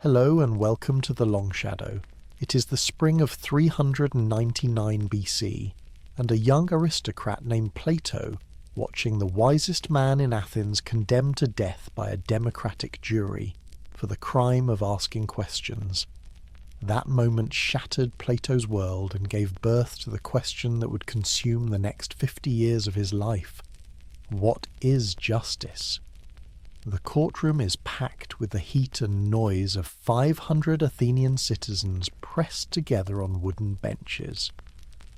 Hello and welcome to the Long Shadow. It is the spring of 399 BC, and a young aristocrat named Plato, watching the wisest man in Athens condemned to death by a democratic jury for the crime of asking questions. That moment shattered Plato's world and gave birth to the question that would consume the next 50 years of his life. What is justice? The courtroom is packed with the heat and noise of 500 Athenian citizens pressed together on wooden benches.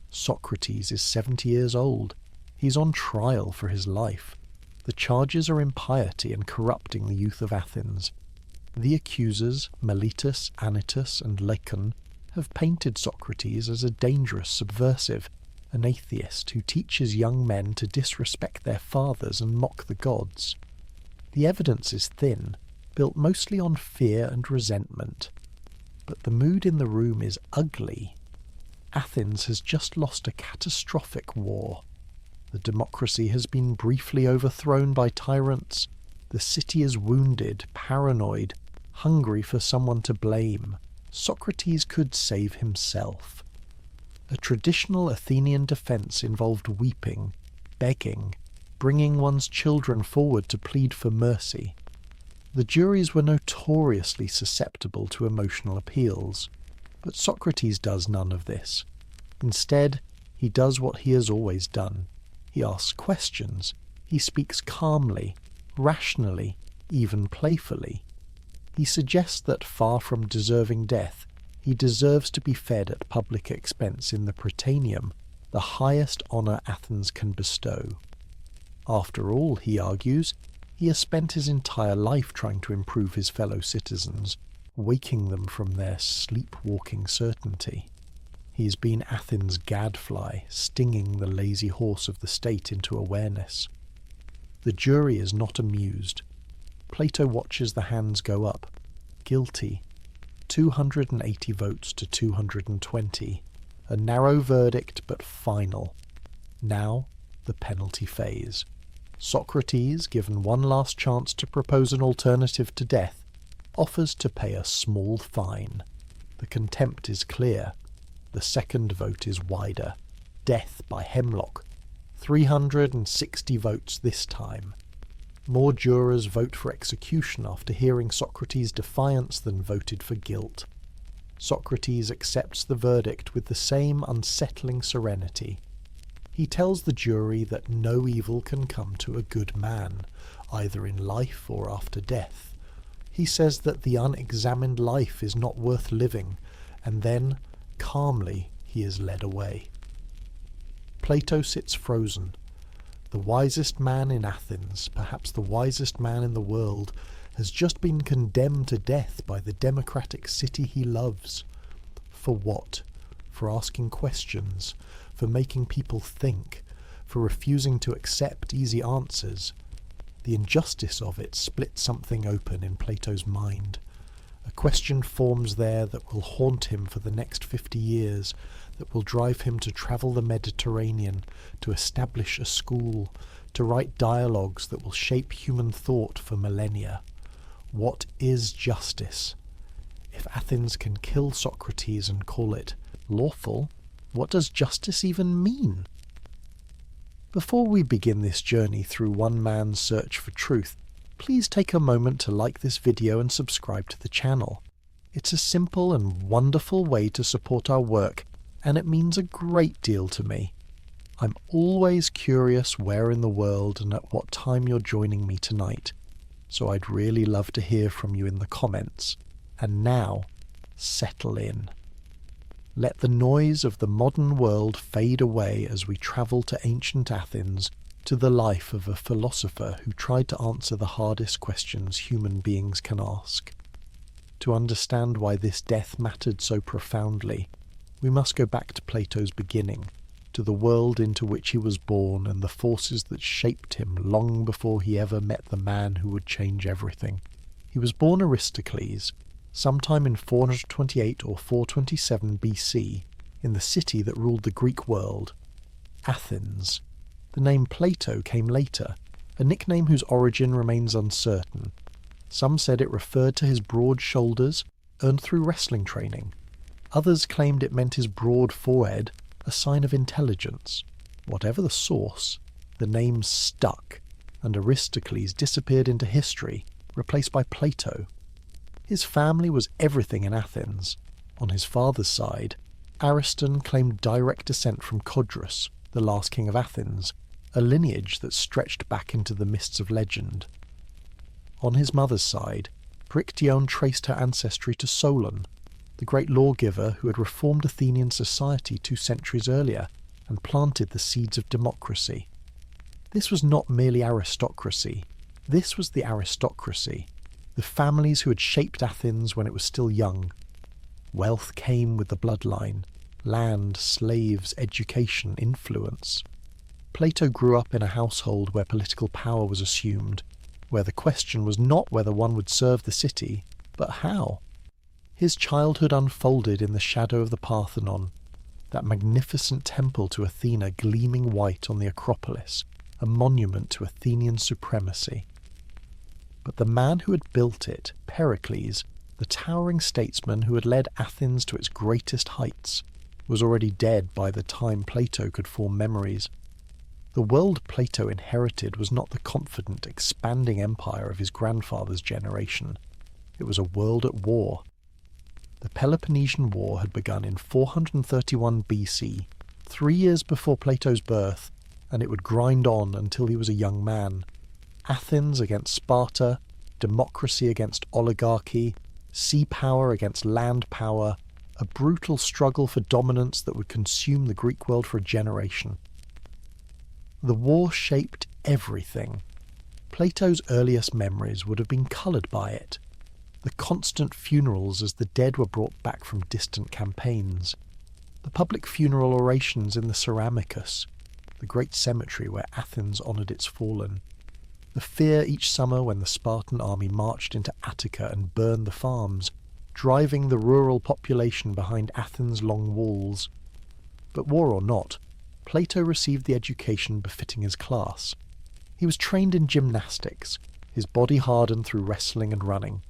Socrates is 70 years old. He's on trial for his life. The charges are impiety and corrupting the youth of Athens. The accusers, Meletus, Anytus, and Lycon, have painted Socrates as a dangerous subversive, an atheist who teaches young men to disrespect their fathers and mock the gods. The evidence is thin, built mostly on fear and resentment. But the mood in the room is ugly. Athens has just lost a catastrophic war. The democracy has been briefly overthrown by tyrants. The city is wounded, paranoid, hungry for someone to blame. Socrates could save himself. A traditional Athenian defense involved weeping, begging, bringing one's children forward to plead for mercy. The juries were notoriously susceptible to emotional appeals, but Socrates does none of this. Instead, he does what he has always done. He asks questions. He speaks calmly, rationally, even playfully. He suggests that far from deserving death, he deserves to be fed at public expense in the Prytaneum, the highest honour Athens can bestow. After all, he argues, he has spent his entire life trying to improve his fellow citizens, waking them from their sleepwalking certainty. He has been Athens' gadfly, stinging the lazy horse of the state into awareness. The jury is not amused. Plato watches the hands go up. Guilty. 280 votes to 220. A narrow verdict, but final. Now, the penalty phase. Socrates, given one last chance to propose an alternative to death, offers to pay a small fine. The contempt is clear. The second vote is wider. Death by Hemlock. 360 votes this time. More jurors vote for execution after hearing Socrates' defiance than voted for guilt. Socrates accepts the verdict with the same unsettling serenity. He tells the jury that no evil can come to a good man, either in life or after death. He says that the unexamined life is not worth living, and then, calmly, he is led away. Plato sits frozen. The wisest man in Athens, perhaps the wisest man in the world, has just been condemned to death by the democratic city he loves. For what? For asking questions, for making people think, for refusing to accept easy answers. The injustice of it splits something open in Plato's mind. A question forms there that will haunt him for the next 50 years, that will drive him to travel the Mediterranean, to establish a school, to write dialogues that will shape human thought for millennia. What is justice? If Athens can kill Socrates and call it lawful, what does justice even mean? Before we begin this journey through one man's search for truth, please take a moment to like this video and subscribe to the channel. It's a simple and wonderful way to support our work, and it means a great deal to me. I'm always curious where in the world and at what time you're joining me tonight, so I'd really love to hear from you in the comments. And now, settle in. Let the noise of the modern world fade away as we travel to ancient Athens, to the life of a philosopher who tried to answer the hardest questions human beings can ask. To understand why this death mattered so profoundly, we must go back to Plato's beginning, to the world into which he was born and the forces that shaped him long before he ever met the man who would change everything. He was born Aristocles, sometime in 428 or 427 BC, in the city that ruled the Greek world, Athens. The name Plato came later, a nickname whose origin remains uncertain. Some said it referred to his broad shoulders, earned through wrestling training. Others claimed it meant his broad forehead, a sign of intelligence. Whatever the source, the name stuck, and Aristocles disappeared into history, replaced by Plato. His family was everything in Athens. On his father's side, Ariston claimed direct descent from Codrus, the last king of Athens, a lineage that stretched back into the mists of legend. On his mother's side, Perictione traced her ancestry to Solon, the great lawgiver who had reformed Athenian society 2 centuries earlier and planted the seeds of democracy. This was not merely aristocracy. This was the aristocracy, the families who had shaped Athens when it was still young. Wealth came with the bloodline, land, slaves, education, influence. Plato grew up in a household where political power was assumed, where the question was not whether one would serve the city, but how. His childhood unfolded in the shadow of the Parthenon, that magnificent temple to Athena gleaming white on the Acropolis, a monument to Athenian supremacy. But the man who had built it, Pericles, the towering statesman who had led Athens to its greatest heights, was already dead by the time Plato could form memories. The world Plato inherited was not the confident, expanding empire of his grandfather's generation. It was a world at war. The Peloponnesian War had begun in 431 BC, 3 years before Plato's birth, and it would grind on until he was a young man. Athens against Sparta, democracy against oligarchy, sea power against land power, a brutal struggle for dominance that would consume the Greek world for a generation. The war shaped everything. Plato's earliest memories would have been coloured by it. The constant funerals as the dead were brought back from distant campaigns. The public funeral orations in the Ceramicus, the great cemetery where Athens honoured its fallen. The fear each summer when the Spartan army marched into Attica and burned the farms, driving the rural population behind Athens' long walls. But war or not, Plato received the education befitting his class. He was trained in gymnastics, his body hardened through wrestling and running.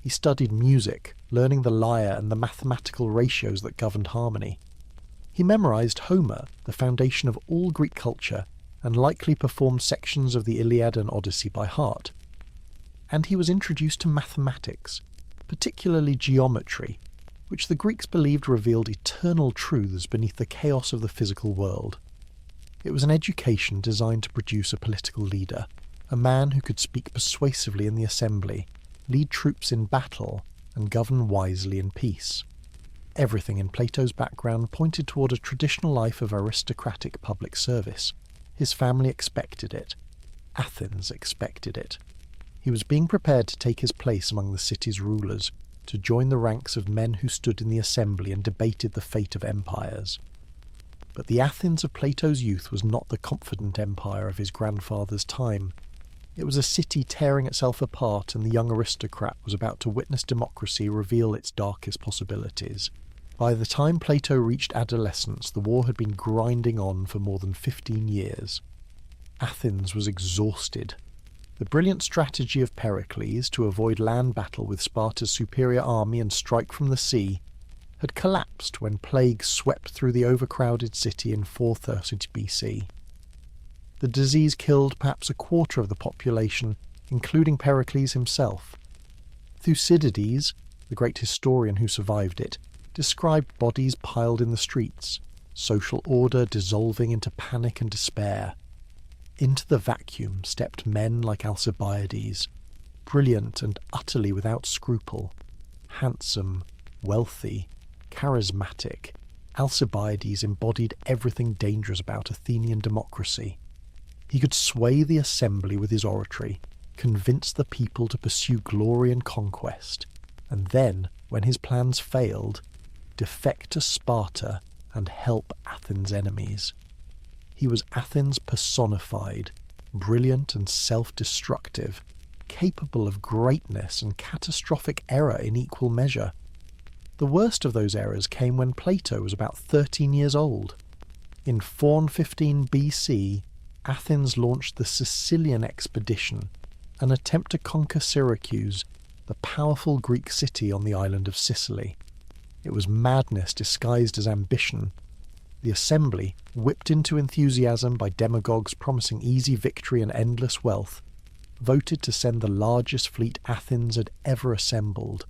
He studied music, learning the lyre and the mathematical ratios that governed harmony. He memorized Homer, the foundation of all Greek culture, and likely performed sections of the Iliad and Odyssey by heart. And he was introduced to mathematics, particularly geometry, which the Greeks believed revealed eternal truths beneath the chaos of the physical world. It was an education designed to produce a political leader, a man who could speak persuasively in the assembly, lead troops in battle, and govern wisely in peace. Everything in Plato's background pointed toward a traditional life of aristocratic public service. His family expected it. Athens expected it. He was being prepared to take his place among the city's rulers, to join the ranks of men who stood in the assembly and debated the fate of empires. But the Athens of Plato's youth was not the confident empire of his grandfather's time. It was a city tearing itself apart, and the young aristocrat was about to witness democracy reveal its darkest possibilities. By the time Plato reached adolescence, the war had been grinding on for more than 15 years. Athens was exhausted. The brilliant strategy of Pericles to avoid land battle with Sparta's superior army and strike from the sea had collapsed when plague swept through the overcrowded city in 430 BC. The disease killed perhaps a quarter of the population, including Pericles himself. Thucydides, the great historian who survived it, described bodies piled in the streets, social order dissolving into panic and despair. Into the vacuum stepped men like Alcibiades, brilliant and utterly without scruple, handsome, wealthy, charismatic. Alcibiades embodied everything dangerous about Athenian democracy. He could sway the assembly with his oratory, convince the people to pursue glory and conquest, and then, when his plans failed, defect to Sparta and help Athens' enemies. He was Athens personified, brilliant and self-destructive, capable of greatness and catastrophic error in equal measure. The worst of those errors came when Plato was about 13 years old. In 415 BC, Athens launched the Sicilian expedition, an attempt to conquer Syracuse, the the powerful Greek city on the island of Sicily. It was madness disguised as ambition. The assembly, whipped into enthusiasm by demagogues promising easy victory and endless wealth, voted to send the largest fleet Athens had ever assembled.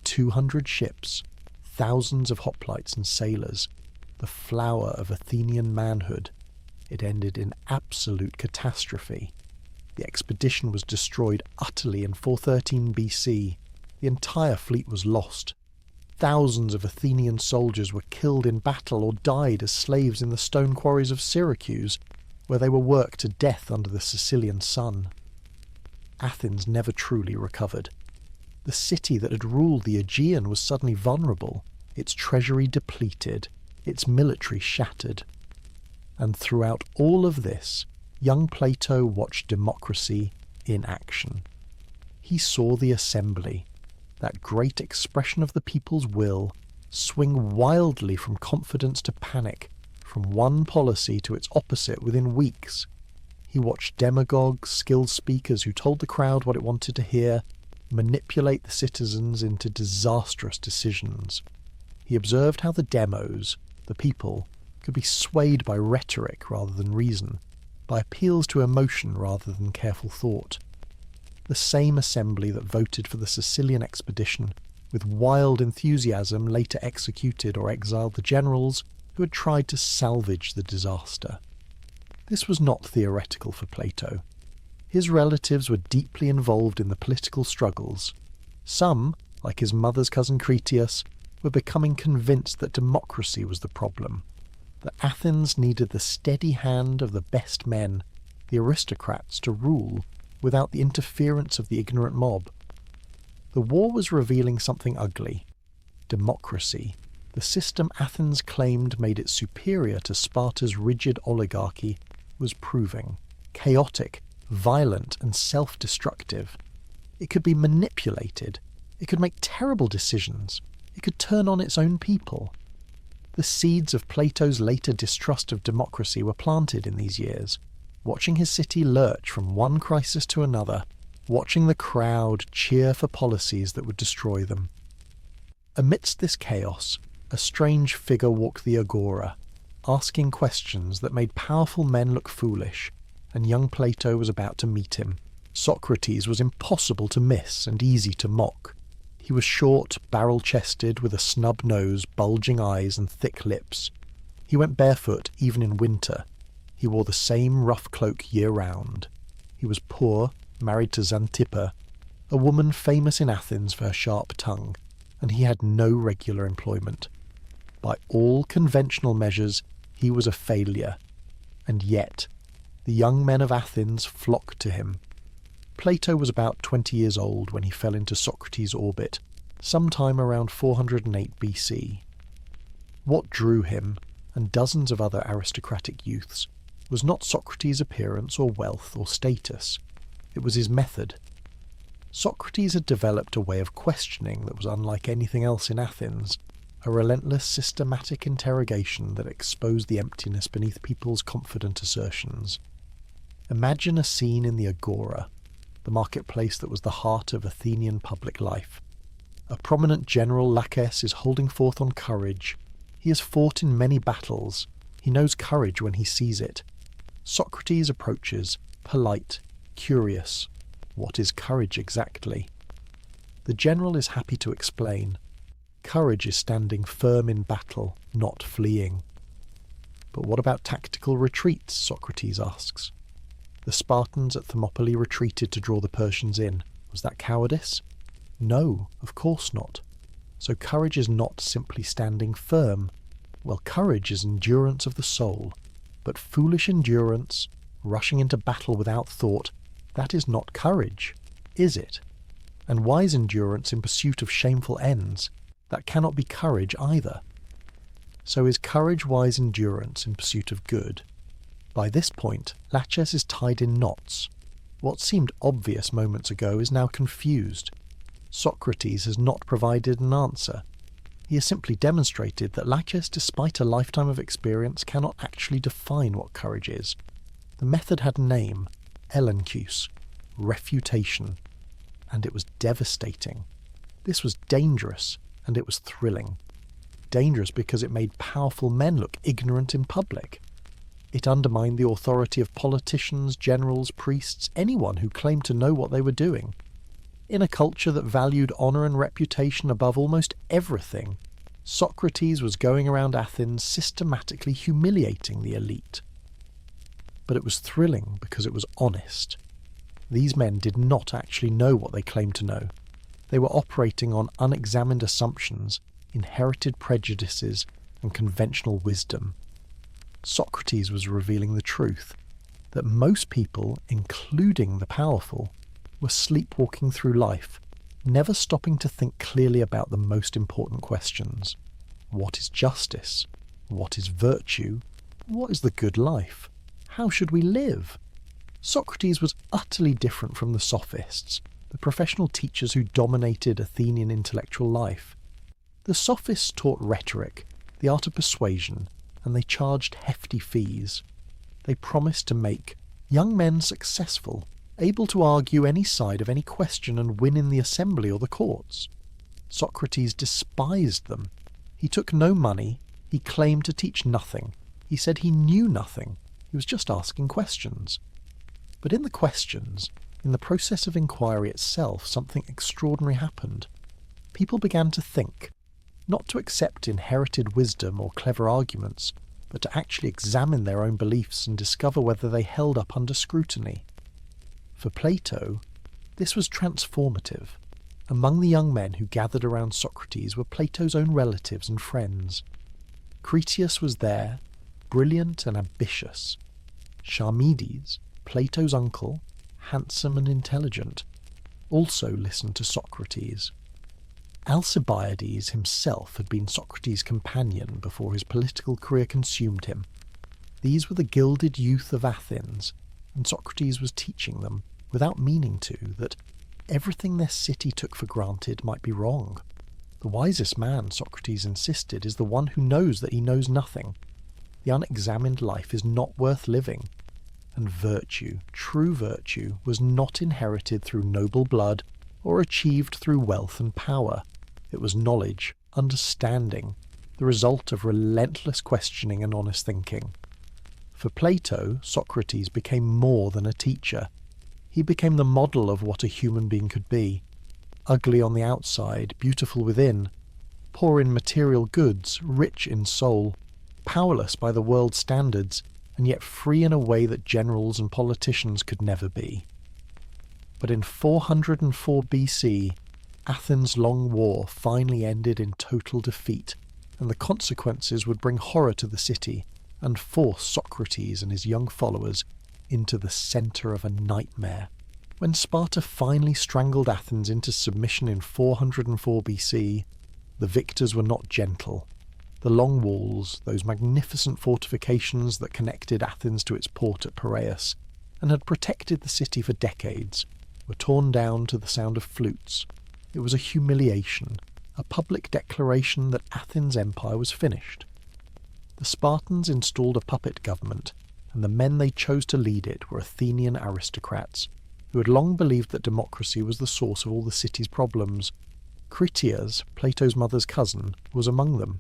200 ships, thousands of hoplites and sailors, the flower of Athenian manhood. It ended in absolute catastrophe. The expedition was destroyed utterly in 413 BC. The entire fleet was lost. Thousands of Athenian soldiers were killed in battle or died as slaves in the stone quarries of Syracuse, where they were worked to death under the Sicilian sun. Athens never truly recovered. The city that had ruled the Aegean was suddenly vulnerable, its treasury depleted, its military shattered. And throughout all of this, young Plato watched democracy in action. He saw the assembly, that great expression of the people's will, swing wildly from confidence to panic, from one policy to its opposite within weeks. He watched demagogues, skilled speakers who told the crowd what it wanted to hear, manipulate the citizens into disastrous decisions. He observed how the demos, the people, could be swayed by rhetoric rather than reason, by appeals to emotion rather than careful thought. The same assembly that voted for the Sicilian expedition with wild enthusiasm later executed or exiled the generals who had tried to salvage the disaster. This was not theoretical for Plato. His relatives were deeply involved in the political struggles. Some, like his mother's cousin Critias, were becoming convinced that democracy was the problem, that Athens needed the steady hand of the best men, the aristocrats, to rule without the interference of the ignorant mob. The war was revealing something ugly. Democracy, the system Athens claimed made it superior to Sparta's rigid oligarchy, was proving chaotic, violent, and self-destructive. It could be manipulated. It could make terrible decisions. It could turn on its own people. The seeds of Plato's later distrust of democracy were planted in these years, watching his city lurch from one crisis to another, watching the crowd cheer for policies that would destroy them. Amidst this chaos, a strange figure walked the agora, asking questions that made powerful men look foolish, and young Plato was about to meet him. Socrates was impossible to miss and easy to mock. He was short, barrel-chested, with a snub nose, bulging eyes, and thick lips. He went barefoot even in winter. He wore the same rough cloak year-round. He was poor, married to Xanthippe, a woman famous in Athens for her sharp tongue, and he had no regular employment. By all conventional measures, he was a failure. And yet, the young men of Athens flocked to him. Plato was about 20 years old when he fell into Socrates' orbit, sometime around 408 BC. What drew him, and dozens of other aristocratic youths, was not Socrates' appearance or wealth or status. It was his method. Socrates had developed a way of questioning that was unlike anything else in Athens, a relentless systematic interrogation that exposed the emptiness beneath people's confident assertions. Imagine a scene in the agora, the marketplace that was the heart of Athenian public life. A prominent general Laches is holding forth on courage. He has fought in many battles. He knows courage when he sees it. Socrates approaches, polite, curious. What is courage exactly? The general is happy to explain. Courage is standing firm in battle, not fleeing. But what about tactical retreats? Socrates asks. The Spartans at Thermopylae retreated to draw the Persians in. Was that cowardice? No, of course not. So courage is not simply standing firm. Well, courage is endurance of the soul. But foolish endurance, rushing into battle without thought, that is not courage, is it? And wise endurance in pursuit of shameful ends, that cannot be courage either. So is courage wise endurance in pursuit of good? By this point, Laches is tied in knots. What seemed obvious moments ago is now confused. Socrates has not provided an answer. He has simply demonstrated that Laches, despite a lifetime of experience, cannot actually define what courage is. The method had a name, elenchus, refutation. and it was devastating. This was dangerous, and it was thrilling. Dangerous because it made powerful men look ignorant in public. It undermined the authority of politicians, generals, priests, anyone who claimed to know what they were doing. In a culture that valued honour and reputation above almost everything, Socrates was going around Athens systematically humiliating the elite. But it was thrilling because it was honest. These men did not actually know what they claimed to know. They were operating on unexamined assumptions, inherited prejudices, and conventional wisdom. Socrates was revealing the truth, that most people, including the powerful, were sleepwalking through life, never stopping to think clearly about the most important questions. What is justice? What is virtue? What is the good life? How should we live? Socrates was utterly different from the sophists, the professional teachers who dominated Athenian intellectual life. The sophists taught rhetoric, the art of persuasion, and they charged hefty fees. They promised to make young men successful, able to argue any side of any question and win in the assembly or the courts. Socrates despised them. He took no money, he claimed to teach nothing, he said he knew nothing, he was just asking questions. But in the questions, in the process of inquiry itself, something extraordinary happened. People began to think, not to accept inherited wisdom or clever arguments, but to actually examine their own beliefs and discover whether they held up under scrutiny. For Plato, this was transformative. Among the young men who gathered around Socrates were Plato's own relatives and friends. Critias was there, brilliant and ambitious. Charmides, Plato's uncle, handsome and intelligent, also listened to Socrates. Alcibiades himself had been Socrates' companion before his political career consumed him. These were the gilded youth of Athens, and Socrates was teaching them, without meaning to, that everything their city took for granted might be wrong. The wisest man, Socrates insisted, is the one who knows that he knows nothing. The unexamined life is not worth living. And virtue, true virtue, was not inherited through noble blood or achieved through wealth and power. It was knowledge, understanding, the result of relentless questioning and honest thinking. For Plato, Socrates became more than a teacher. He became the model of what a human being could be. Ugly on the outside, beautiful within, poor in material goods, rich in soul, powerless by the world's standards, and yet free in a way that generals and politicians could never be. But in 404 BC, Athens' long war finally ended in total defeat, and the consequences would bring horror to the city and force Socrates and his young followers into the centre of a nightmare. When Sparta finally strangled Athens into submission in 404 BC, the victors were not gentle. The long walls, those magnificent fortifications that connected Athens to its port at Piraeus, and had protected the city for decades, were torn down to the sound of flutes. It was a humiliation, a public declaration that Athens' empire was finished. The Spartans installed a puppet government, and the men they chose to lead it were Athenian aristocrats, who had long believed that democracy was the source of all the city's problems. Critias, Plato's mother's cousin, was among them.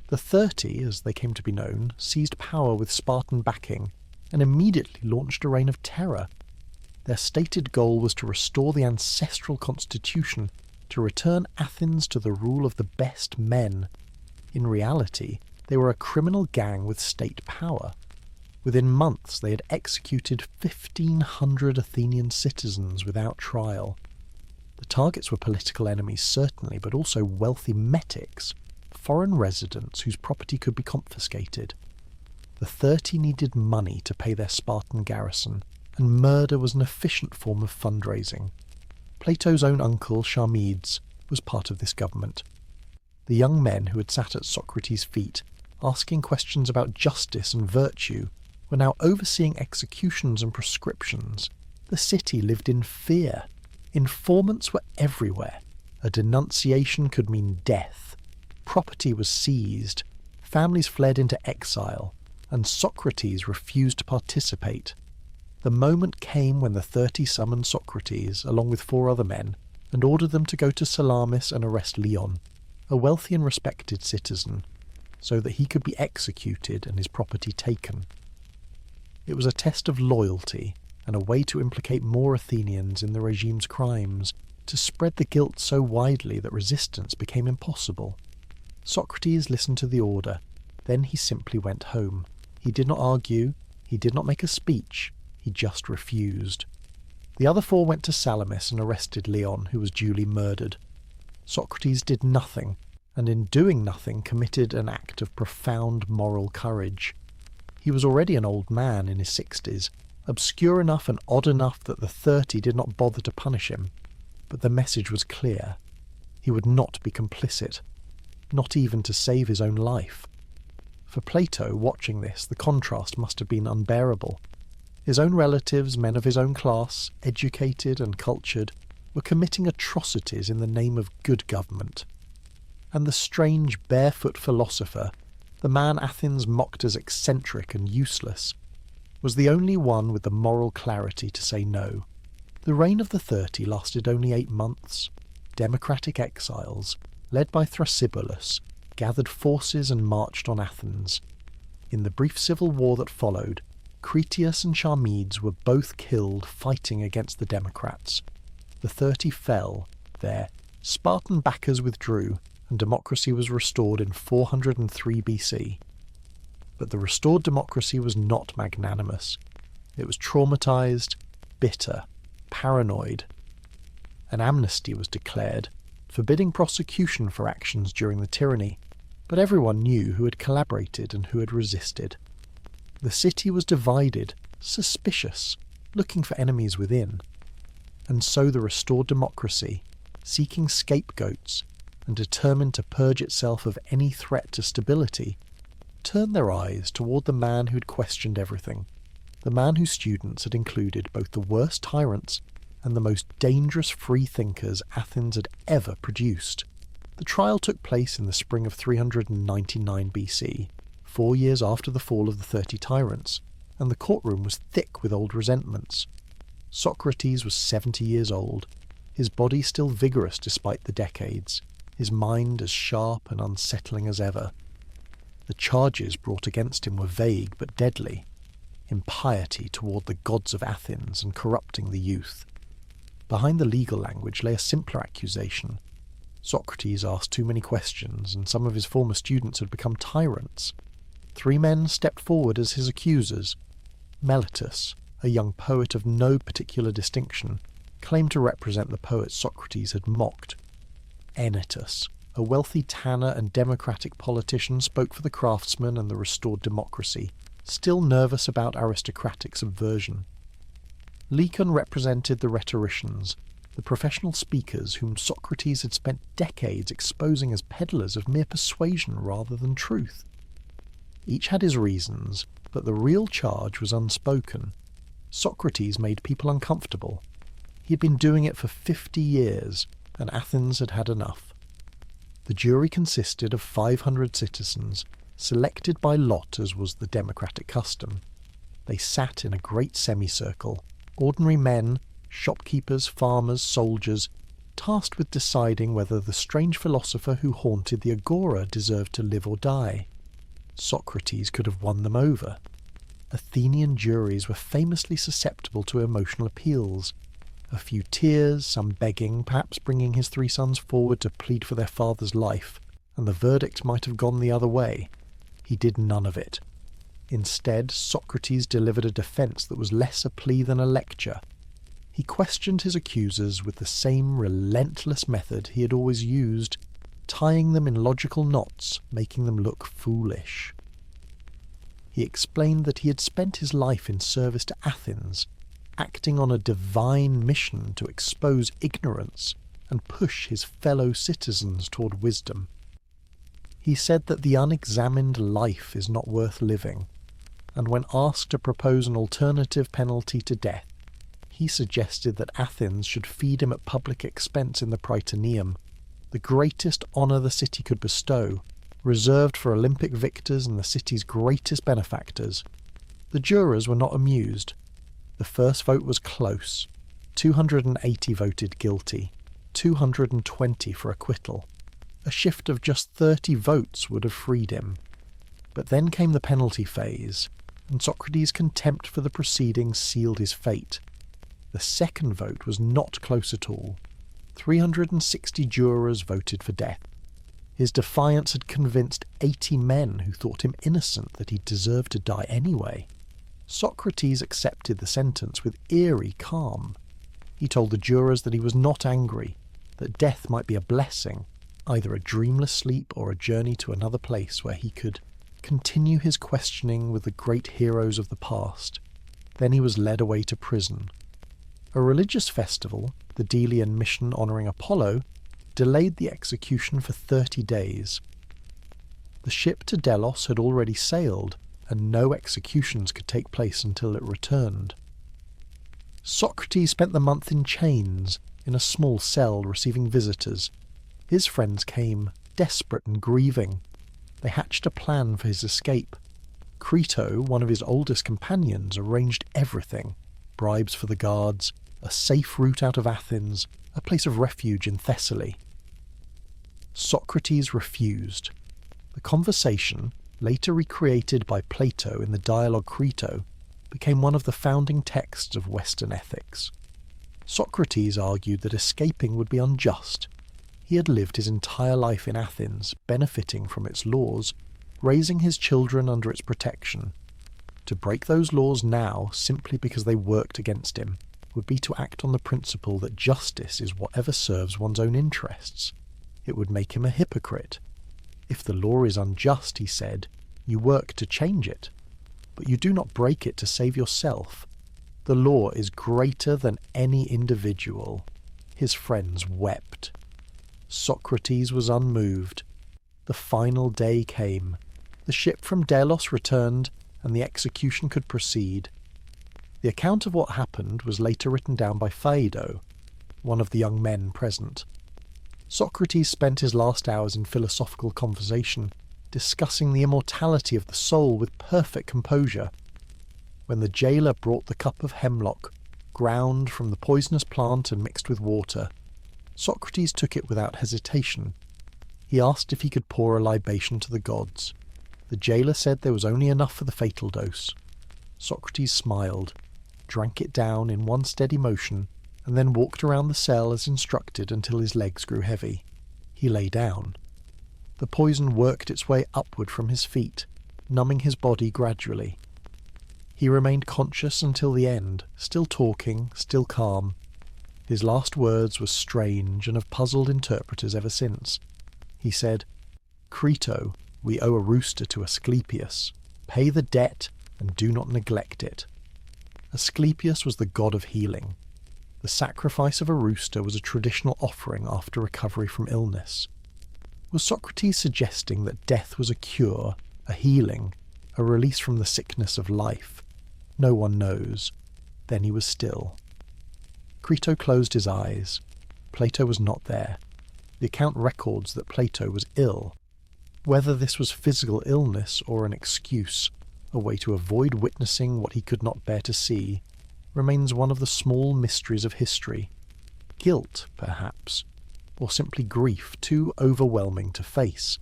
The 30, as they came to be known, seized power with Spartan backing and immediately launched a reign of terror. Their stated goal was to restore the ancestral constitution, to return Athens to the rule of the best men. In reality, they were a criminal gang with state power. Within months they had executed 1,500 Athenian citizens without trial. The targets were political enemies certainly, but also wealthy metics, foreign residents whose property could be confiscated. The 30 needed money to pay their Spartan garrison, and murder was an efficient form of fundraising. Plato's own uncle, Charmides, was part of this government. The young men who had sat at Socrates' feet, asking questions about justice and virtue, were now overseeing executions and proscriptions. The city lived in fear. Informants were everywhere. A denunciation could mean death. Property was seized. Families fled into exile, and Socrates refused to participate. The moment came when the 30 summoned Socrates, along with 4 other men, and ordered them to go to Salamis and arrest Leon, a wealthy and respected citizen, so that he could be executed and his property taken. It was a test of loyalty and a way to implicate more Athenians in the regime's crimes, to spread the guilt so widely that resistance became impossible. Socrates listened to the order, then he simply went home. He did not argue, he did not make a speech, he just refused. The other 4 went to Salamis and arrested Leon, who was duly murdered. Socrates did nothing, and in doing nothing committed an act of profound moral courage. He was already an old man in his 60s, obscure enough and odd enough that the 30 did not bother to punish him. But the message was clear. He would not be complicit, not even to save his own life. For Plato, watching this, the contrast must have been unbearable. His own relatives, men of his own class, educated and cultured, were committing atrocities in the name of good government. And the strange barefoot philosopher, the man Athens mocked as eccentric and useless, was the only one with the moral clarity to say no. The reign of the 30 lasted only 8 months. Democratic exiles, led by Thrasybulus, gathered forces and marched on Athens. In the brief civil war that followed, Critias and Charmides were both killed fighting against the Democrats. The 30 fell, their Spartan backers withdrew, and democracy was restored in 403 BC. But the restored democracy was not magnanimous. It was traumatized, bitter, paranoid. An amnesty was declared, forbidding prosecution for actions during the tyranny, but everyone knew who had collaborated and who had resisted. The city was divided, suspicious, looking for enemies within. And so the restored democracy, seeking scapegoats and determined to purge itself of any threat to stability, turned their eyes toward the man who had questioned everything, the man whose students had included both the worst tyrants and the most dangerous freethinkers Athens had ever produced. The trial took place in the spring of 399 BC, 4 years after the fall of the 30 Tyrants, and the courtroom was thick with old resentments. Socrates was 70 years old, his body still vigorous despite the decades, his mind as sharp and unsettling as ever. The charges brought against him were vague but deadly: impiety toward the gods of Athens and corrupting the youth. Behind the legal language lay a simpler accusation. Socrates asked too many questions, and some of his former students had become tyrants. 3 men stepped forward as his accusers. Meletus, a young poet of no particular distinction, claimed to represent the poet Socrates had mocked. Anytus, a wealthy tanner and democratic politician, spoke for the craftsmen and the restored democracy, still nervous about aristocratic subversion. Lycon represented the rhetoricians, the professional speakers whom Socrates had spent decades exposing as peddlers of mere persuasion rather than truth. Each had his reasons, but the real charge was unspoken. Socrates made people uncomfortable. He had been doing it for 50 years, and Athens had had enough. The jury consisted of 500 citizens, selected by lot as was the democratic custom. They sat in a great semicircle, ordinary men, shopkeepers, farmers, soldiers, tasked with deciding whether the strange philosopher who haunted the agora deserved to live or die. Socrates could have won them over. Athenian juries were famously susceptible to emotional appeals. A few tears, some begging, perhaps bringing his 3 sons forward to plead for their father's life, and the verdict might have gone the other way. He did none of it. Instead, Socrates delivered a defence that was less a plea than a lecture. He questioned his accusers with the same relentless method he had always used, tying them in logical knots, making them look foolish. He explained that he had spent his life in service to Athens, acting on a divine mission to expose ignorance and push his fellow citizens toward wisdom. He said that the unexamined life is not worth living, and when asked to propose an alternative penalty to death, he suggested that Athens should feed him at public expense in the Prytaneum, the greatest honour the city could bestow, reserved for Olympic victors and the city's greatest benefactors. The jurors were not amused. The first vote was close. 280 voted guilty, 220 for acquittal. A shift of just 30 votes would have freed him. But then came the penalty phase, and Socrates' contempt for the proceedings sealed his fate. The second vote was not close at all. 360 jurors voted for death. His defiance had convinced 80 men who thought him innocent that he deserved to die anyway. Socrates accepted the sentence with eerie calm. He told the jurors that he was not angry, that death might be a blessing, either a dreamless sleep or a journey to another place where he could continue his questioning with the great heroes of the past. Then he was led away to prison. A religious festival, the Delian mission honouring Apollo, delayed the execution for 30 days. The ship to Delos had already sailed, and no executions could take place until it returned. Socrates spent the month in chains, in a small cell receiving visitors. His friends came, desperate and grieving. They hatched a plan for his escape. Crito, one of his oldest companions, arranged everything: bribes for the guards, a safe route out of Athens, a place of refuge in Thessaly. Socrates refused. The conversation, later recreated by Plato in the dialogue Crito, became one of the founding texts of Western ethics. Socrates argued that escaping would be unjust. He had lived his entire life in Athens, benefiting from its laws, raising his children under its protection. To break those laws now, simply because they worked against him, would be to act on the principle that justice is whatever serves one's own interests. It would make him a hypocrite. If the law is unjust, he said, you work to change it, but you do not break it to save yourself. The law is greater than any individual. His friends wept. Socrates was unmoved. The final day came. The ship from Delos returned, and the execution could proceed. The account of what happened was later written down by Phaedo, one of the young men present. Socrates spent his last hours in philosophical conversation, discussing the immortality of the soul with perfect composure. When the jailer brought the cup of hemlock, ground from the poisonous plant and mixed with water, Socrates took it without hesitation. He asked if he could pour a libation to the gods. The jailer said there was only enough for the fatal dose. Socrates smiled, drank it down in one steady motion, and then walked around the cell as instructed until his legs grew heavy. He lay down. The poison worked its way upward from his feet, numbing his body gradually. He remained conscious until the end, still talking, still calm. His last words were strange and have puzzled interpreters ever since. He said, "Crito, we owe a rooster to Asclepius. Pay the debt and do not neglect it." Asclepius was the god of healing. The sacrifice of a rooster was a traditional offering after recovery from illness. Was Socrates suggesting that death was a cure, a healing, a release from the sickness of life? No one knows. Then he was still. Crito closed his eyes. Plato was not there. The account records that Plato was ill. Whether this was physical illness or an excuse, a way to avoid witnessing what he could not bear to see, remains one of the small mysteries of history. Guilt, perhaps, or simply grief too overwhelming to face.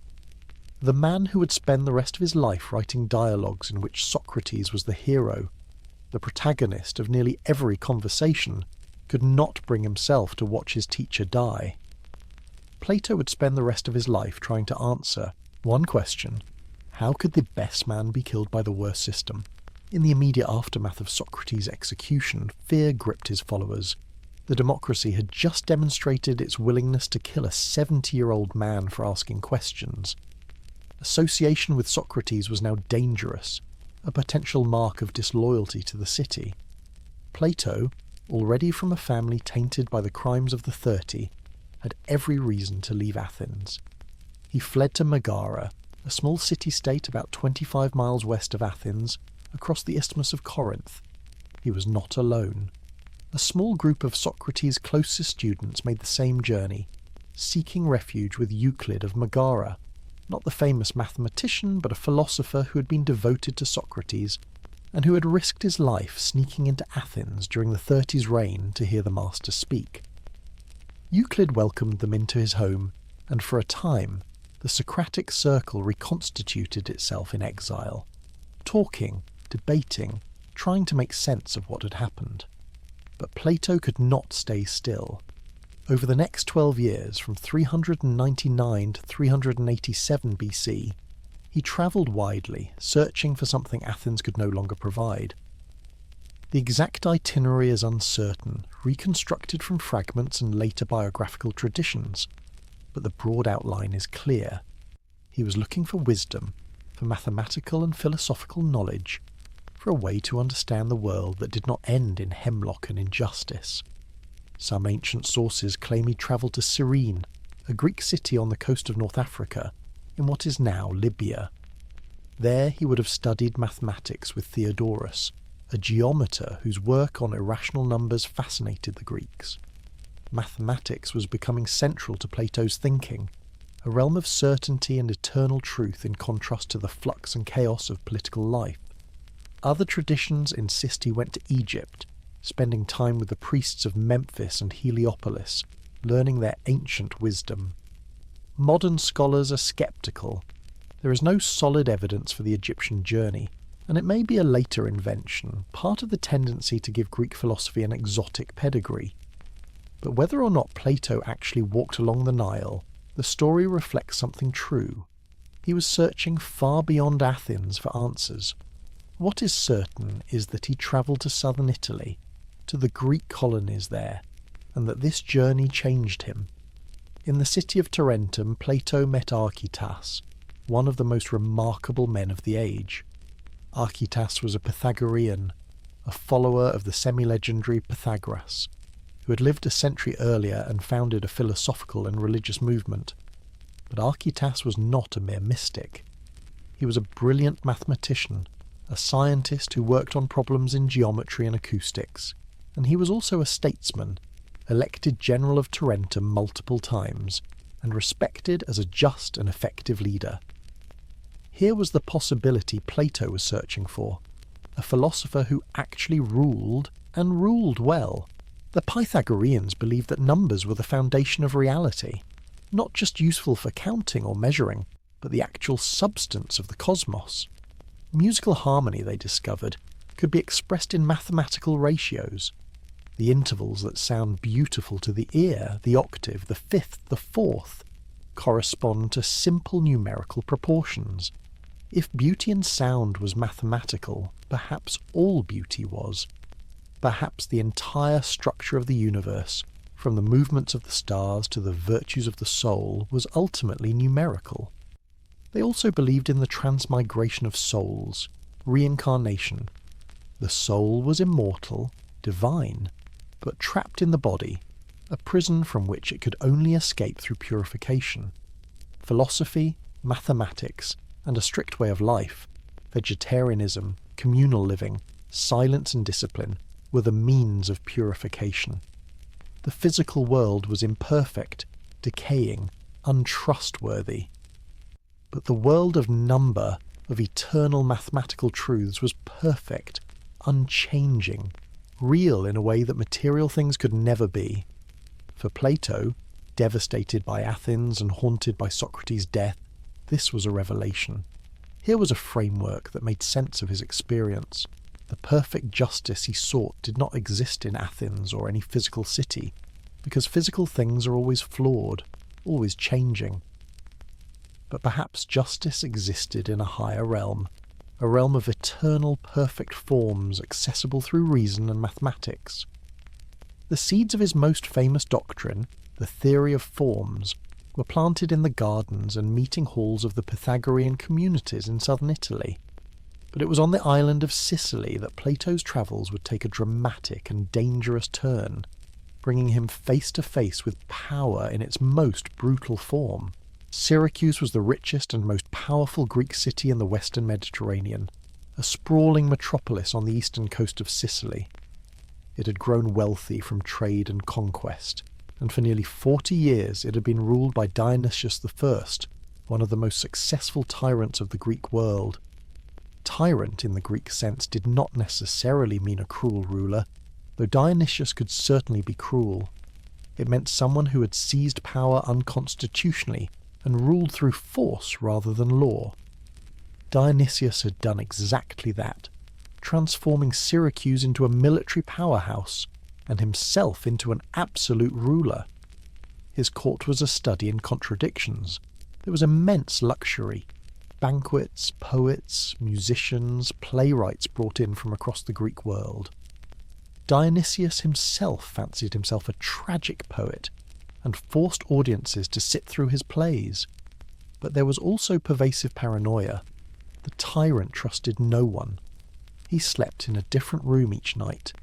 The man who would spend the rest of his life writing dialogues in which Socrates was the hero, the protagonist of nearly every conversation, could not bring himself to watch his teacher die. Plato would spend the rest of his life trying to answer one question: how could the best man be killed by the worst system? In the immediate aftermath of Socrates' execution, fear gripped his followers. The democracy had just demonstrated its willingness to kill a 70-year-old man for asking questions. Association with Socrates was now dangerous, a potential mark of disloyalty to the city. Plato, already from a family tainted by the crimes of the 30, had every reason to leave Athens. He fled to Megara, a small city-state about 25 miles west of Athens, across the Isthmus of Corinth. He was not alone. A small group of Socrates' closest students made the same journey, seeking refuge with Euclid of Megara, not the famous mathematician, but a philosopher who had been devoted to Socrates, and who had risked his life sneaking into Athens during the 30s reign to hear the master speak. Euclid welcomed them into his home, and for a time the Socratic circle reconstituted itself in exile, talking, debating, trying to make sense of what had happened. But Plato could not stay still. Over the next 12 years, from 399 to 387 BC, he travelled widely, searching for something Athens could no longer provide. The exact itinerary is uncertain, reconstructed from fragments and later biographical traditions, but the broad outline is clear. He was looking for wisdom, for mathematical and philosophical knowledge, for a way to understand the world that did not end in hemlock and injustice. Some ancient sources claim he travelled to Cyrene, a Greek city on the coast of North Africa, in what is now Libya. There he would have studied mathematics with Theodorus, a geometer whose work on irrational numbers fascinated the Greeks. Mathematics was becoming central to Plato's thinking, a realm of certainty and eternal truth in contrast to the flux and chaos of political life. Other traditions insist he went to Egypt, spending time with the priests of Memphis and Heliopolis, learning their ancient wisdom. Modern scholars are sceptical. There is no solid evidence for the Egyptian journey, and it may be a later invention, part of the tendency to give Greek philosophy an exotic pedigree. But whether or not Plato actually walked along the Nile, the story reflects something true. He was searching far beyond Athens for answers. What is certain is that he travelled to southern Italy, to the Greek colonies there, and that this journey changed him. In the city of Tarentum, Plato met Archytas, one of the most remarkable men of the age. Archytas was a Pythagorean, a follower of the semi-legendary Pythagoras, who had lived a century earlier and founded a philosophical and religious movement. But Archytas was not a mere mystic. He was a brilliant mathematician, a scientist who worked on problems in geometry and acoustics, and he was also a statesman, elected general of Tarentum multiple times, and respected as a just and effective leader. Here was the possibility Plato was searching for, a philosopher who actually ruled, and ruled well. The Pythagoreans believed that numbers were the foundation of reality, not just useful for counting or measuring, but the actual substance of the cosmos. Musical harmony, they discovered, could be expressed in mathematical ratios. The intervals that sound beautiful to the ear, the octave, the fifth, the fourth, correspond to simple numerical proportions. If beauty and sound was mathematical, perhaps all beauty was. Perhaps the entire structure of the universe, from the movements of the stars to the virtues of the soul, was ultimately numerical. They also believed in the transmigration of souls, reincarnation. The soul was immortal, divine, but trapped in the body, a prison from which it could only escape through purification. Philosophy, mathematics, and a strict way of life, vegetarianism, communal living, silence and discipline, were the means of purification. The physical world was imperfect, decaying, untrustworthy. But the world of number, of eternal mathematical truths, was perfect, unchanging, real in a way that material things could never be. For Plato, devastated by Athens and haunted by Socrates' death, this was a revelation. Here was a framework that made sense of his experience. The perfect justice he sought did not exist in Athens or any physical city, because physical things are always flawed, always changing. But perhaps justice existed in a higher realm, a realm of eternal perfect forms accessible through reason and mathematics. The seeds of his most famous doctrine, the theory of forms, were planted in the gardens and meeting halls of the Pythagorean communities in southern Italy. But it was on the island of Sicily that Plato's travels would take a dramatic and dangerous turn, bringing him face to face with power in its most brutal form. Syracuse was the richest and most powerful Greek city in the western Mediterranean, a sprawling metropolis on the eastern coast of Sicily. It had grown wealthy from trade and conquest, and for nearly 40 years it had been ruled by Dionysius I, one of the most successful tyrants of the Greek world. Tyrant in the Greek sense did not necessarily mean a cruel ruler, though Dionysius could certainly be cruel. It meant someone who had seized power unconstitutionally and ruled through force rather than law. Dionysius had done exactly that, transforming Syracuse into a military powerhouse and himself into an absolute ruler. His court was a study in contradictions. There was immense luxury. Banquets, poets, musicians, playwrights brought in from across the Greek world. Dionysius himself fancied himself a tragic poet and forced audiences to sit through his plays. But there was also pervasive paranoia. The tyrant trusted no one. He slept in a different room each night.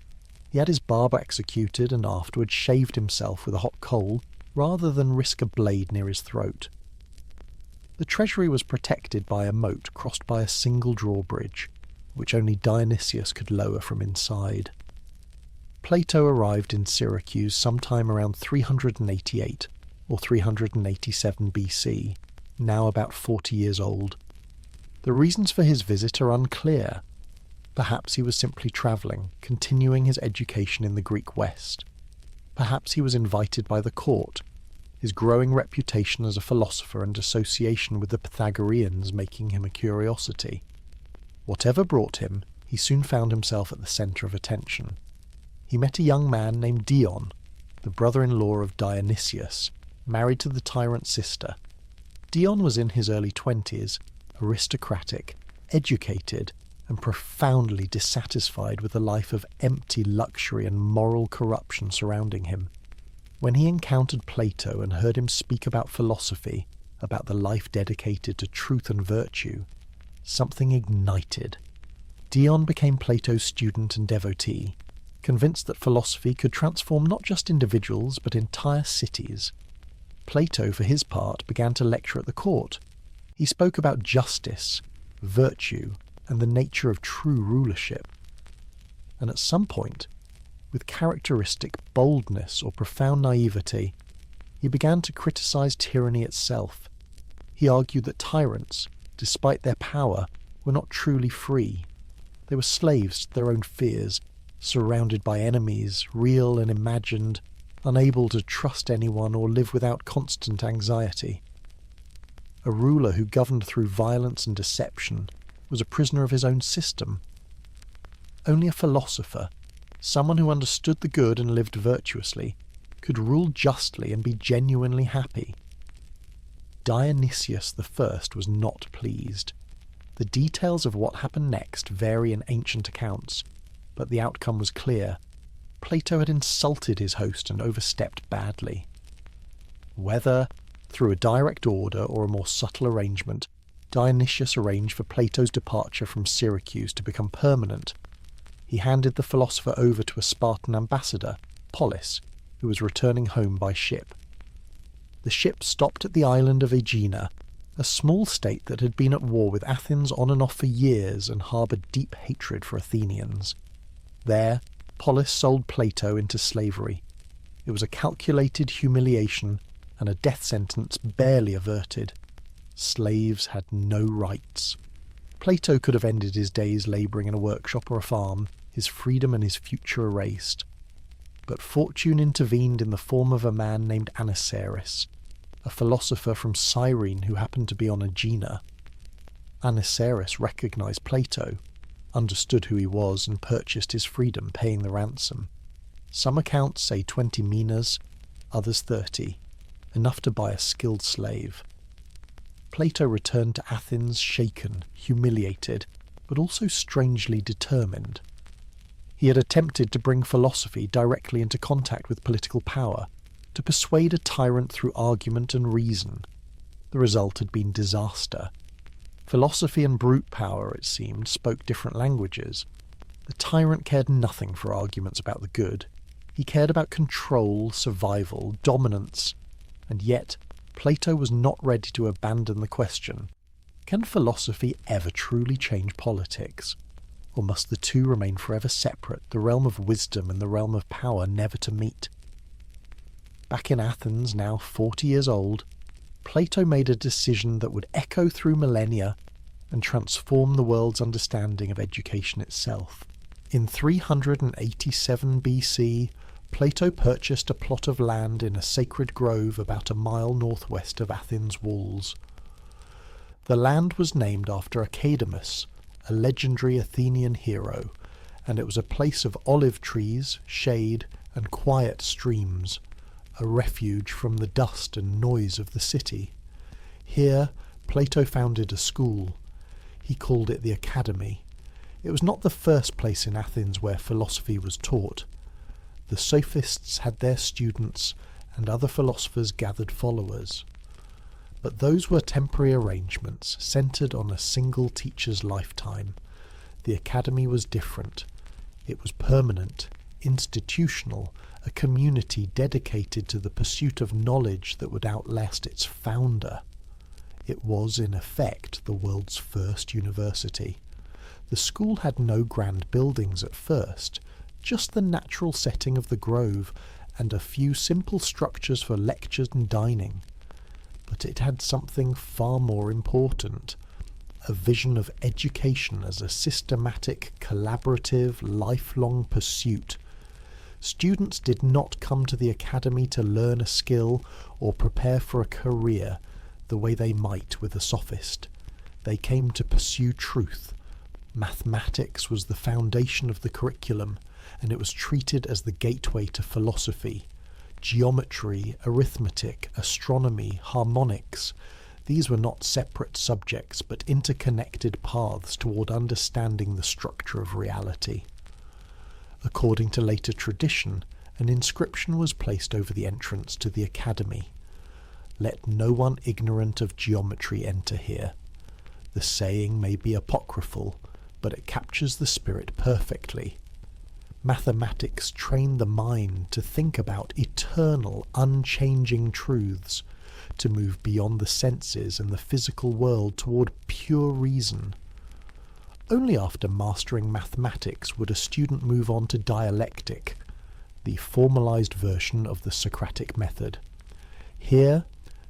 He had his barber executed and afterwards shaved himself with a hot coal rather than risk a blade near his throat. The treasury was protected by a moat crossed by a single drawbridge, which only Dionysius could lower from inside. Plato arrived in Syracuse sometime around 388 or 387 BC, now about 40 years old. The reasons for his visit are unclear. Perhaps he was simply travelling, continuing his education in the Greek West. Perhaps he was invited by the court, his growing reputation as a philosopher and association with the Pythagoreans making him a curiosity. Whatever brought him, he soon found himself at the centre of attention. He met a young man named Dion, the brother-in-law of Dionysius, married to the tyrant's sister. Dion was in his early 20s, aristocratic, educated, and profoundly dissatisfied with the life of empty luxury and moral corruption surrounding him. When he encountered Plato and heard him speak about philosophy, about the life dedicated to truth and virtue, something ignited. Dion became Plato's student and devotee, convinced that philosophy could transform not just individuals but entire cities. Plato, for his part, began to lecture at the court. He spoke about justice, virtue, and the nature of true rulership. And at some point, with characteristic boldness or profound naivety, he began to criticize tyranny itself. He argued that tyrants, despite their power, were not truly free. They were slaves to their own fears, surrounded by enemies, real and imagined, unable to trust anyone or live without constant anxiety. A ruler who governed through violence and deception was a prisoner of his own system. Only a philosopher, someone who understood the good and lived virtuously, could rule justly and be genuinely happy. Dionysius I was not pleased. The details of what happened next vary in ancient accounts, but the outcome was clear. Plato had insulted his host and overstepped badly. Whether through a direct order or a more subtle arrangement, Dionysius arranged for Plato's departure from Syracuse to become permanent. He handed the philosopher over to a Spartan ambassador, Polus, who was returning home by ship. The ship stopped at the island of Aegina, a small state that had been at war with Athens on and off for years and harboured deep hatred for Athenians. There, Polus sold Plato into slavery. It was a calculated humiliation and a death sentence barely averted. Slaves had no rights. Plato could have ended his days labouring in a workshop or a farm, his freedom and his future erased. But fortune intervened in the form of a man named Aniceris, a philosopher from Cyrene who happened to be on Aegina. Aniceris recognised Plato, understood who he was, and purchased his freedom, paying the ransom. Some accounts say 20 minas, others 30, enough to buy a skilled slave. Plato returned to Athens shaken, humiliated, but also strangely determined. He had attempted to bring philosophy directly into contact with political power, to persuade a tyrant through argument and reason. The result had been disaster. Philosophy and brute power, it seemed, spoke different languages. The tyrant cared nothing for arguments about the good. He cared about control, survival, dominance, and yet Plato was not ready to abandon the question, can philosophy ever truly change politics? Or must the two remain forever separate, the realm of wisdom and the realm of power never to meet? Back in Athens, now 40 years old, Plato made a decision that would echo through millennia and transform the world's understanding of education itself. In 387 BC, Plato purchased a plot of land in a sacred grove about a mile northwest of Athens' walls. The land was named after Academus, a legendary Athenian hero, and it was a place of olive trees, shade, and quiet streams, a refuge from the dust and noise of the city. Here, Plato founded a school. He called it the Academy. It was not the first place in Athens where philosophy was taught. The sophists had their students, and other philosophers gathered followers. But those were temporary arrangements, centred on a single teacher's lifetime. The Academy was different. It was permanent, institutional, a community dedicated to the pursuit of knowledge that would outlast its founder. It was, in effect, the world's first university. The school had no grand buildings at first, just the natural setting of the grove and a few simple structures for lectures and dining. But it had something far more important, a vision of education as a systematic, collaborative, lifelong pursuit. Students did not come to the academy to learn a skill or prepare for a career the way they might with a sophist. They came to pursue truth. Mathematics was the foundation of the curriculum, and it was treated as the gateway to philosophy. Geometry, arithmetic, astronomy, harmonics, these were not separate subjects but interconnected paths toward understanding the structure of reality. According to later tradition, an inscription was placed over the entrance to the academy. "Let no one ignorant of geometry enter here." The saying may be apocryphal, but it captures the spirit perfectly. Mathematics train the mind to think about eternal, unchanging truths, to move beyond the senses and the physical world toward pure reason. Only after mastering mathematics would a student move on to dialectic, the formalized version of the Socratic method. Here,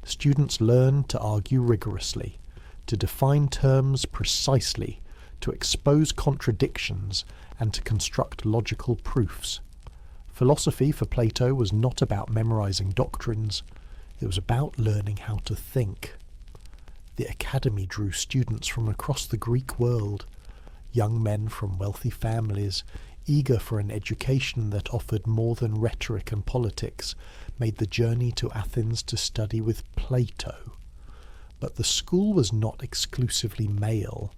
students learn to argue rigorously, to define terms precisely, to expose contradictions, and to construct logical proofs. Philosophy for Plato was not about memorizing doctrines, it was about learning how to think. The academy drew students from across the Greek world, young men from wealthy families, eager for an education that offered more than rhetoric and politics, made the journey to Athens to study with Plato. But the school was not exclusively male.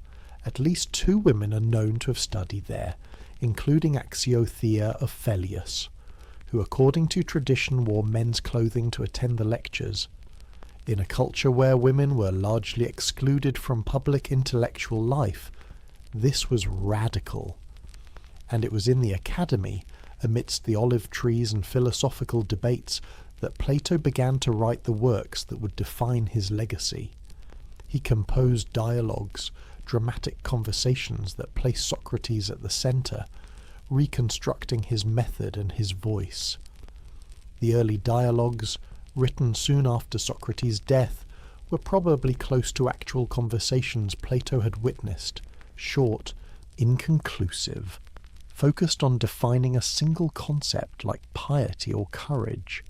At least 2 women are known to have studied there, including Axiothea of Phelleus, who according to tradition wore men's clothing to attend the lectures. In a culture where women were largely excluded from public intellectual life, this was radical. And it was in the academy, amidst the olive trees and philosophical debates, that Plato began to write the works that would define his legacy. He composed dialogues, dramatic conversations that placed Socrates at the centre, reconstructing his method and his voice. The early dialogues, written soon after Socrates' death, were probably close to actual conversations Plato had witnessed, short, inconclusive, focused on defining a single concept like piety or courage.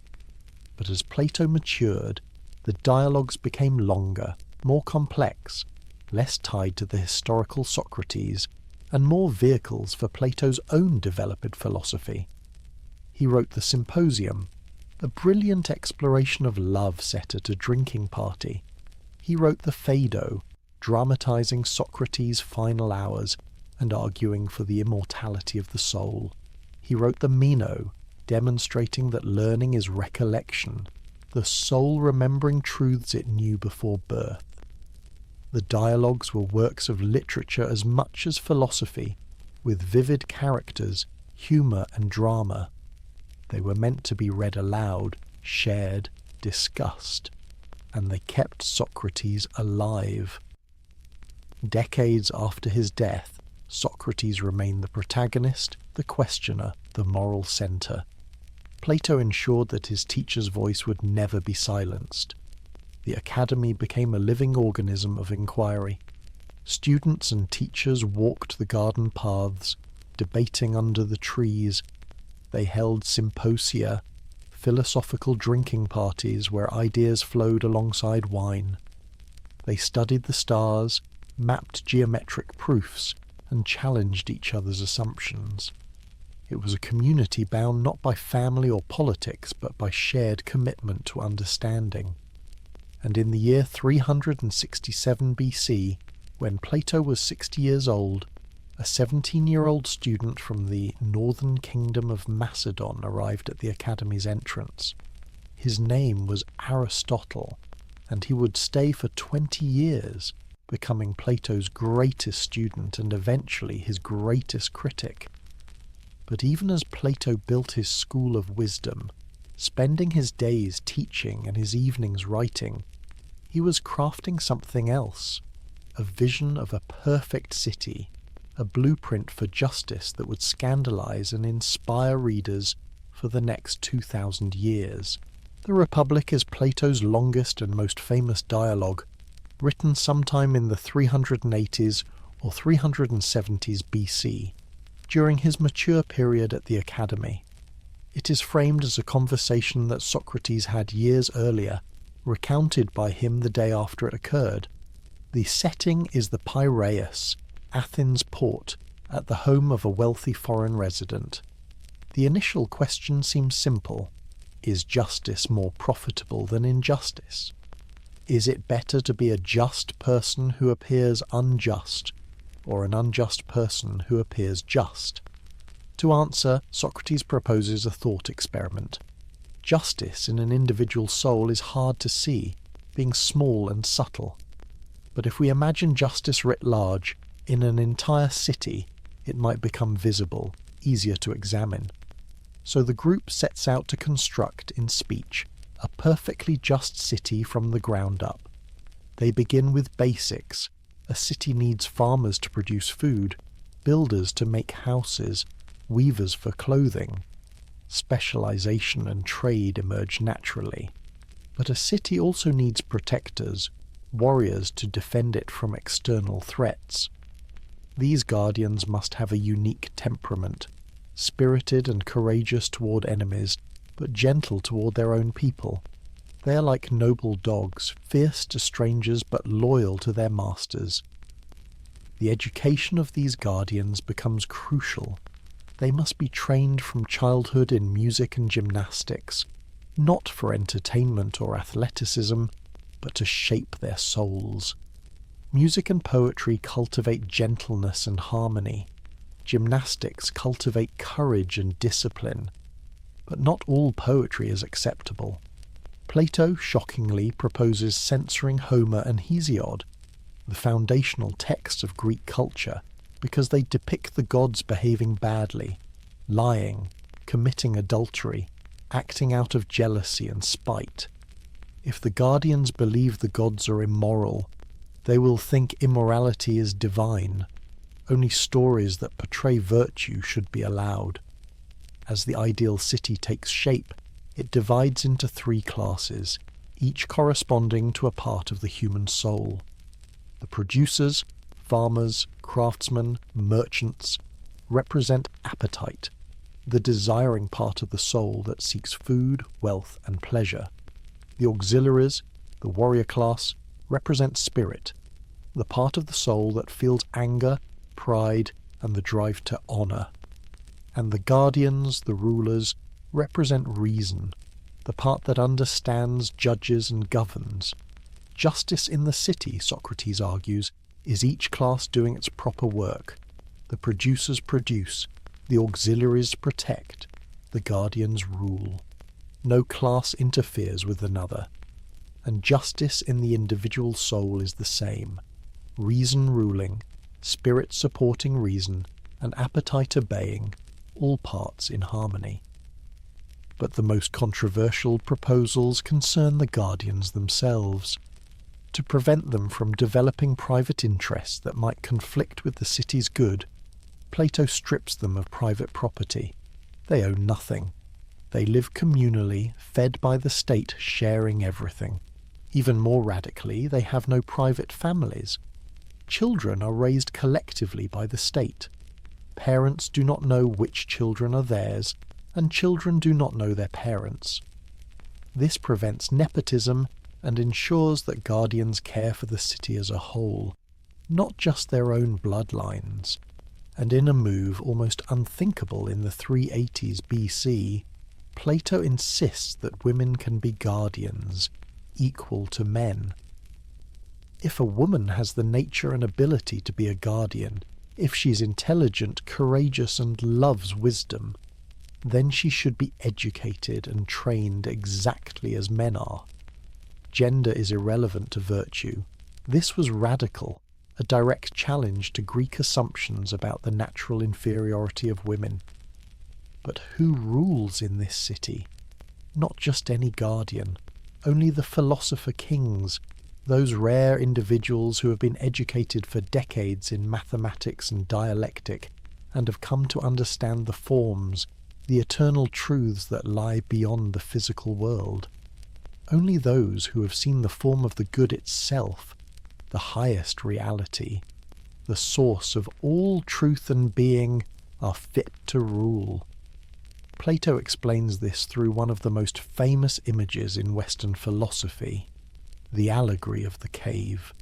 But as Plato matured, the dialogues became longer, more complex, less tied to the historical Socrates, and more vehicles for Plato's own developed philosophy. He wrote the Symposium, a brilliant exploration of love set at a drinking party. He wrote the Phaedo, dramatizing Socrates' final hours and arguing for the immortality of the soul. He wrote the Meno, demonstrating that learning is recollection, the soul remembering truths it knew before birth. The dialogues were works of literature as much as philosophy, with vivid characters, humour and drama. They were meant to be read aloud, shared, discussed, and they kept Socrates alive. Decades after his death, Socrates remained the protagonist, the questioner, the moral centre. Plato ensured that his teacher's voice would never be silenced. The academy became a living organism of inquiry. Students and teachers walked the garden paths, debating under the trees. They held symposia, philosophical drinking parties where ideas flowed alongside wine. They studied the stars, mapped geometric proofs, and challenged each other's assumptions. It was a community bound not by family or politics, but by shared commitment to understanding. And in the year 367 BC, when Plato was 60 years old, a 17-year-old student from the northern kingdom of Macedon arrived at the academy's entrance. His name was Aristotle, and he would stay for 20 years, becoming Plato's greatest student and eventually his greatest critic. But even as Plato built his school of wisdom, spending his days teaching and his evenings writing, he was crafting something else, a vision of a perfect city, a blueprint for justice that would scandalize and inspire readers for the next 2,000 years. The Republic is Plato's longest and most famous dialogue, written sometime in the 380s or 370s BC, during his mature period at the Academy. It is framed as a conversation that Socrates had years earlier, recounted by him the day after it occurred. The setting is the Piraeus, Athens port, at the home of a wealthy foreign resident. The initial question seems simple. Is justice more profitable than injustice? Is it better to be a just person who appears unjust, or an unjust person who appears just? To answer, Socrates proposes a thought experiment. Justice in an individual soul is hard to see, being small and subtle. But if we imagine justice writ large, in an entire city, it might become visible, easier to examine. So the group sets out to construct, in speech, a perfectly just city from the ground up. They begin with basics. A city needs farmers to produce food, builders to make houses, weavers for clothing. Specialization and trade emerge naturally. But a city also needs protectors, warriors to defend it from external threats. These guardians must have a unique temperament, spirited and courageous toward enemies, but gentle toward their own people. They are like noble dogs, fierce to strangers but loyal to their masters. The education of these guardians becomes crucial. They must be trained from childhood in music and gymnastics, not for entertainment or athleticism, but to shape their souls. Music and poetry cultivate gentleness and harmony. Gymnastics cultivate courage and discipline. But not all poetry is acceptable. Plato, shockingly, proposes censoring Homer and Hesiod, the foundational texts of Greek culture, because they depict the gods behaving badly, lying, committing adultery, acting out of jealousy and spite. If the guardians believe the gods are immoral, they will think immorality is divine. Only stories that portray virtue should be allowed. As the ideal city takes shape, it divides into 3 classes, each corresponding to a part of the human soul. The producers, farmers, craftsmen, merchants, represent appetite, the desiring part of the soul that seeks food, wealth, and pleasure. The auxiliaries, the warrior class, represent spirit, the part of the soul that feels anger, pride, and the drive to honor. And the guardians, the rulers, represent reason, the part that understands, judges, and governs. Justice in the city, Socrates argues, is each class doing its proper work. The producers produce, the auxiliaries protect, the guardians rule. No class interferes with another. And justice in the individual soul is the same. Reason ruling, spirit supporting reason, and appetite obeying, all parts in harmony. But the most controversial proposals concern the guardians themselves. To prevent them from developing private interests that might conflict with the city's good, Plato strips them of private property. They own nothing. They live communally, fed by the state, sharing everything. Even more radically, they have no private families. Children are raised collectively by the state. Parents do not know which children are theirs, and children do not know their parents. This prevents nepotism and ensures that guardians care for the city as a whole, not just their own bloodlines. And in a move almost unthinkable in the 380s BC, Plato insists that women can be guardians, equal to men. If a woman has the nature and ability to be a guardian, if she's intelligent, courageous, and loves wisdom, then she should be educated and trained exactly as men are. Gender is irrelevant to virtue. This was radical, a direct challenge to Greek assumptions about the natural inferiority of women. But who rules in this city? Not just any guardian, only the philosopher-kings, those rare individuals who have been educated for decades in mathematics and dialectic and have come to understand the forms, the eternal truths that lie beyond the physical world. Only those who have seen the form of the good itself, the highest reality, the source of all truth and being, are fit to rule. Plato explains this through one of the most famous images in Western philosophy, the allegory of the cave.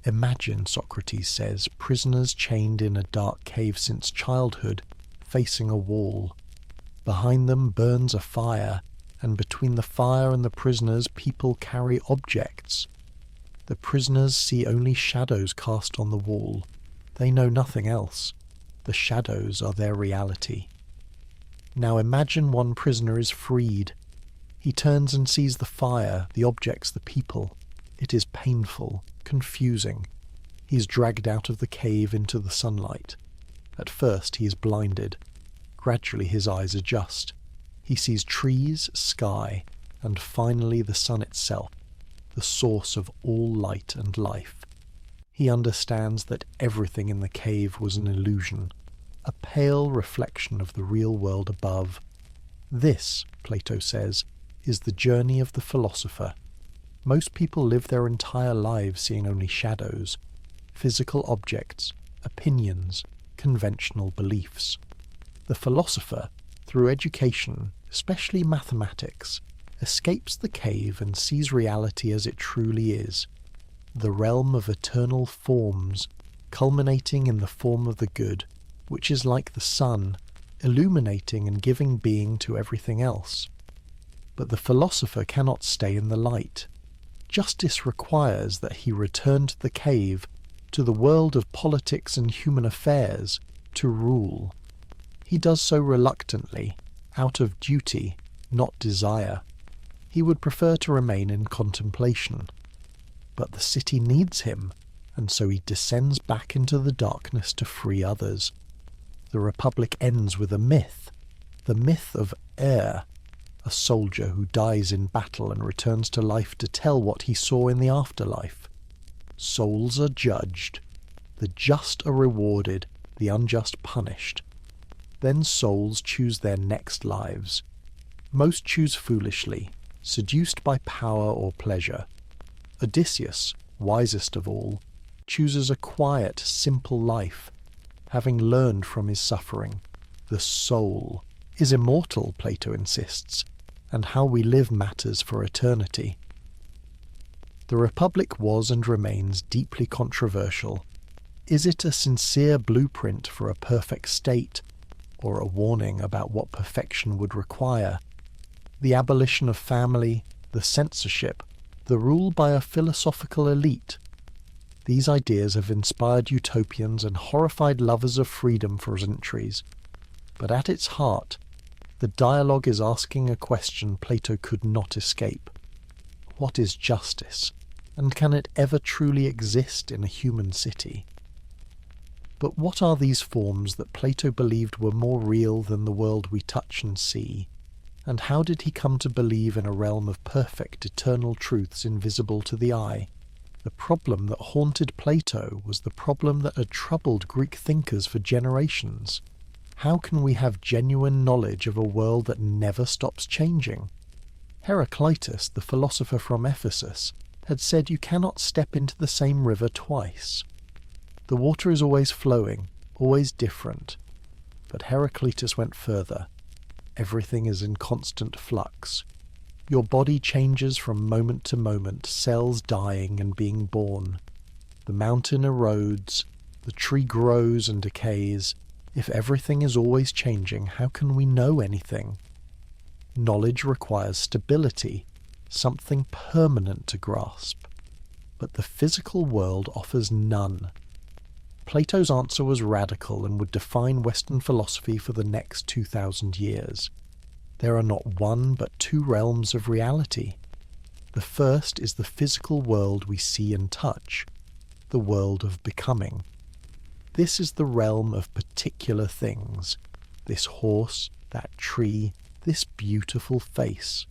Imagine, Socrates says, prisoners chained in a dark cave since childhood, facing a wall. Behind them burns a fire, and between the fire and the prisoners people carry objects. The prisoners see only shadows cast on the wall. They know nothing else. The shadows are their reality. Now imagine one prisoner is freed. He turns and sees the fire, the objects, the people. It is painful, confusing. He is dragged out of the cave into the sunlight. At first he is blinded. Gradually his eyes adjust. He sees trees, sky, and finally the sun itself, the source of all light and life. He understands that everything in the cave was an illusion, a pale reflection of the real world above. This, Plato says, is the journey of the philosopher. Most people live their entire lives seeing only shadows, physical objects, opinions, conventional beliefs. The philosopher, through education, especially mathematics, escapes the cave and sees reality as it truly is, the realm of eternal forms, culminating in the form of the good, which is like the sun, illuminating and giving being to everything else. But the philosopher cannot stay in the light. Justice requires that he return to the cave, to the world of politics and human affairs, to rule. He does so reluctantly, out of duty, not desire. He would prefer to remain in contemplation. But the city needs him, and so he descends back into the darkness to free others. The Republic ends with a myth, the myth of Air, a soldier who dies in battle and returns to life to tell what he saw in the afterlife. Souls are judged. The just are rewarded, the unjust punished. Then souls choose their next lives. Most choose foolishly, seduced by power or pleasure. Odysseus, wisest of all, chooses a quiet, simple life, having learned from his suffering. The soul is immortal, Plato insists, and how we live matters for eternity. The Republic was and remains deeply controversial. Is it a sincere blueprint for a perfect state, or a warning about what perfection would require? The abolition of family, the censorship, the rule by a philosophical elite. These ideas have inspired utopians and horrified lovers of freedom for centuries. But at its heart, the dialogue is asking a question Plato could not escape. What is justice, and can it ever truly exist in a human city? But what are these forms that Plato believed were more real than the world we touch and see? And how did he come to believe in a realm of perfect, eternal truths invisible to the eye? The problem that haunted Plato was the problem that had troubled Greek thinkers for generations. How can we have genuine knowledge of a world that never stops changing? Heraclitus, the philosopher from Ephesus, had said you cannot step into the same river twice. The water is always flowing, always different. But Heraclitus went further. Everything is in constant flux. Your body changes from moment to moment, cells dying and being born. The mountain erodes, the tree grows and decays. If everything is always changing, how can we know anything? Knowledge requires stability, something permanent to grasp. But the physical world offers none. Plato's answer was radical and would define Western philosophy for the next 2,000 years. There are not one but two realms of reality. The first is the physical world we see and touch, the world of becoming. This is the realm of particular things, this horse, that tree, this beautiful face.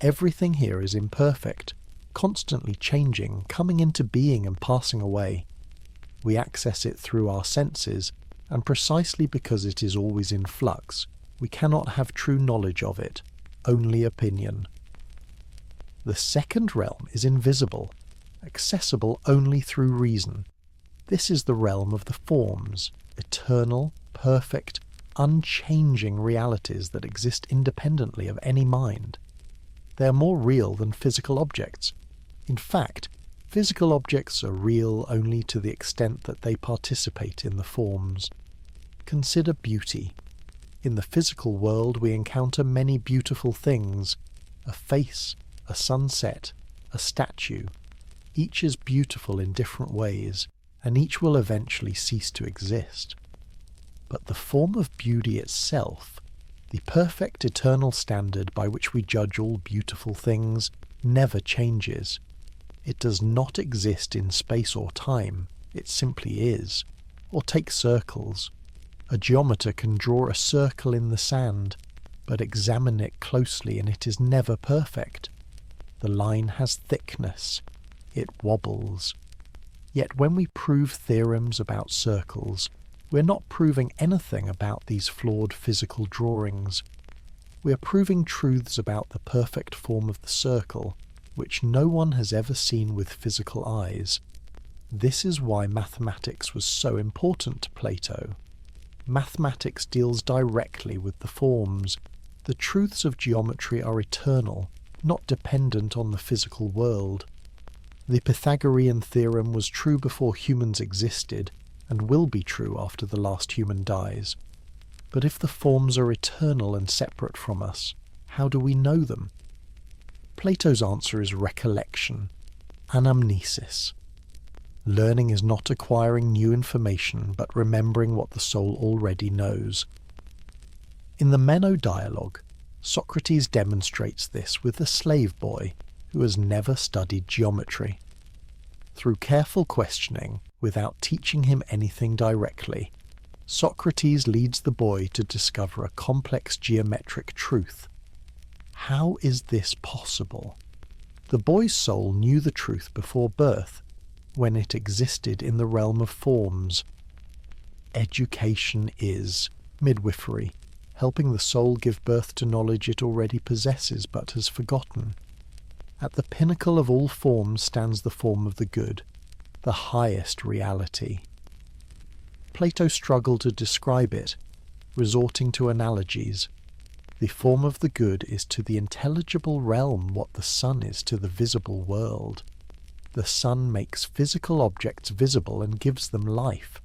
Everything here is imperfect, constantly changing, coming into being and passing away. We access it through our senses, and precisely because it is always in flux, we cannot have true knowledge of it, only opinion. The second realm is invisible, accessible only through reason. This is the realm of the forms, eternal, perfect, unchanging realities that exist independently of any mind. They are more real than physical objects. In fact, physical objects are real only to the extent that they participate in the forms. Consider beauty. In the physical world we encounter many beautiful things, a face, a sunset, a statue. Each is beautiful in different ways, and each will eventually cease to exist. But the form of beauty itself, the perfect eternal standard by which we judge all beautiful things, never changes. It does not exist in space or time, it simply is. Or take circles. A geometer can draw a circle in the sand, but examine it closely and it is never perfect. The line has thickness. It wobbles. Yet when we prove theorems about circles, we're not proving anything about these flawed physical drawings. We are proving truths about the perfect form of the circle, which no one has ever seen with physical eyes. This is why mathematics was so important to Plato. Mathematics deals directly with the forms. The truths of geometry are eternal, not dependent on the physical world. The Pythagorean theorem was true before humans existed, and will be true after the last human dies. But if the forms are eternal and separate from us, how do we know them? Plato's answer is recollection, anamnesis. Learning is not acquiring new information, but remembering what the soul already knows. In the Meno dialogue, Socrates demonstrates this with a slave boy who has never studied geometry. Through careful questioning, without teaching him anything directly, Socrates leads the boy to discover a complex geometric truth. How is this possible? The boy's soul knew the truth before birth, when it existed in the realm of forms. Education is midwifery, helping the soul give birth to knowledge it already possesses but has forgotten. At the pinnacle of all forms stands the form of the good, the highest reality. Plato struggled to describe it, resorting to analogies. The form of the good is to the intelligible realm what the sun is to the visible world. The sun makes physical objects visible and gives them life.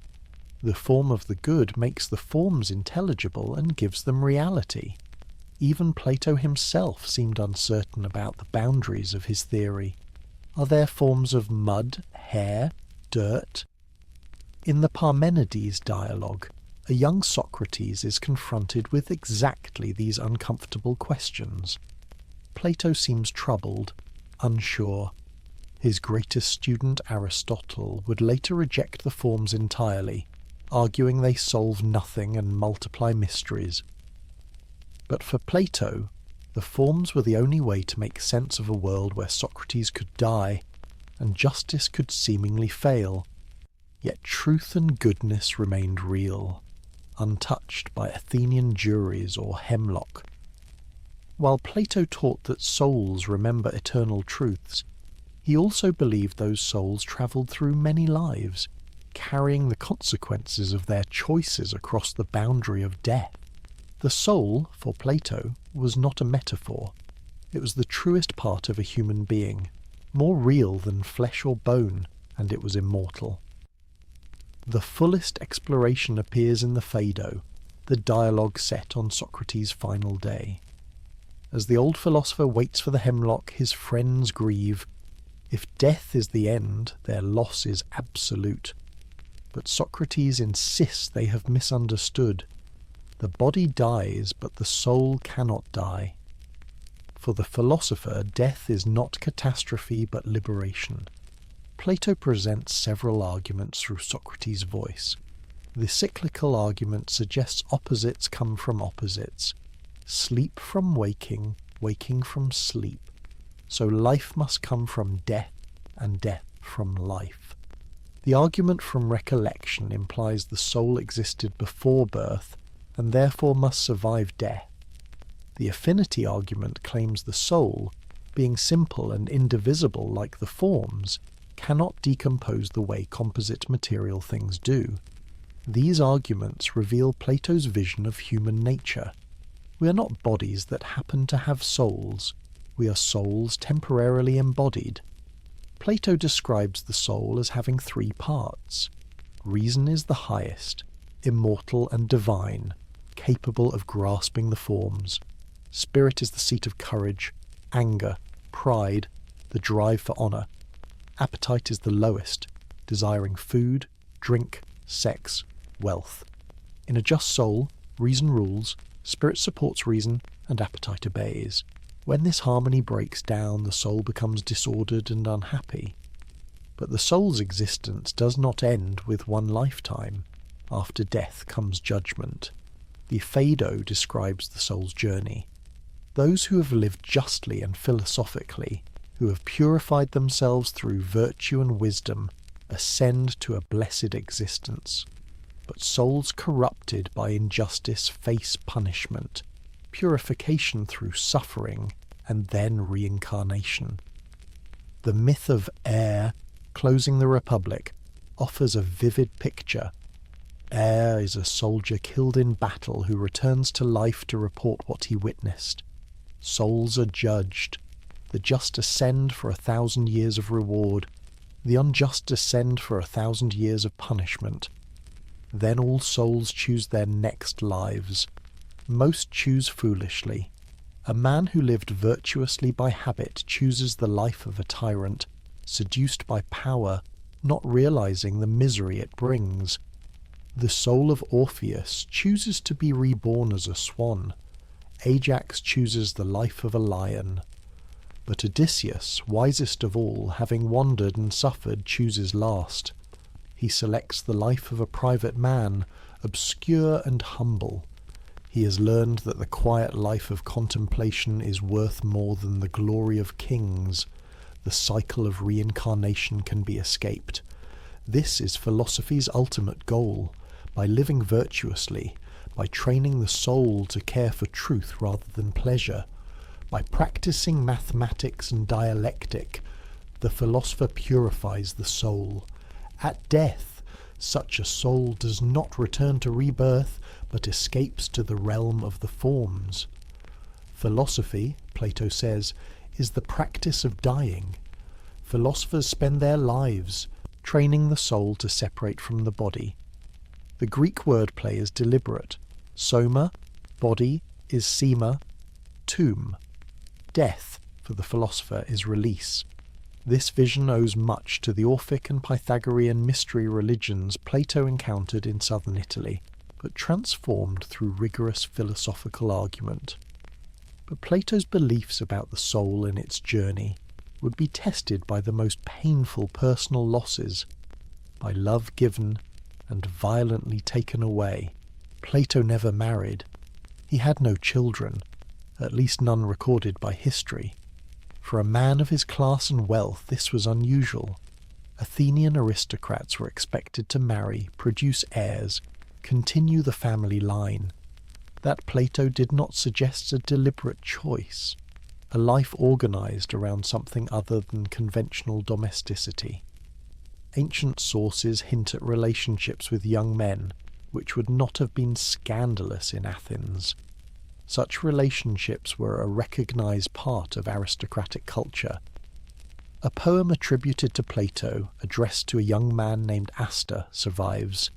The form of the good makes the forms intelligible and gives them reality. Even Plato himself seemed uncertain about the boundaries of his theory. Are there forms of mud, hair, dirt? In the Parmenides dialogue, a young Socrates is confronted with exactly these uncomfortable questions. Plato seems troubled, unsure. His greatest student, Aristotle, would later reject the forms entirely, arguing they solve nothing and multiply mysteries. But for Plato, the forms were the only way to make sense of a world where Socrates could die, and justice could seemingly fail. Yet truth and goodness remained real, untouched by Athenian juries or Hemlock. While Plato taught that souls remember eternal truths, he also believed those souls travelled through many lives. carrying the consequences of their choices across the boundary of death. The soul, for Plato, was not a metaphor. It was the truest part of a human being, more real than flesh or bone, and it was immortal. The fullest exploration appears in the Phaedo, the dialogue set on Socrates' final day. As the old philosopher waits for the hemlock, his friends grieve. If death is the end, their loss is absolute. But Socrates insists they have misunderstood. The body dies, but the soul cannot die. For the philosopher, death is not catastrophe but liberation. Plato presents several arguments through Socrates' voice. The cyclical argument suggests opposites come from opposites. Sleep from waking, waking from sleep. So life must come from death, and death from life. The argument from recollection implies the soul existed before birth, and therefore must survive death. The affinity argument claims the soul, being simple and indivisible like the forms, cannot decompose the way composite material things do. These arguments reveal Plato's vision of human nature. We are not bodies that happen to have souls. We are souls temporarily embodied. Plato describes the soul as having three parts. Reason is the highest, immortal and divine, capable of grasping the forms. Spirit is the seat of courage, anger, pride, the drive for honour. Appetite is the lowest, desiring food, drink, sex, wealth. In a just soul, reason rules, spirit supports reason, and appetite obeys. When this harmony breaks down, the soul becomes disordered and unhappy. But the soul's existence does not end with one lifetime. After death comes judgment. The Phaedo describes the soul's journey. Those who have lived justly and philosophically, who have purified themselves through virtue and wisdom, ascend to a blessed existence. But souls corrupted by injustice face punishment, purification through suffering, and then reincarnation. The myth of Air, closing the Republic, offers a vivid picture. Air is a soldier killed in battle who returns to life to report what he witnessed. Souls are judged. The just ascend for 1,000 years of reward. The unjust descend for 1,000 years of punishment. Then all souls choose their next lives. Most choose foolishly. A man who lived virtuously by habit chooses the life of a tyrant, seduced by power, not realizing the misery it brings. The soul of Orpheus chooses to be reborn as a swan. Ajax chooses the life of a lion. But Odysseus, wisest of all, having wandered and suffered, chooses last. He selects the life of a private man, obscure and humble. He has learned that the quiet life of contemplation is worth more than the glory of kings. The cycle of reincarnation can be escaped. This is philosophy's ultimate goal. By living virtuously, by training the soul to care for truth rather than pleasure, by practicing mathematics and dialectic, the philosopher purifies the soul. At death, such a soul does not return to rebirth, but escapes to the realm of the forms. Philosophy, Plato says, is the practice of dying. Philosophers spend their lives training the soul to separate from the body. The Greek wordplay is deliberate. Soma, body, is sema, tomb. Death, for the philosopher, is release. This vision owes much to the Orphic and Pythagorean mystery religions Plato encountered in southern Italy, but transformed through rigorous philosophical argument. But Plato's beliefs about the soul and its journey would be tested by the most painful personal losses, by love given and violently taken away. Plato never married. He had no children, at least none recorded by history. For a man of his class and wealth, this was unusual. Athenian aristocrats were expected to marry, produce heirs, continue the family line. That Plato did not suggest a deliberate choice, a life organized around something other than conventional domesticity. ancient sources hint at relationships with young men which would not have been scandalous in Athens. Such relationships were a recognized part of aristocratic culture. A poem attributed to Plato, addressed to a young man named Astor, survives.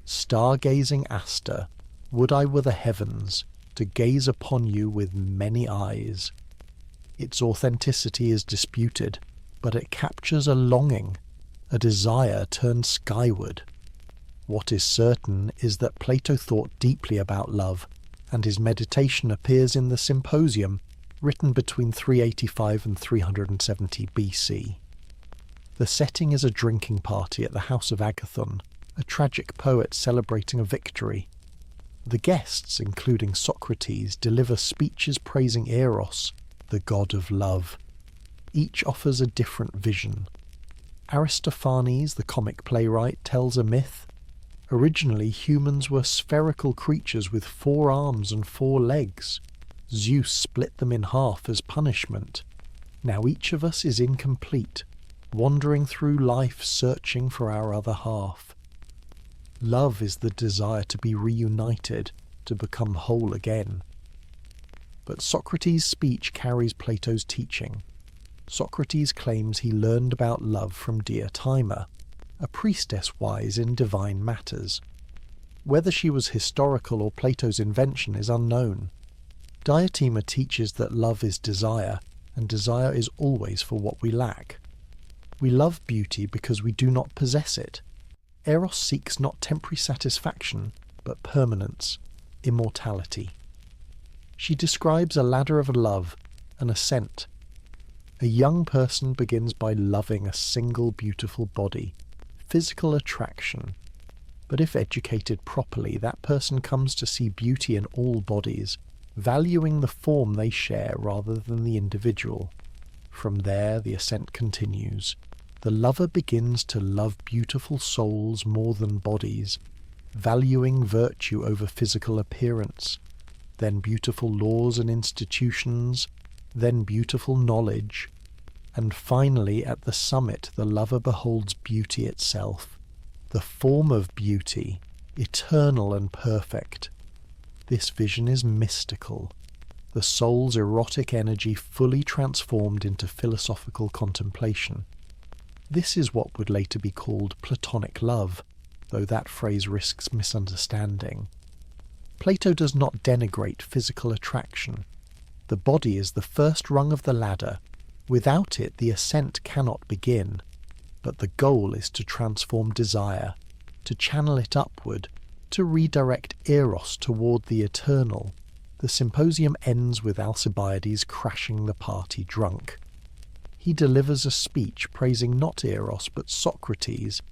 Star-gazing Astor, would I were the heavens, to gaze upon you with many eyes. Its authenticity is disputed, but it captures a longing, a desire turned skyward. What is certain is that Plato thought deeply about love, and his meditation appears in the Symposium, written between 385 and 370 BC. The setting is a drinking party at the house of Agathon, a tragic poet celebrating a victory. The guests, including Socrates, deliver speeches praising Eros, the god of love. Each offers a different vision. Aristophanes, the comic playwright, tells a myth. Originally, humans were spherical creatures with 4 arms and 4 legs. Zeus split them in half as punishment. Now each of us is incomplete, wandering through life searching for our other half. Love is the desire to be reunited, to become whole again. But Socrates' speech carries Plato's teaching. Socrates claims he learned about love from Diotima, a priestess wise in divine matters. Whether she was historical or Plato's invention is unknown. Diotima teaches that love is desire, and desire is always for what we lack. We love beauty because we do not possess it. Eros seeks not temporary satisfaction, but permanence, immortality. She describes a ladder of love, an ascent. A young person begins by loving a single beautiful body, physical attraction. But if educated properly, that person comes to see beauty in all bodies, valuing the form they share rather than the individual. From there, the ascent continues. The lover begins to love beautiful souls more than bodies, valuing virtue over physical appearance, then beautiful laws and institutions, then beautiful knowledge, and finally at the summit the lover beholds beauty itself, the form of beauty, eternal and perfect. This vision is mystical, the soul's erotic energy fully transformed into philosophical contemplation. This is what would later be called Platonic love, though that phrase risks misunderstanding. Plato does not denigrate physical attraction. The body is the first rung of the ladder. Without it, the ascent cannot begin. But the goal is to transform desire, to channel it upward, to redirect Eros toward the eternal. The symposium ends with Alcibiades crashing the party drunk. He delivers a speech praising not Eros but Socrates,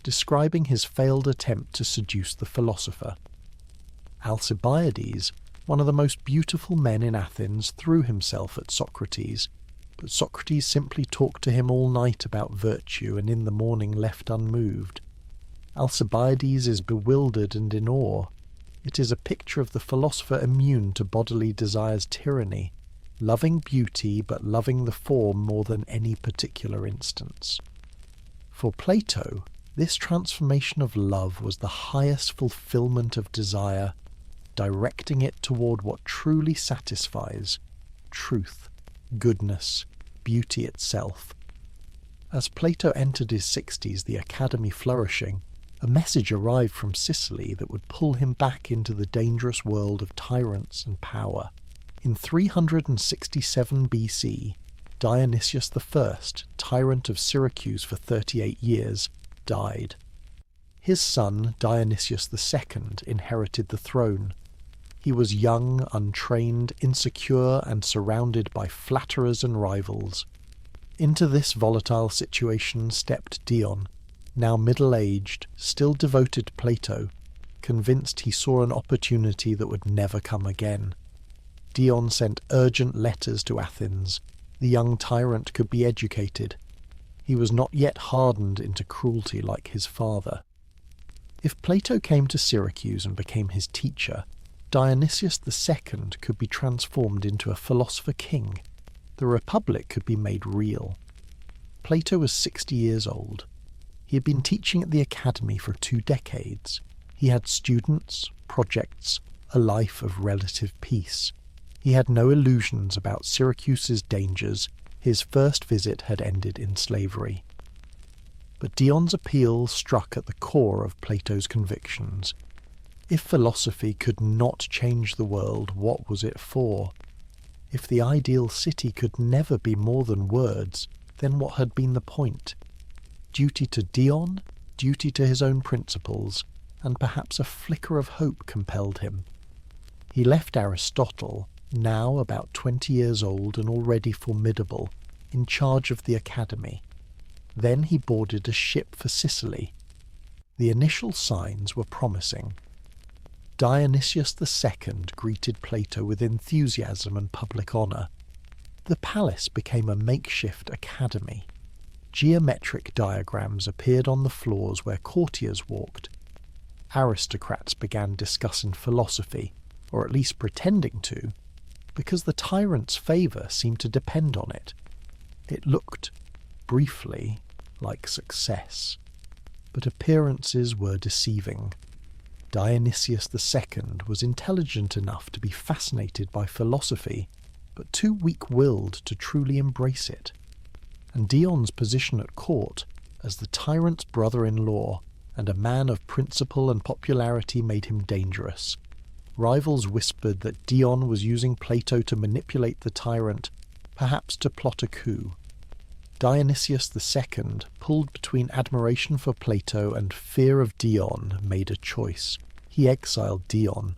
describing his failed attempt to seduce the philosopher. Alcibiades, one of the most beautiful men in Athens, threw himself at Socrates, but Socrates simply talked to him all night about virtue and in the morning left unmoved. Alcibiades is bewildered and in awe. It is a picture of the philosopher immune to bodily desire's tyranny, loving beauty but loving the form more than any particular instance. For Plato, this transformation of love was the highest fulfillment of desire, directing it toward what truly satisfies, truth, goodness, beauty itself. As Plato entered his 60s, the academy flourishing, a message arrived from Sicily that would pull him back into the dangerous world of tyrants and power. In 367 BC, Dionysius I, Tyrant of Syracuse for 38 years, died. His son, Dionysius II, inherited the throne. He was young, untrained, insecure, and surrounded by flatterers and rivals. Into this volatile situation stepped Dion, now middle-aged, still devoted to Plato, convinced he saw an opportunity that would never come again. Dion sent urgent letters to Athens. The young tyrant could be educated. He was not yet hardened into cruelty like his father. If Plato came to Syracuse and became his teacher, Dionysius II could be transformed into a philosopher-king. The Republic could be made real. Plato was 60 years old. He had been teaching at the academy for 2 decades. He had students, projects, a life of relative peace. He had no illusions about Syracuse's dangers. His first visit had ended in slavery. But Dion's appeal struck at the core of Plato's convictions. If philosophy could not change the world, what was it for? If the ideal city could never be more than words, then what had been the point? Duty to Dion, duty to his own principles, and perhaps a flicker of hope compelled him. He left Aristotle, now about 20 years old and already formidable, in charge of the academy. Then he boarded a ship for Sicily. The initial signs were promising. Dionysius II greeted Plato with enthusiasm and public honour. The palace became a makeshift academy. Geometric diagrams appeared on the floors where courtiers walked. Aristocrats began discussing philosophy, or at least pretending to, because the tyrant's favour seemed to depend on it. It looked, briefly, like success. But appearances were deceiving. Dionysius II was intelligent enough to be fascinated by philosophy, but too weak-willed to truly embrace it. And Dion's position at court, as the tyrant's brother-in-law, and a man of principle and popularity made him dangerous. Rivals whispered that Dion was using Plato to manipulate the tyrant, perhaps to plot a coup. Dionysius II, pulled between admiration for Plato and fear of Dion, made a choice. He exiled Dion.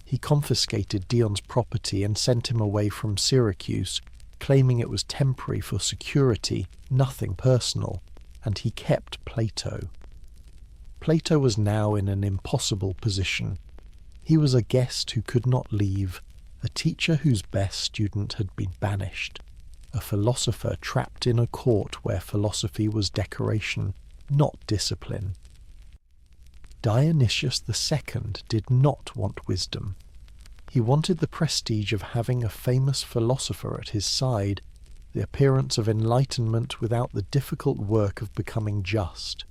He confiscated Dion's property and sent him away from Syracuse, claiming it was temporary for security, nothing personal, and he kept Plato. Plato was now in an impossible position. He was a guest who could not leave, a teacher whose best student had been banished, a philosopher trapped in a court where philosophy was decoration, not discipline. Dionysius II did not want wisdom. He wanted the prestige of having a famous philosopher at his side, the appearance of enlightenment without the difficult work of becoming just.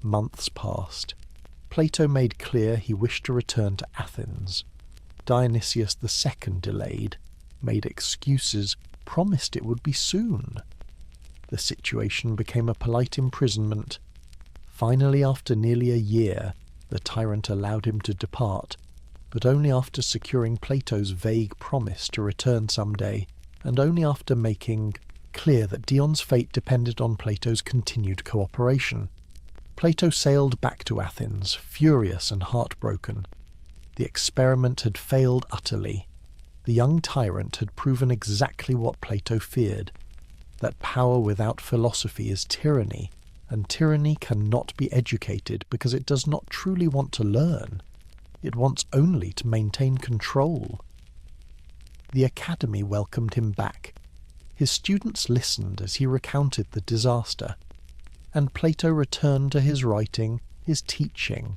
Months passed. Plato made clear he wished to return to Athens. Dionysius II delayed, made excuses, promised it would be soon. The situation became a polite imprisonment. Finally, after nearly a year, the tyrant allowed him to depart, but only after securing Plato's vague promise to return someday, and only after making clear that Dion's fate depended on Plato's continued cooperation. Plato sailed back to Athens, furious and heartbroken. The experiment had failed utterly. The young tyrant had proven exactly what Plato feared, that power without philosophy is tyranny, and tyranny cannot be educated because it does not truly want to learn. It wants only to maintain control. The academy welcomed him back. His students listened as he recounted the disaster, and Plato returned to his writing, his teaching,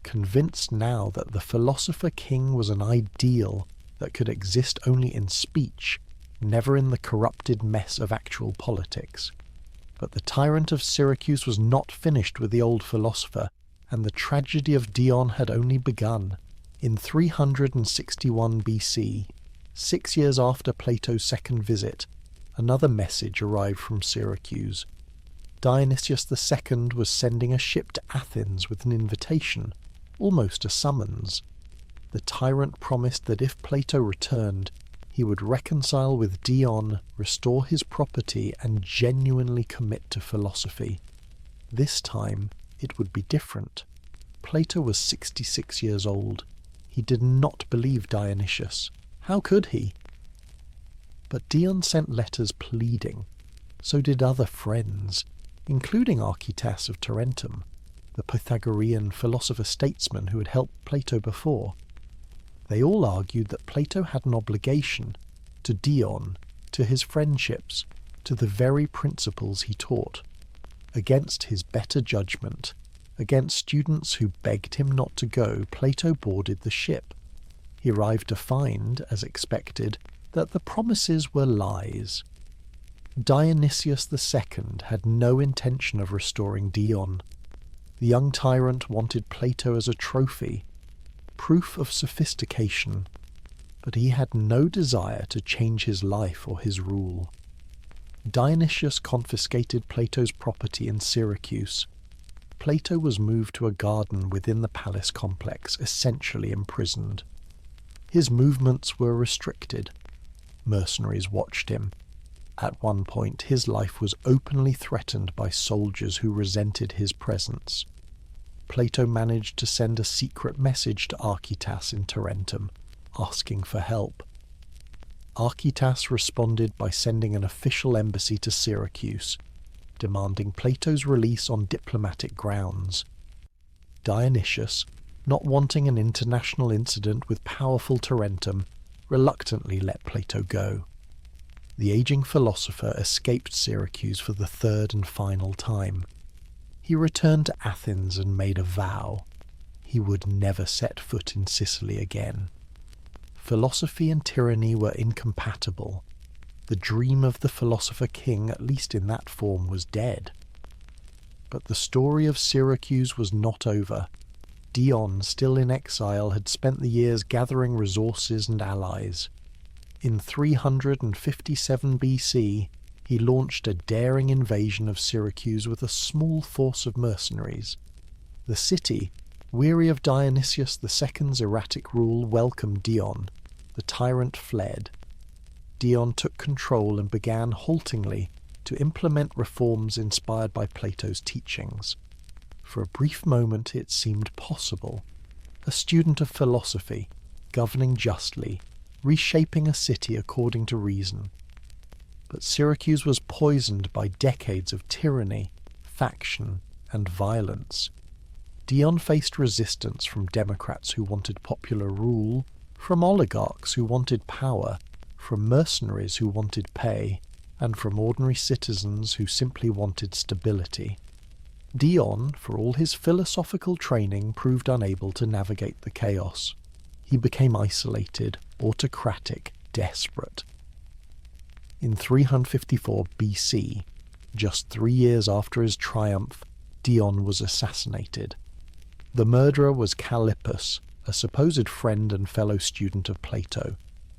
convinced now that the philosopher-king was an ideal that could exist only in speech, never in the corrupted mess of actual politics. But the Tyrant of Syracuse was not finished with the old philosopher, and the tragedy of Dion had only begun. In 361 BC, 6 years after Plato's second visit, another message arrived from Syracuse. Dionysius II was sending a ship to Athens with an invitation, almost a summons. The tyrant promised that if Plato returned, he would reconcile with Dion, restore his property, and genuinely commit to philosophy. This time, it would be different. Plato was 66 years old. He did not believe Dionysius. How could he? But Dion sent letters pleading. So did other friends, including Archytas of Tarentum, the Pythagorean philosopher-statesman who had helped Plato before. They all argued that Plato had an obligation to Dion, to his friendships, to the very principles he taught. Against his better judgment, against students who begged him not to go, Plato boarded the ship. He arrived to find, as expected, that the promises were lies. Dionysius II had no intention of restoring Dion. The young tyrant wanted Plato as a trophy, proof of sophistication, but he had no desire to change his life or his rule. Dionysius confiscated Plato's property in Syracuse. Plato was moved to a garden within the palace complex, essentially imprisoned. His movements were restricted. Mercenaries watched him. At one point, his life was openly threatened by soldiers who resented his presence. Plato managed to send a secret message to Archytas in Tarentum, asking for help. Archytas responded by sending an official embassy to Syracuse, demanding Plato's release on diplomatic grounds. Dionysius, not wanting an international incident with powerful Tarentum, reluctantly let Plato go. The aging philosopher escaped Syracuse for the third and final time. He returned to Athens and made a vow. He would never set foot in Sicily again. Philosophy and tyranny were incompatible. The dream of the philosopher-king, at least in that form, was dead. But the story of Syracuse was not over. Dion, still in exile, had spent the years gathering resources and allies. In 357 BC, he launched a daring invasion of Syracuse with a small force of mercenaries. The city, weary of Dionysius II's erratic rule, welcomed Dion. The tyrant fled. Dion took control and began haltingly to implement reforms inspired by Plato's teachings. For a brief moment it seemed possible. A student of philosophy, governing justly, reshaping a city according to reason. But Syracuse was poisoned by decades of tyranny, faction, and violence. Dion faced resistance from democrats who wanted popular rule, from oligarchs who wanted power, from mercenaries who wanted pay, and from ordinary citizens who simply wanted stability. Dion, for all his philosophical training, proved unable to navigate the chaos. He became isolated, autocratic, desperate. In 354 BC, just 3 years after his triumph, Dion was assassinated. The murderer was Callippus, a supposed friend and fellow student of Plato,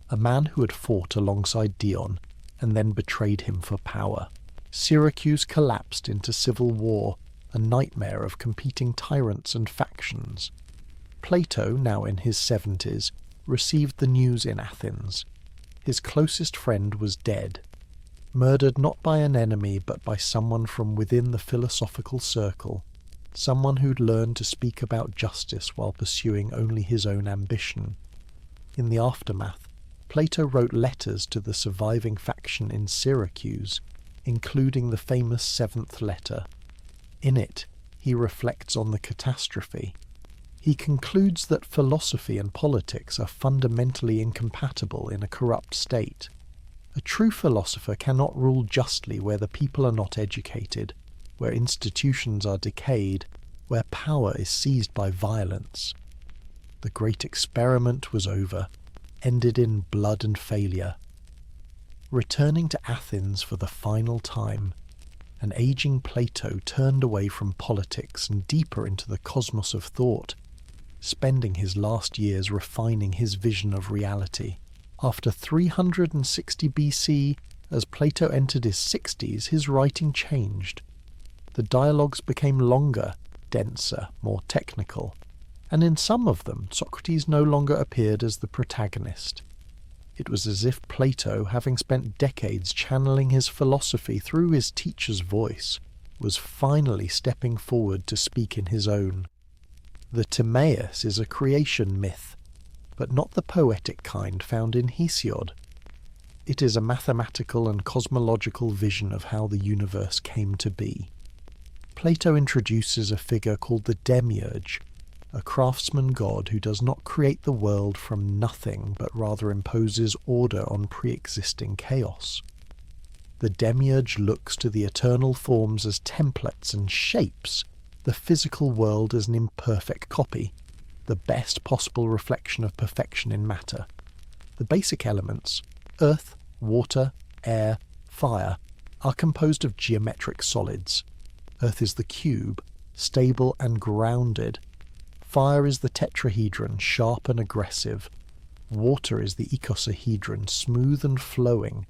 a man who had fought alongside Dion and then betrayed him for power. Syracuse collapsed into civil war, a nightmare of competing tyrants and factions. Plato, now in his 70s, received the news in Athens. His closest friend was dead, murdered not by an enemy but by someone from within the philosophical circle, someone who'd learned to speak about justice while pursuing only his own ambition. In the aftermath, Plato wrote letters to the surviving faction in Syracuse, including the famous 7th letter. In it, he reflects on the catastrophe. He concludes that philosophy and politics are fundamentally incompatible in a corrupt state. A true philosopher cannot rule justly where the people are not educated, where institutions are decayed, where power is seized by violence. The great experiment was over, ended in blood and failure. Returning to Athens for the final time, an aging Plato turned away from politics and deeper into the cosmos of thought, spending his last years refining his vision of reality. After 360 BC, as Plato entered his 60s, his writing changed. The dialogues became longer, denser, more technical, and in some of them Socrates no longer appeared as the protagonist. It was as if Plato, having spent decades channeling his philosophy through his teacher's voice, was finally stepping forward to speak in his own. The Timaeus is a creation myth, but not the poetic kind found in Hesiod. It is a mathematical and cosmological vision of how the universe came to be. Plato introduces a figure called the Demiurge, a craftsman god who does not create the world from nothing but rather imposes order on pre-existing chaos. The Demiurge looks to the eternal forms as templates and shapes, the physical world as an imperfect copy, the best possible reflection of perfection in matter. The basic elements, earth, water, air, fire, are composed of geometric solids. Earth is the cube, stable and grounded. Fire is the tetrahedron, sharp and aggressive. Water is the icosahedron, smooth and flowing.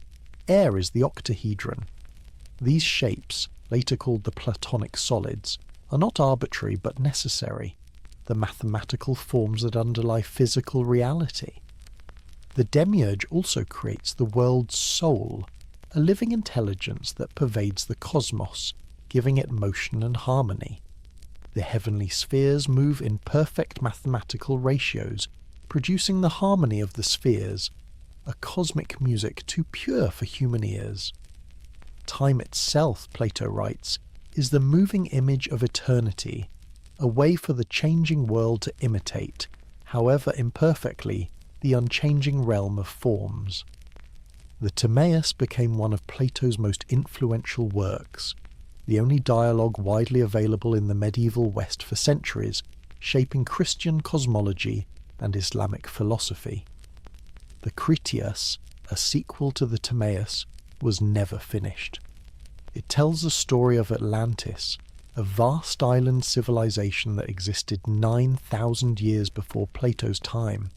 Air is the octahedron. These shapes, later called the Platonic solids, are not arbitrary but necessary, the mathematical forms that underlie physical reality. The demiurge also creates the world's soul, a living intelligence that pervades the cosmos, giving it motion and harmony. The heavenly spheres move in perfect mathematical ratios, producing the harmony of the spheres, a cosmic music too pure for human ears. Time itself, Plato writes, is the moving image of eternity, a way for the changing world to imitate, however imperfectly, the unchanging realm of forms. The Timaeus became one of Plato's most influential works, the only dialogue widely available in the medieval West for centuries, shaping Christian cosmology and Islamic philosophy. The Critias, a sequel to the Timaeus, was never finished. It tells the story of Atlantis, a vast island civilization that existed 9,000 years before Plato's time.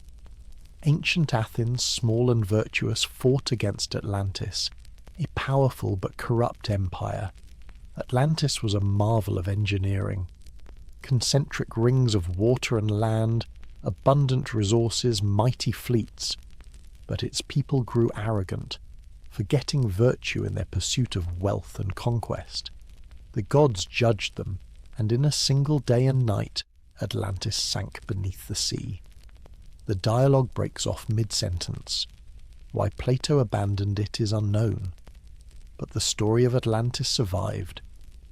Ancient Athens, small and virtuous, fought against Atlantis, a powerful but corrupt empire. Atlantis was a marvel of engineering. Concentric rings of water and land, abundant resources, mighty fleets. But its people grew arrogant, forgetting virtue in their pursuit of wealth and conquest. The gods judged them, and in a single day and night Atlantis sank beneath the sea. The dialogue breaks off mid-sentence. Why Plato abandoned it is unknown. But the story of Atlantis survived,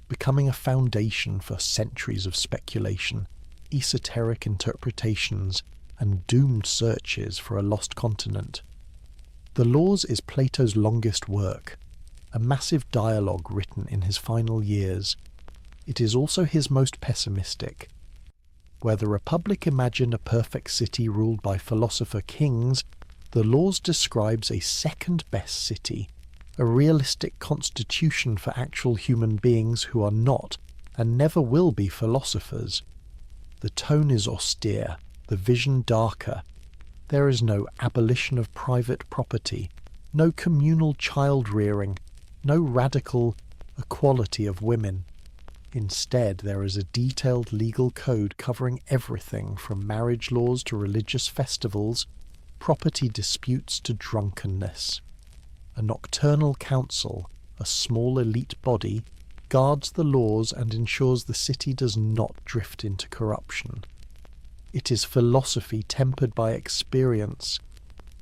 becoming a foundation for centuries of speculation, esoteric interpretations, and doomed searches for a lost continent. The Laws is Plato's longest work, a massive dialogue written in his final years. It is also his most pessimistic. Where the Republic imagined a perfect city ruled by philosopher-kings, the Laws describes a second-best city, a realistic constitution for actual human beings who are not and never will be philosophers. The tone is austere, the vision darker. There is no abolition of private property, no communal child-rearing, no radical equality of women. Instead, there is a detailed legal code covering everything from marriage laws to religious festivals, property disputes to drunkenness. A nocturnal council, a small elite body, guards the laws and ensures the city does not drift into corruption. It is philosophy tempered by experience,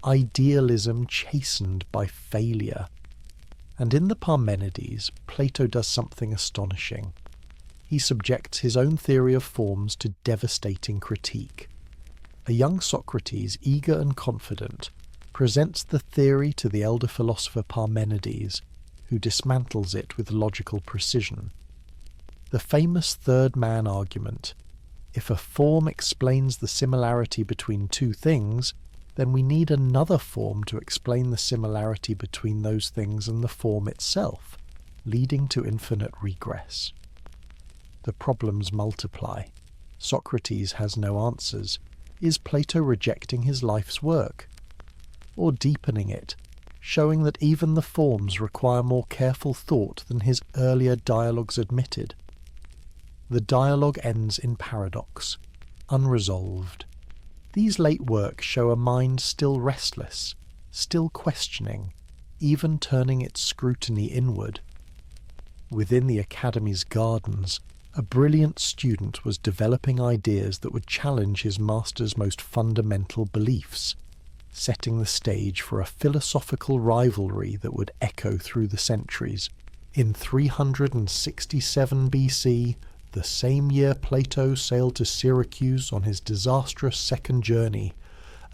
idealism chastened by failure. And in the Parmenides, Plato does something astonishing. He subjects his own theory of forms to devastating critique. A young Socrates, eager and confident, presents the theory to the elder philosopher Parmenides, who dismantles it with logical precision. The famous third man argument: if a form explains the similarity between two things, then we need another form to explain the similarity between those things and the form itself, leading to infinite regress. The problems multiply. Socrates has no answers. Is Plato rejecting his life's work? Or deepening it, showing that even the forms require more careful thought than his earlier dialogues admitted? The dialogue ends in paradox, unresolved. These late works show a mind still restless, still questioning, even turning its scrutiny inward. Within the Academy's gardens, a brilliant student was developing ideas that would challenge his master's most fundamental beliefs, setting the stage for a philosophical rivalry that would echo through the centuries. In 367 BC, the same year Plato sailed to Syracuse on his disastrous second journey,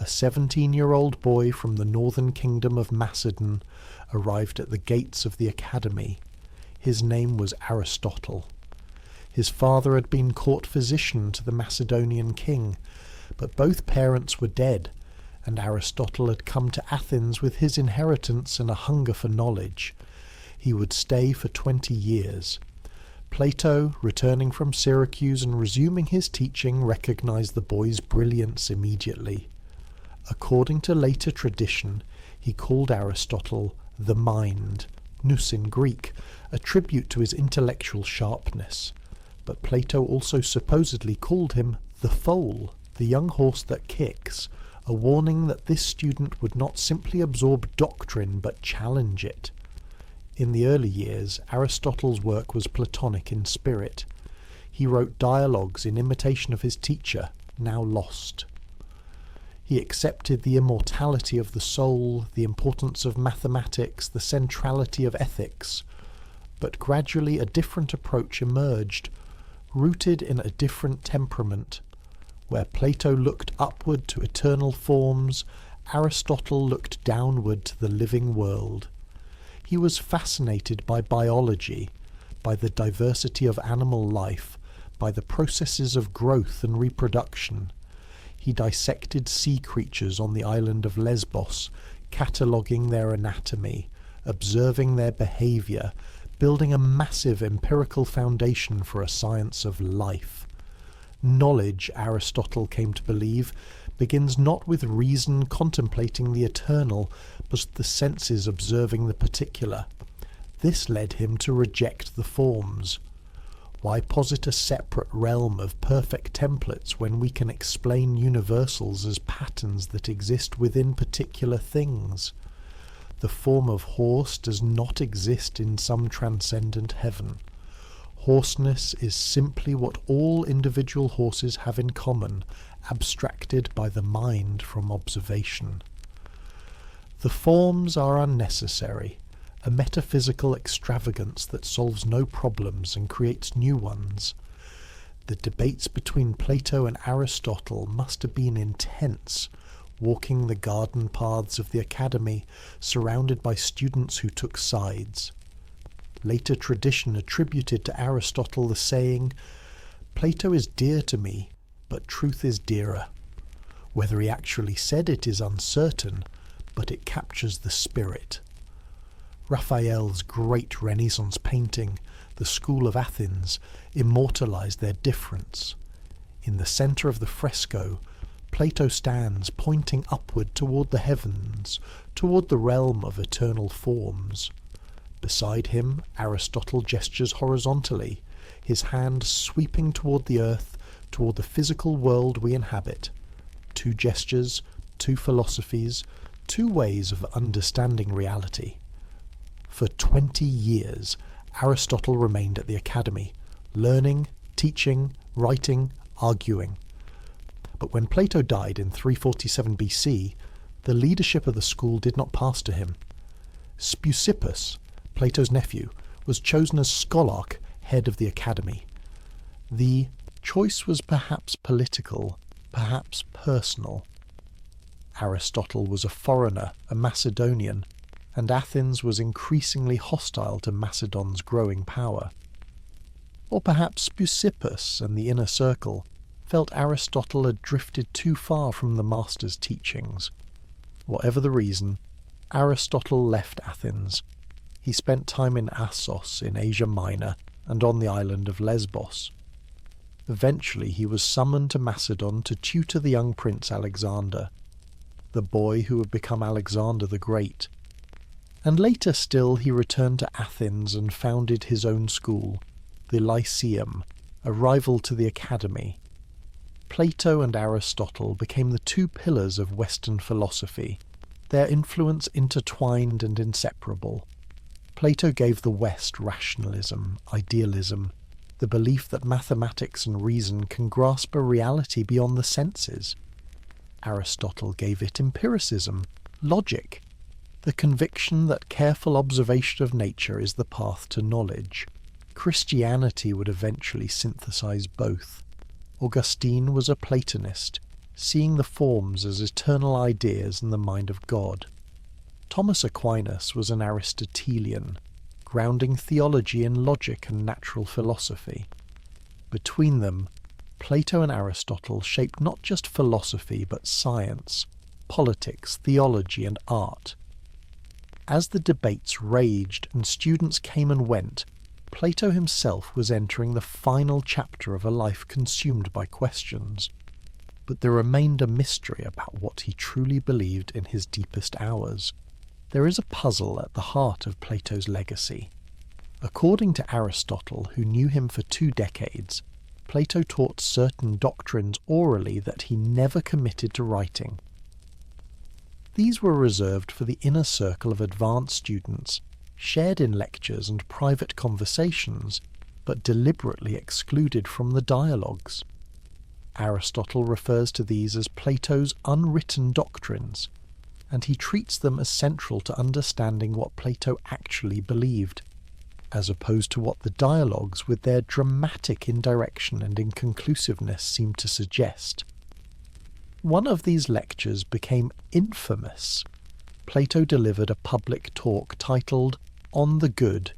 a 17-year-old boy from the northern kingdom of Macedon arrived at the gates of the Academy. His name was Aristotle. His father had been court physician to the Macedonian king, but both parents were dead, and Aristotle had come to Athens with his inheritance and a hunger for knowledge. He would stay for 20 years. Plato, returning from Syracuse and resuming his teaching, recognized the boy's brilliance immediately. According to later tradition, he called Aristotle the mind, nous in Greek, a tribute to his intellectual sharpness. But Plato also supposedly called him the foal, the young horse that kicks, a warning that this student would not simply absorb doctrine but challenge it. In the early years, Aristotle's work was Platonic in spirit. He wrote dialogues in imitation of his teacher, now lost. He accepted the immortality of the soul, the importance of mathematics, the centrality of ethics. But gradually a different approach emerged, rooted in a different temperament. Where Plato looked upward to eternal forms, Aristotle looked downward to the living world. He was fascinated by biology, by the diversity of animal life, by the processes of growth and reproduction. He dissected sea creatures on the island of Lesbos, cataloguing their anatomy, observing their behaviour, building a massive empirical foundation for a science of life. Knowledge, Aristotle came to believe, begins not with reason contemplating the eternal, but the senses observing the particular. This led him to reject the forms. Why posit a separate realm of perfect templates when we can explain universals as patterns that exist within particular things? The form of horse does not exist in some transcendent heaven. Horseness is simply what all individual horses have in common, abstracted by the mind from observation. The forms are unnecessary, a metaphysical extravagance that solves no problems and creates new ones. The debates between Plato and Aristotle must have been intense, walking the garden paths of the academy, surrounded by students who took sides. Later tradition attributed to Aristotle the saying, "Plato is dear to me, but truth is dearer." Whether he actually said it is uncertain, but it captures the spirit. Raphael's great Renaissance painting, The School of Athens, immortalized their difference. In the center of the fresco, Plato stands pointing upward toward the heavens, toward the realm of eternal forms. Beside him, Aristotle gestures horizontally, his hand sweeping toward the earth, toward the physical world we inhabit. Two gestures, two philosophies, two ways of understanding reality. For 20 years, Aristotle remained at the academy, learning, teaching, writing, arguing. But when Plato died in 347 BC, the leadership of the school did not pass to him. Speusippus, Plato's nephew, was chosen as scholarch, head of the academy. The choice was perhaps political, perhaps personal. Aristotle was a foreigner, a Macedonian, and Athens was increasingly hostile to Macedon's growing power. Or perhaps Speusippus and the inner circle felt Aristotle had drifted too far from the master's teachings. Whatever the reason, Aristotle left Athens. He spent time in Assos in Asia Minor and on the island of Lesbos. Eventually he was summoned to Macedon to tutor the young prince Alexander, the boy who would become Alexander the Great. And later still he returned to Athens and founded his own school, the Lyceum, a rival to the Academy. Plato and Aristotle became the two pillars of Western philosophy, their influence intertwined and inseparable. Plato gave the West rationalism, idealism, the belief that mathematics and reason can grasp a reality beyond the senses. Aristotle gave it empiricism, logic, the conviction that careful observation of nature is the path to knowledge. Christianity would eventually synthesize both. Augustine was a Platonist, seeing the forms as eternal ideas in the mind of God. Thomas Aquinas was an Aristotelian, grounding theology in logic and natural philosophy. Between them, Plato and Aristotle shaped not just philosophy but science, politics, theology, and art. As the debates raged and students came and went, Plato himself was entering the final chapter of a life consumed by questions. But there remained a mystery about what he truly believed in his deepest hours. There is a puzzle at the heart of Plato's legacy. According to Aristotle, who knew him for 2 decades, Plato taught certain doctrines orally that he never committed to writing. These were reserved for the inner circle of advanced students, shared in lectures and private conversations, but deliberately excluded from the dialogues. Aristotle refers to these as Plato's unwritten doctrines, and he treats them as central to understanding what Plato actually believed, as opposed to what the dialogues with their dramatic indirection and inconclusiveness seem to suggest. One of these lectures became infamous. Plato delivered a public talk titled On the Good.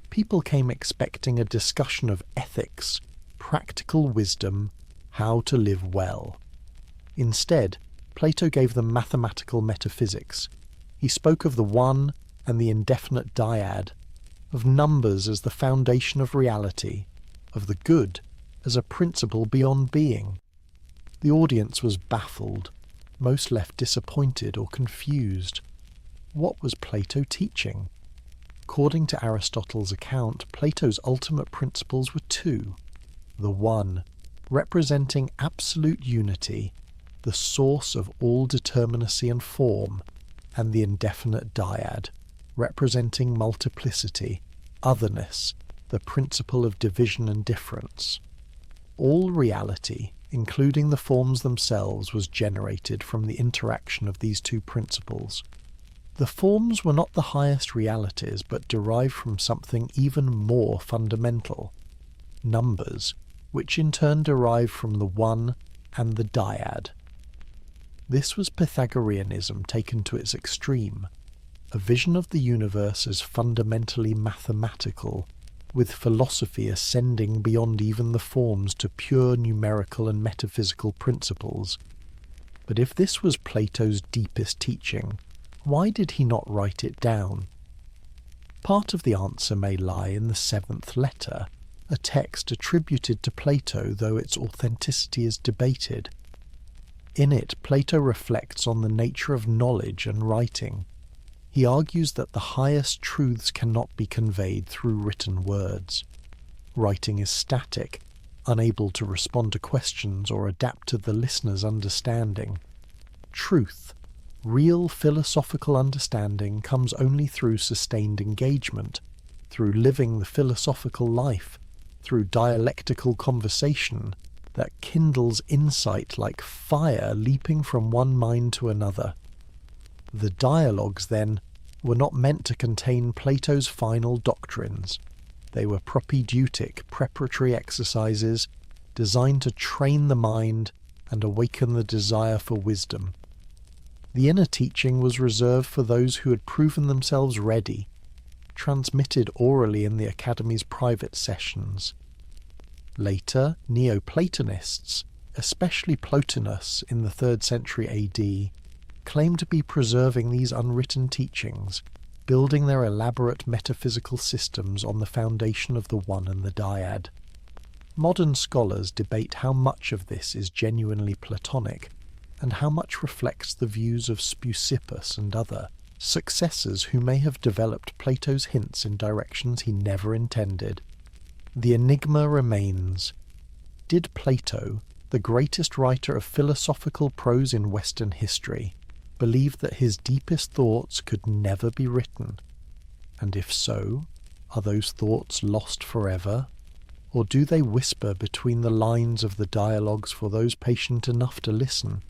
People came expecting a discussion of ethics, practical wisdom, how to live well. Instead, Plato gave them mathematical metaphysics. He spoke of the one and the indefinite dyad, of numbers as the foundation of reality, of the good as a principle beyond being. The audience was baffled, most left disappointed or confused. What was Plato teaching? According to Aristotle's account, Plato's ultimate principles were 2. The one, representing absolute unity, the source of all determinacy and form, and the indefinite dyad, representing multiplicity, otherness, the principle of division and difference. All reality, including the forms themselves, was generated from the interaction of these 2 principles. The forms were not the highest realities, but derived from something even more fundamental, numbers, which in turn derived from the one and the dyad. This was Pythagoreanism taken to its extreme, a vision of the universe as fundamentally mathematical, with philosophy ascending beyond even the forms to pure numerical and metaphysical principles. But if this was Plato's deepest teaching, why did he not write it down? Part of the answer may lie in the 7th letter, a text attributed to Plato, though its authenticity is debated. In it, Plato reflects on the nature of knowledge and writing. He argues that the highest truths cannot be conveyed through written words. Writing is static, unable to respond to questions or adapt to the listener's understanding. Truth, real philosophical understanding, comes only through sustained engagement, through living the philosophical life, through dialectical conversation that kindles insight like fire leaping from one mind to another. The dialogues, then, were not meant to contain Plato's final doctrines. They were propedeutic, preparatory exercises designed to train the mind and awaken the desire for wisdom. The inner teaching was reserved for those who had proven themselves ready, transmitted orally in the Academy's private sessions. Later, Neoplatonists, especially Plotinus in the 3rd century AD, claimed to be preserving these unwritten teachings, building their elaborate metaphysical systems on the foundation of the one and the dyad. Modern scholars debate how much of this is genuinely Platonic, and how much reflects the views of Speusippus and other successors who may have developed Plato's hints in directions he never intended. The enigma remains. Did Plato, the greatest writer of philosophical prose in Western history, believe that his deepest thoughts could never be written? And if so, are those thoughts lost forever? Or do they whisper between the lines of the dialogues for those patient enough to listen?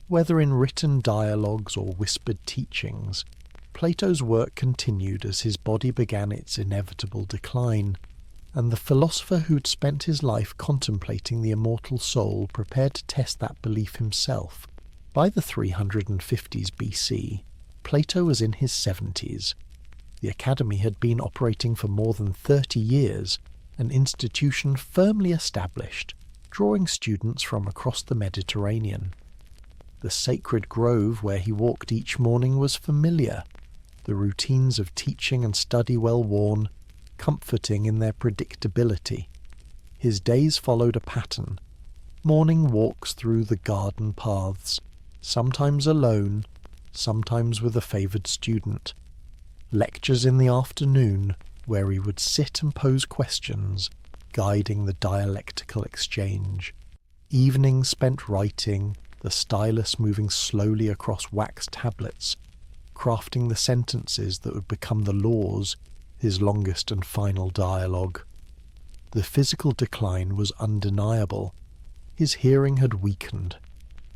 Whether in written dialogues or whispered teachings, Plato's work continued as his body began its inevitable decline, and the philosopher who'd spent his life contemplating the immortal soul prepared to test that belief himself. By the 350s BC, Plato was in his 70s. The Academy had been operating for more than 30 years, an institution firmly established, drawing students from across the Mediterranean. The sacred grove where he walked each morning was familiar, the routines of teaching and study well worn, comforting in their predictability. His days followed a pattern. Morning walks through the garden paths, sometimes alone, sometimes with a favoured student. Lectures in the afternoon, where he would sit and pose questions, guiding the dialectical exchange. Evenings spent writing, the stylus moving slowly across wax tablets, crafting the sentences that would become the laws, his longest and final dialogue. The physical decline was undeniable. His hearing had weakened.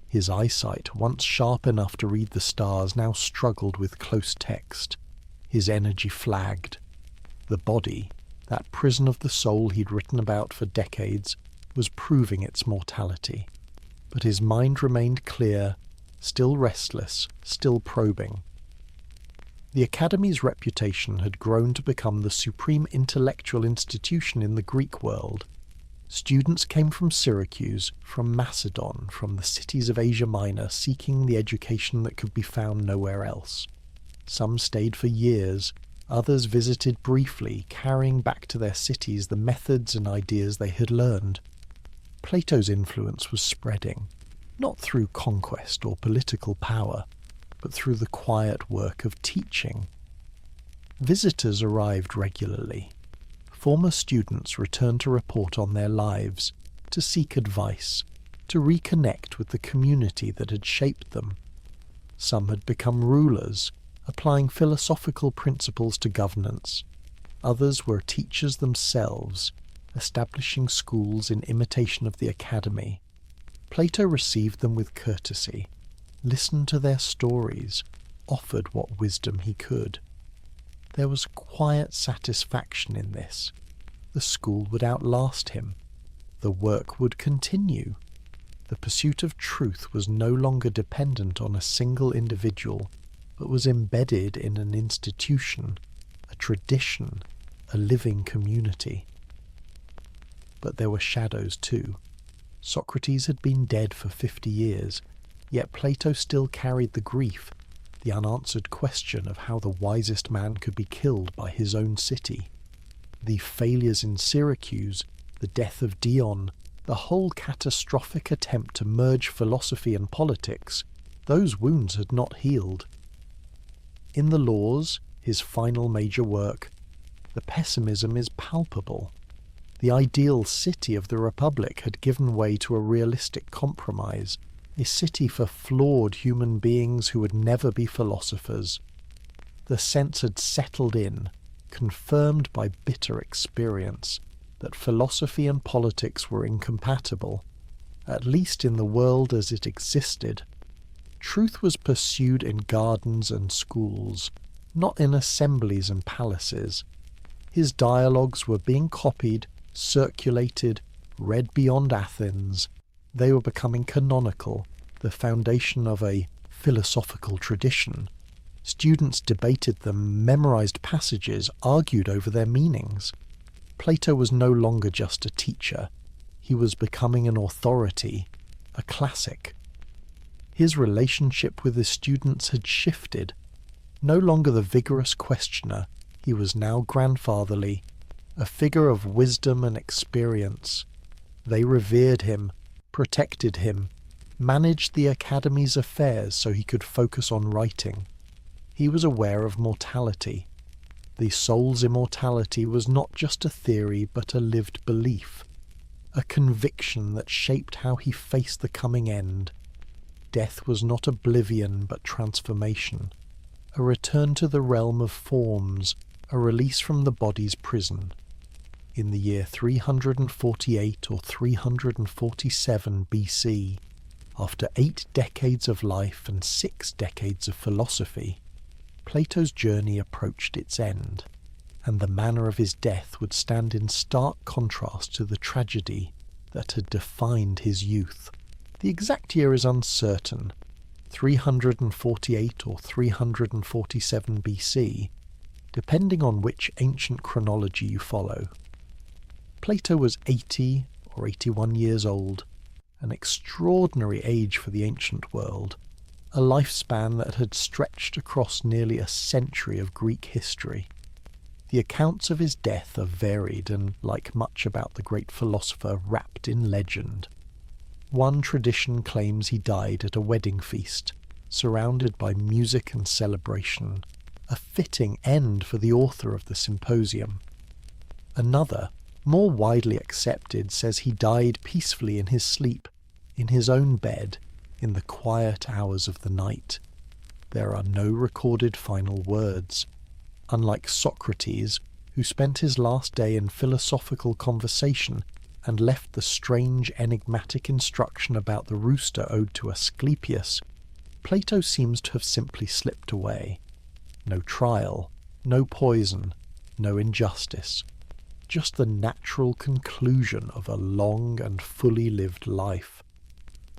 His eyesight, once sharp enough to read the stars, now struggled with close text. His energy flagged. The body, that prison of the soul he'd written about for decades, was proving its mortality. But his mind remained clear, still restless, still probing. The Academy's reputation had grown to become the supreme intellectual institution in the Greek world. Students came from Syracuse, from Macedon, from the cities of Asia Minor, seeking the education that could be found nowhere else. Some stayed for years, others visited briefly, carrying back to their cities the methods and ideas they had learned. Plato's influence was spreading, not through conquest or political power, but through the quiet work of teaching. Visitors arrived regularly. Former students returned to report on their lives, to seek advice, to reconnect with the community that had shaped them. Some had become rulers, applying philosophical principles to governance. Others were teachers themselves, establishing schools in imitation of the Academy. Plato received them with courtesy, listened to their stories, offered what wisdom he could. There was quiet satisfaction in this. The school would outlast him. The work would continue. The pursuit of truth was no longer dependent on a single individual, but was embedded in an institution, a tradition, a living community. But there were shadows too. Socrates had been dead for 50 years, yet Plato still carried the grief, the unanswered question of how the wisest man could be killed by his own city. The failures in Syracuse, the death of Dion, the whole catastrophic attempt to merge philosophy and politics, those wounds had not healed. In the Laws, his final major work, the pessimism is palpable. The ideal city of the Republic had given way to a realistic compromise, a city for flawed human beings who would never be philosophers. The sense had settled in, confirmed by bitter experience, that philosophy and politics were incompatible, at least in the world as it existed. Truth was pursued in gardens and schools, not in assemblies and palaces. His dialogues were being copied, circulated, read beyond Athens. They were becoming canonical, the foundation of a philosophical tradition. Students debated them, memorized passages, argued over their meanings. Plato was no longer just a teacher. He was becoming an authority, a classic. His relationship with his students had shifted. No longer the vigorous questioner, he was now grandfatherly, a figure of wisdom and experience. They revered him, protected him, managed the Academy's affairs so he could focus on writing. He was aware of mortality. The soul's immortality was not just a theory but a lived belief, a conviction that shaped how he faced the coming end. Death was not oblivion but transformation, a return to the realm of forms, a release from the body's prison. In the year 348 or 347 BC, after 8 decades of life and 6 decades of philosophy, Plato's journey approached its end, and the manner of his death would stand in stark contrast to the tragedy that had defined his youth. The exact year is uncertain, 348 or 347 BC, depending on which ancient chronology you follow. Plato was 80 or 81 years old, an extraordinary age for the ancient world. a lifespan that had stretched across nearly a century of Greek history. The accounts of his death are varied and, like much about the great philosopher, wrapped in legend. One tradition claims he died at a wedding feast, surrounded by music and celebration, a fitting end for the author of the symposium. Another, more widely accepted, says he died peacefully in his sleep, in his own bed, in the quiet hours of the night. There are no recorded final words. Unlike Socrates, who spent his last day in philosophical conversation and left the strange enigmatic instruction about the rooster owed to Asclepius, Plato seems to have simply slipped away. No trial, no poison, no injustice. Just the natural conclusion of a long and fully lived life.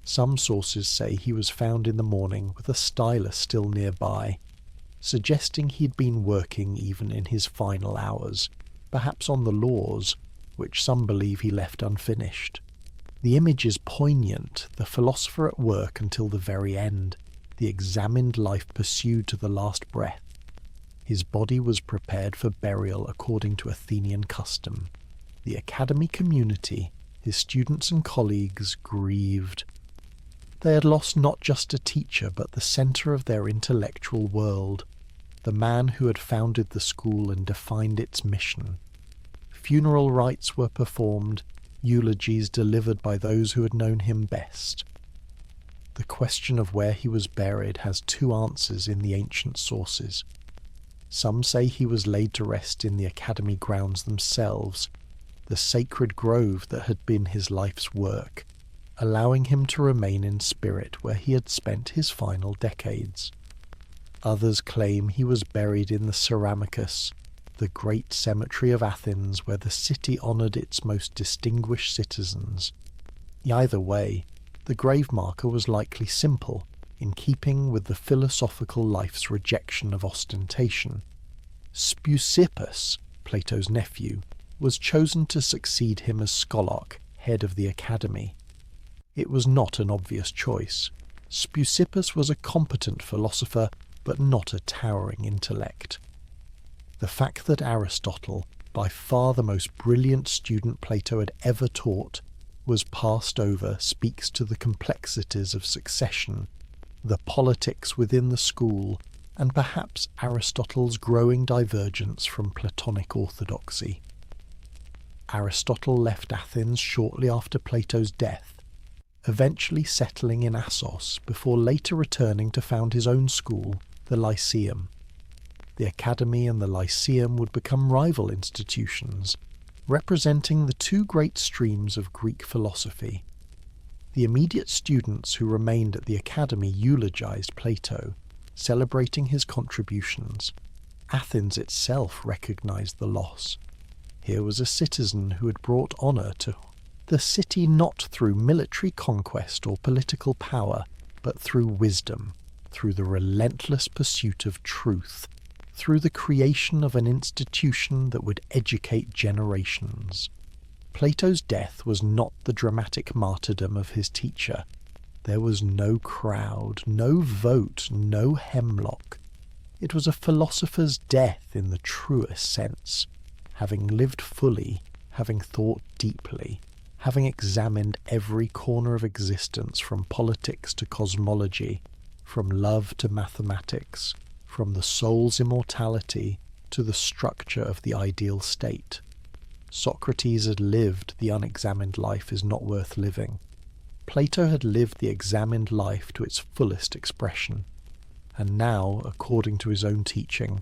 Some sources say he was found in the morning with a stylus still nearby, suggesting he'd been working even in his final hours, perhaps on the laws, which some believe he left unfinished. The image is poignant, the philosopher at work until the very end, the examined life pursued to the last breath. His body was prepared for burial according to Athenian custom. The academy community, his students and colleagues, grieved. They had lost not just a teacher, but the centre of their intellectual world, the man who had founded the school and defined its mission. Funeral rites were performed, eulogies delivered by those who had known him best. The question of where he was buried has two answers in the ancient sources. Some say he was laid to rest in the academy grounds themselves, the sacred grove that had been his life's work, allowing him to remain in spirit where he had spent his final decades. Others claim he was buried in the Ceramicus, the great cemetery of Athens where the city honoured its most distinguished citizens. Either way, the grave marker was likely simple, in keeping with the philosophical life's rejection of ostentation. Speusippus, Plato's nephew, was chosen to succeed him as Scholarch, head of the academy. It was not an obvious choice. Speusippus was a competent philosopher, but not a towering intellect. The fact that Aristotle, by far the most brilliant student Plato had ever taught, was passed over speaks to the complexities of succession, the politics within the school, and perhaps Aristotle's growing divergence from Platonic orthodoxy. Aristotle left Athens shortly after Plato's death, eventually settling in Assos before later returning to found his own school, the Lyceum. The Academy and the Lyceum would become rival institutions, representing the two great streams of Greek philosophy. The immediate students who remained at the Academy eulogized Plato, celebrating his contributions. Athens itself recognized the loss. Here was a citizen who had brought honor to the city not through military conquest or political power, but through wisdom, through the relentless pursuit of truth, through the creation of an institution that would educate generations. Plato's death was not the dramatic martyrdom of his teacher. There was no crowd, no vote, no Hemlock. It was a philosopher's death in the truest sense, having lived fully, having thought deeply, having examined every corner of existence from politics to cosmology, from love to mathematics, from the soul's immortality to the structure of the ideal state. Socrates had lived the unexamined life is not worth living. Plato had lived the examined life to its fullest expression. And now, according to his own teaching,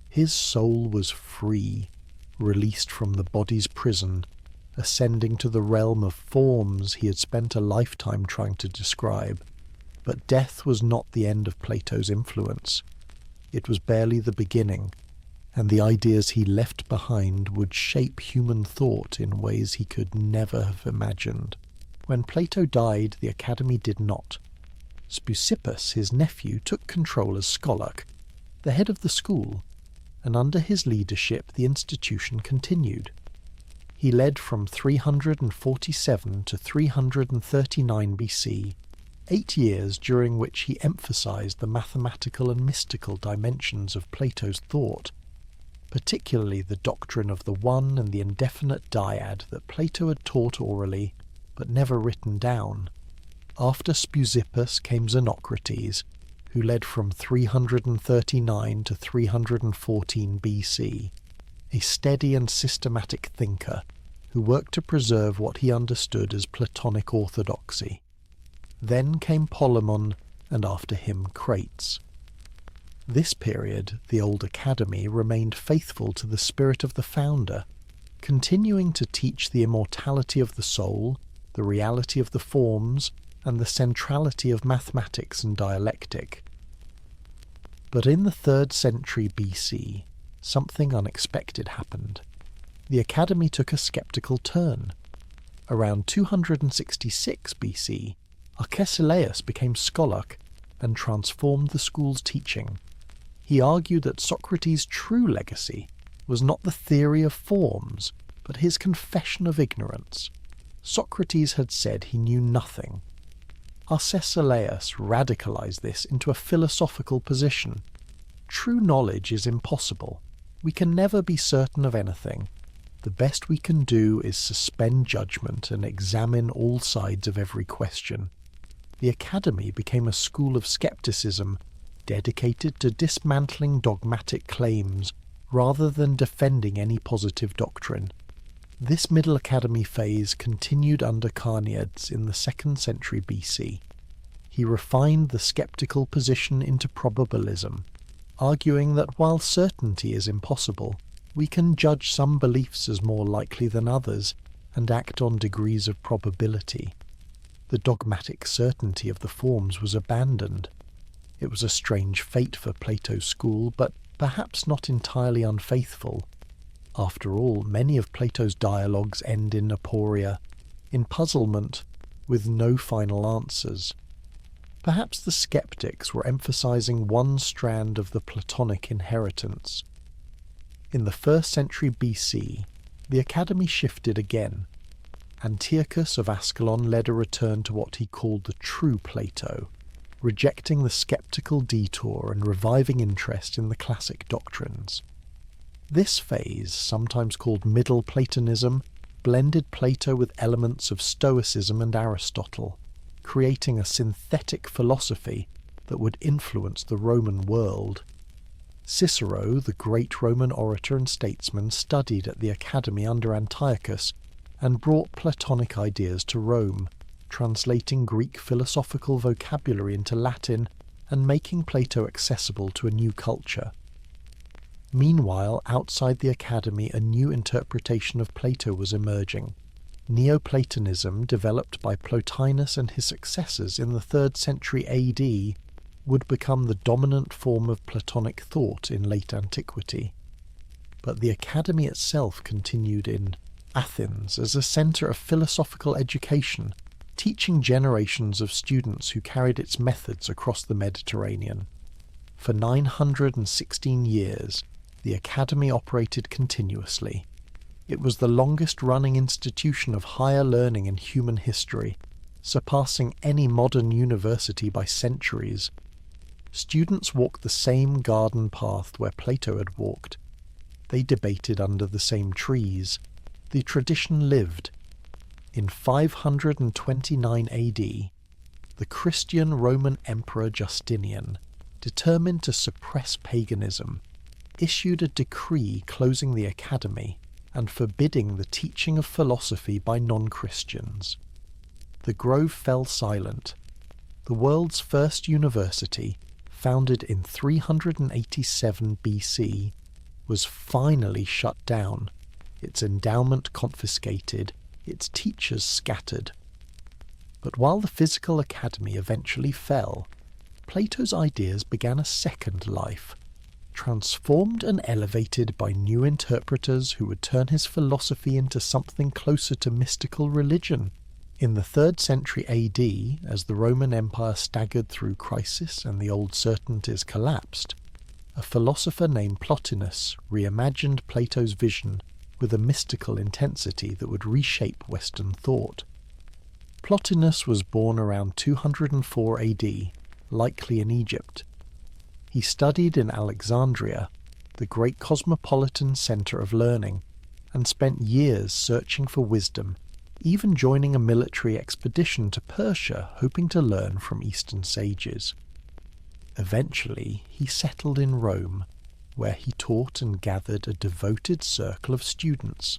his soul was free, released from the body's prison, ascending to the realm of forms he had spent a lifetime trying to describe. But death was not the end of Plato's influence. It was barely the beginning, and the ideas he left behind would shape human thought in ways he could never have imagined. When Plato died, the Academy did not. Speusippus, his nephew, took control as Scholarch, the head of the school, and under his leadership the institution continued. He led from 347 to 339 BC, 8 years during which he emphasized the mathematical and mystical dimensions of Plato's thought, particularly the doctrine of the one and the indefinite dyad that Plato had taught orally but never written down. After Speusippus came Xenocrates, who led from 339 to 314 BC, a steady and systematic thinker who worked to preserve what he understood as Platonic orthodoxy. Then came Polemon, and after him Crates. This period, the old academy remained faithful to the spirit of the founder, continuing to teach the immortality of the soul, the reality of the forms, and the centrality of mathematics and dialectic. But in the 3rd century BC, something unexpected happened. The academy took a skeptical turn. Around 266 BC, Arcesilaus became scholarch and transformed the school's teaching. He argued that Socrates' true legacy was not the theory of forms, but his confession of ignorance. Socrates had said he knew nothing. Arcesilaus radicalized this into a philosophical position. True knowledge is impossible. We can never be certain of anything. The best we can do is suspend judgment and examine all sides of every question. The academy became a school of skepticism, dedicated to dismantling dogmatic claims rather than defending any positive doctrine. This Middle Academy phase continued under Carneades in the 2nd century BC. He refined the skeptical position into probabilism, arguing that while certainty is impossible, we can judge some beliefs as more likely than others and act on degrees of probability. The dogmatic certainty of the forms was abandoned. It was a strange fate for Plato's school, but perhaps not entirely unfaithful. After all, many of Plato's dialogues end in aporia, in puzzlement, with no final answers. Perhaps the skeptics were emphasizing one strand of the Platonic inheritance. In the 1st century BC, the academy shifted again. Antiochus of Ascalon led a return to what he called the true Plato, rejecting the skeptical detour and reviving interest in the classic doctrines. This phase, sometimes called Middle Platonism, blended Plato with elements of Stoicism and Aristotle, creating a synthetic philosophy that would influence the Roman world. Cicero, the great Roman orator and statesman, studied at the academy under Antiochus and brought Platonic ideas to Rome, translating Greek philosophical vocabulary into Latin and making Plato accessible to a new culture. Meanwhile, outside the academy, a new interpretation of Plato was emerging. Neoplatonism, developed by Plotinus and his successors in the 3rd century AD, would become the dominant form of Platonic thought in late antiquity. But the academy itself continued in Athens as a centre of philosophical education, teaching generations of students who carried its methods across the Mediterranean. For 916 years, the academy operated continuously. It was the longest-running institution of higher learning in human history, surpassing any modern university by centuries. Students walked the same garden path where Plato had walked. They debated under the same trees. The tradition lived. In 529 AD, the Christian Roman Emperor Justinian, determined to suppress paganism, issued a decree closing the academy and forbidding the teaching of philosophy by non-Christians. The grove fell silent. The world's first university, founded in 387 BC, was finally shut down, its endowment confiscated, its teachers scattered. But while the physical academy eventually fell, Plato's ideas began a second life, transformed and elevated by new interpreters who would turn his philosophy into something closer to mystical religion. In the 3rd century AD, as the Roman Empire staggered through crisis and the old certainties collapsed, a philosopher named Plotinus reimagined Plato's vision with a mystical intensity that would reshape Western thought. Plotinus was born around 204 AD, likely in Egypt. He studied in Alexandria, the great cosmopolitan centre of learning, and spent years searching for wisdom, even joining a military expedition to Persia hoping to learn from Eastern sages. Eventually, he settled in Rome, where he taught and gathered a devoted circle of students.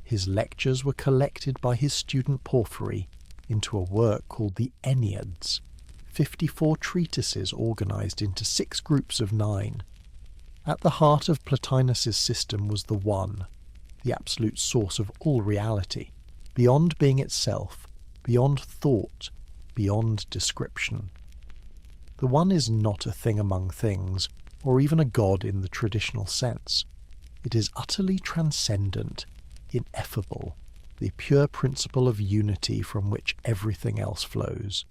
His lectures were collected by his student Porphyry into a work called the Enneads, 54 treatises organized into 6 groups of 9. At the heart of Plotinus's system was the One, the absolute source of all reality, beyond being itself, beyond thought, beyond description. The One is not a thing among things, or even a god in the traditional sense. It is utterly transcendent, ineffable, the pure principle of unity from which everything else flows.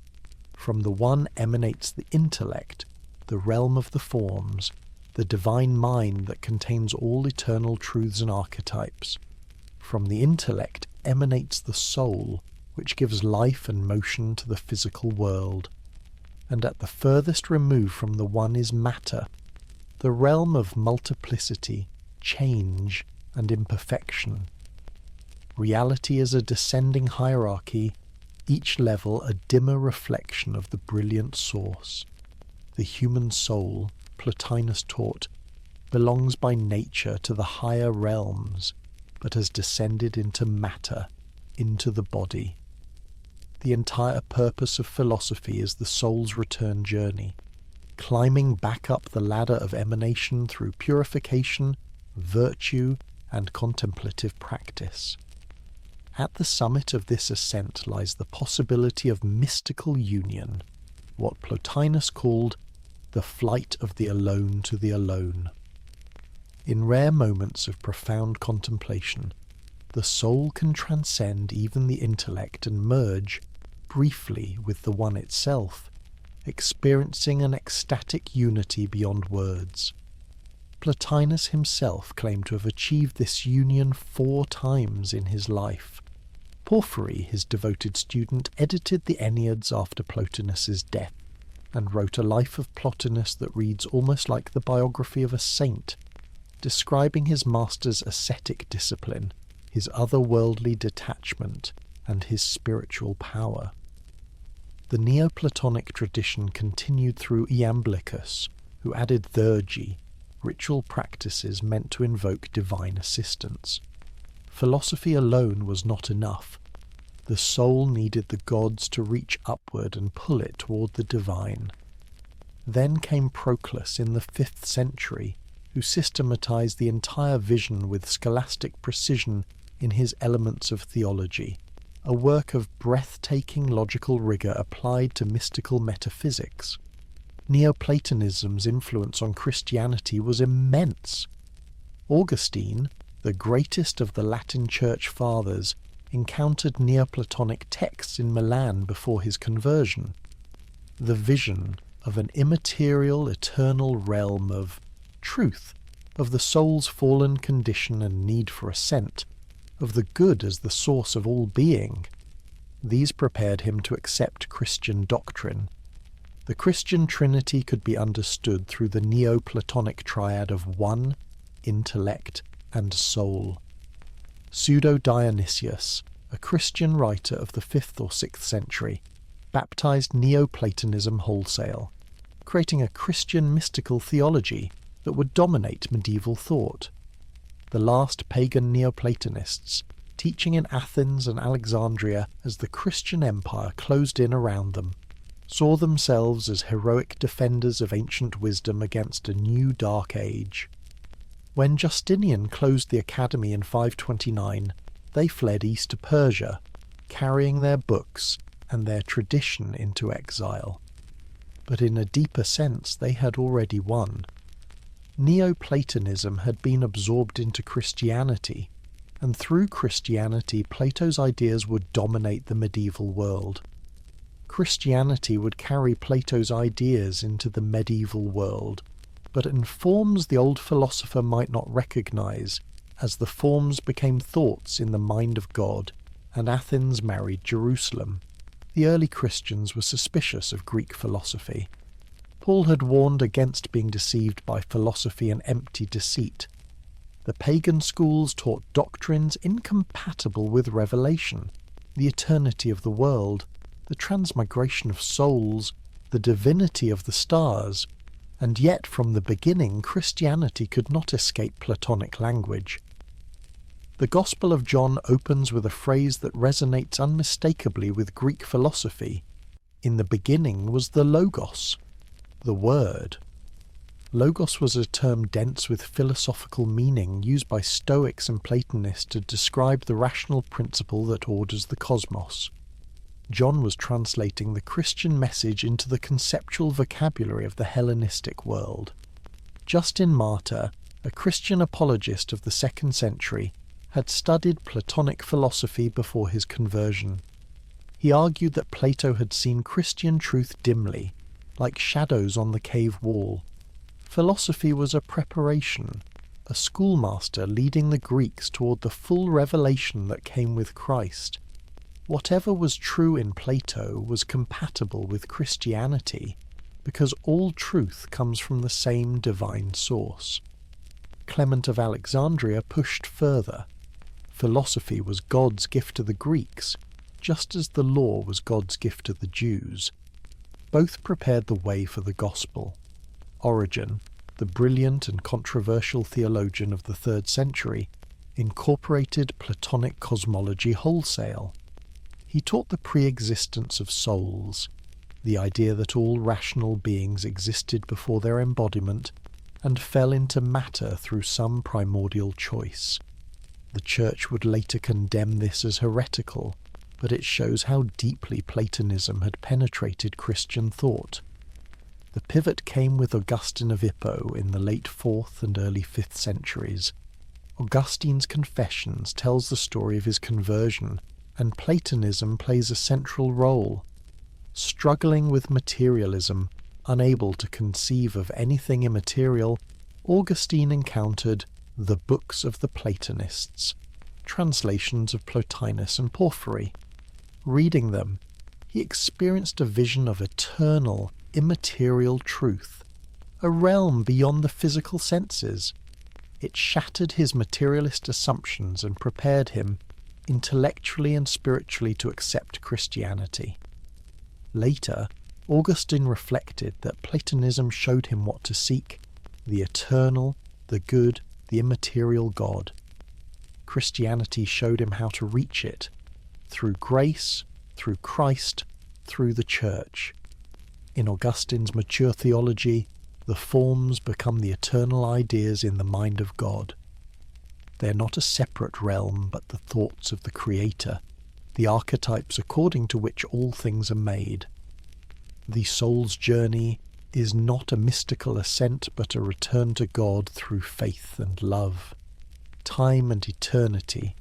From the One emanates the intellect, the realm of the forms, the divine mind that contains all eternal truths and archetypes. From the intellect emanates the soul, which gives life and motion to the physical world. And at the furthest remove from the One is matter, the realm of multiplicity, change, and imperfection. Reality is a descending hierarchy, each level a dimmer reflection of the brilliant source. The human soul, Plotinus taught, belongs by nature to the higher realms, but has descended into matter, into the body. The entire purpose of philosophy is the soul's return journey, climbing back up the ladder of emanation through purification, virtue, and contemplative practice. At the summit of this ascent lies the possibility of mystical union, what Plotinus called the flight of the alone to the alone. In rare moments of profound contemplation, the soul can transcend even the intellect and merge, briefly, with the One itself, experiencing an ecstatic unity beyond words. Plotinus himself claimed to have achieved this union 4 times in his life. Porphyry, his devoted student, edited the Enneads after Plotinus's death, and wrote a life of Plotinus that reads almost like the biography of a saint, describing his master's ascetic discipline, his otherworldly detachment, and his spiritual power. The Neoplatonic tradition continued through Iamblichus, who added theurgy, ritual practices meant to invoke divine assistance. Philosophy alone was not enough. The soul needed the gods to reach upward and pull it toward the divine. Then came Proclus in the 5th century, who systematized the entire vision with scholastic precision in his Elements of Theology, a work of breathtaking logical rigor applied to mystical metaphysics. Neoplatonism's influence on Christianity was immense. Augustine, the greatest of the Latin Church fathers, encountered Neoplatonic texts in Milan before his conversion. The vision of an immaterial, eternal realm of truth, of the soul's fallen condition and need for ascent, of the good as the source of all being. These prepared him to accept Christian doctrine. The Christian Trinity could be understood through the Neoplatonic triad of One, intellect, and soul. Pseudo-Dionysius, a Christian writer of the 5th or 6th century, baptized Neoplatonism wholesale, creating a Christian mystical theology that would dominate medieval thought. The last pagan Neoplatonists, teaching in Athens and Alexandria as the Christian empire closed in around them, saw themselves as heroic defenders of ancient wisdom against a new dark age. When Justinian closed the academy in 529, they fled east to Persia, carrying their books and their tradition into exile. But in a deeper sense they had already won. Neoplatonism had been absorbed into Christianity, and through Christianity Plato's ideas would dominate the medieval world. Christianity would carry Plato's ideas into the medieval world, but in forms the old philosopher might not recognize, as the forms became thoughts in the mind of God, and Athens married Jerusalem. The early Christians were suspicious of Greek philosophy. Paul had warned against being deceived by philosophy and empty deceit. The pagan schools taught doctrines incompatible with revelation, the eternity of the world, the transmigration of souls, the divinity of the stars, and yet from the beginning Christianity could not escape Platonic language. The Gospel of John opens with a phrase that resonates unmistakably with Greek philosophy. In the beginning was the Logos, the Word. Logos was a term dense with philosophical meaning used by Stoics and Platonists to describe the rational principle that orders the cosmos. John was translating the Christian message into the conceptual vocabulary of the Hellenistic world. Justin Martyr, a Christian apologist of the 2nd century, had studied Platonic philosophy before his conversion. He argued that Plato had seen Christian truth dimly, like shadows on the cave wall. Philosophy was a preparation, a schoolmaster leading the Greeks toward the full revelation that came with Christ. Whatever was true in Plato was compatible with Christianity, because all truth comes from the same divine source. Clement of Alexandria pushed further. Philosophy was God's gift to the Greeks, just as the law was God's gift to the Jews. Both prepared the way for the gospel. Origen, the brilliant and controversial theologian of the 3rd century, incorporated Platonic cosmology wholesale. He taught the pre-existence of souls, the idea that all rational beings existed before their embodiment and fell into matter through some primordial choice. The Church would later condemn this as heretical, but it shows how deeply Platonism had penetrated Christian thought. The pivot came with Augustine of Hippo in the late 4th and early 5th centuries. Augustine's Confessions tells the story of his conversion, and Platonism plays a central role. Struggling with materialism, unable to conceive of anything immaterial, Augustine encountered the books of the Platonists, translations of Plotinus and Porphyry. Reading them, he experienced a vision of eternal, immaterial truth, a realm beyond the physical senses. It shattered his materialist assumptions and prepared him, intellectually and spiritually, to accept Christianity. Later, Augustine reflected that Platonism showed him what to seek: the eternal, the good, the immaterial God. Christianity showed him how to reach it, through grace, through Christ, through the Church. In Augustine's mature theology, the forms become the eternal ideas in the mind of God. They are not a separate realm, but the thoughts of the Creator, the archetypes according to which all things are made. The soul's journey is not a mystical ascent, but a return to God through faith and love. Time and eternity,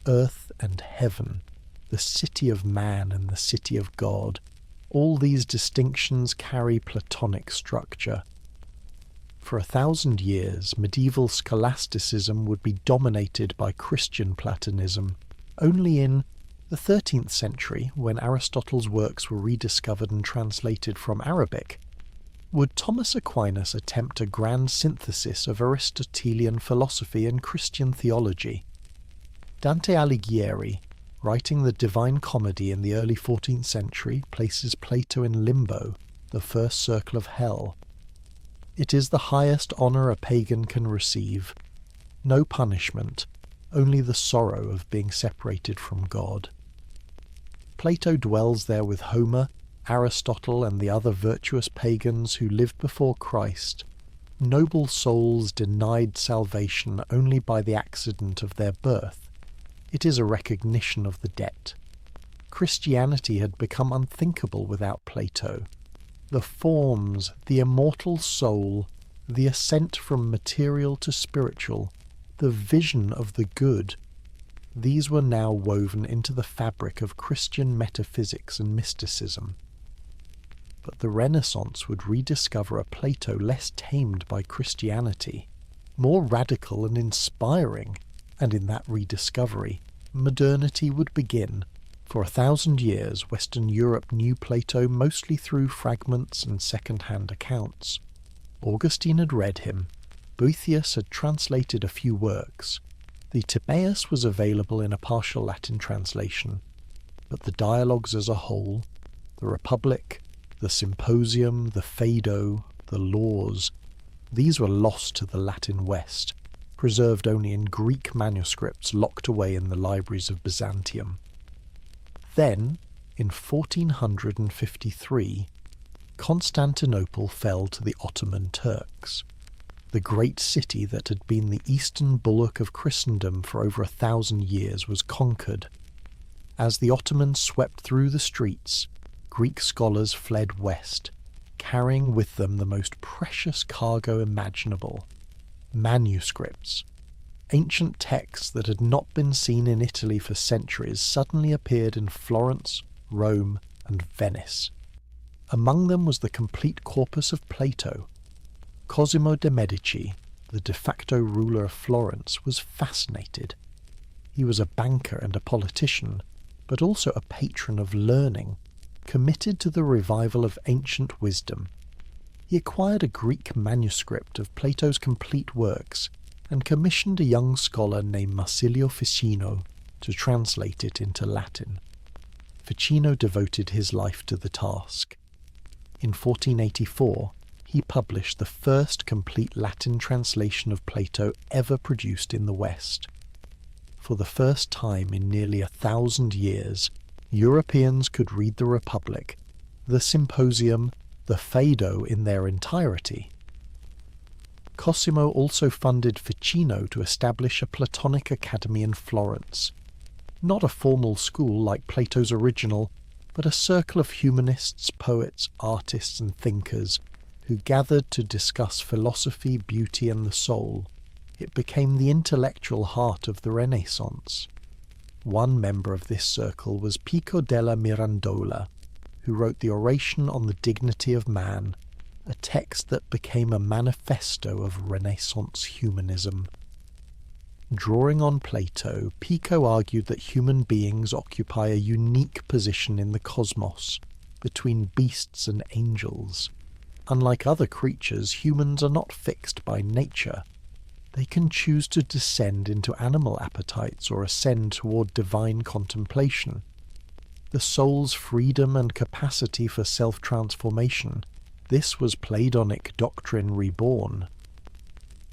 earth and heaven, the city of man and the city of God, all these distinctions carry Platonic structure. For 1,000 years, medieval scholasticism would be dominated by Christian Platonism. Only in the 13th century, when Aristotle's works were rediscovered and translated from Arabic, would Thomas Aquinas attempt a grand synthesis of Aristotelian philosophy and Christian theology. Dante Alighieri, writing the Divine Comedy in the early 14th century, places Plato in limbo, the first circle of hell. It is the highest honour a pagan can receive. No punishment, only the sorrow of being separated from God. Plato dwells there with Homer, Aristotle, and the other virtuous pagans who lived before Christ, noble souls denied salvation only by the accident of their birth. It is a recognition of the debt. Christianity had become unthinkable without Plato. The forms, the immortal soul, the ascent from material to spiritual, the vision of the good, these were now woven into the fabric of Christian metaphysics and mysticism. But the Renaissance would rediscover a Plato less tamed by Christianity, more radical and inspiring, and in that rediscovery, modernity would begin, For 1,000 years, Western Europe knew Plato mostly through fragments and second-hand accounts. Augustine had read him. Boethius had translated a few works. The Timaeus was available in a partial Latin translation, but the dialogues as a whole, the Republic, the Symposium, the Phaedo, the Laws, these were lost to the Latin West, preserved only in Greek manuscripts locked away in the libraries of Byzantium. Then, in 1453, Constantinople fell to the Ottoman Turks. The great city that had been the eastern bulwark of Christendom for over 1,000 years was conquered. As the Ottomans swept through the streets, Greek scholars fled west, carrying with them the most precious cargo imaginable: manuscripts. Ancient texts that had not been seen in Italy for centuries suddenly appeared in Florence, Rome, and Venice. Among them was the complete corpus of Plato. Cosimo de' Medici, the de facto ruler of Florence, was fascinated. He was a banker and a politician, but also a patron of learning, committed to the revival of ancient wisdom. He acquired a Greek manuscript of Plato's complete works and commissioned a young scholar named Marsilio Ficino to translate it into Latin. Ficino devoted his life to the task. In 1484, he published the first complete Latin translation of Plato ever produced in the West. For the first time in nearly 1,000 years, Europeans could read the Republic, the Symposium, the Phaedo in their entirety. Cosimo also funded Ficino to establish a Platonic academy in Florence. Not a formal school like Plato's original, but a circle of humanists, poets, artists, and thinkers who gathered to discuss philosophy, beauty, and the soul. It became the intellectual heart of the Renaissance. One member of this circle was Pico della Mirandola, who wrote the Oration on the Dignity of Man, a text that became a manifesto of Renaissance humanism. Drawing on Plato, Pico argued that human beings occupy a unique position in the cosmos, between beasts and angels. Unlike other creatures, humans are not fixed by nature. They can choose to descend into animal appetites or ascend toward divine contemplation. The soul's freedom and capacity for self-transformation, this was Platonic doctrine reborn.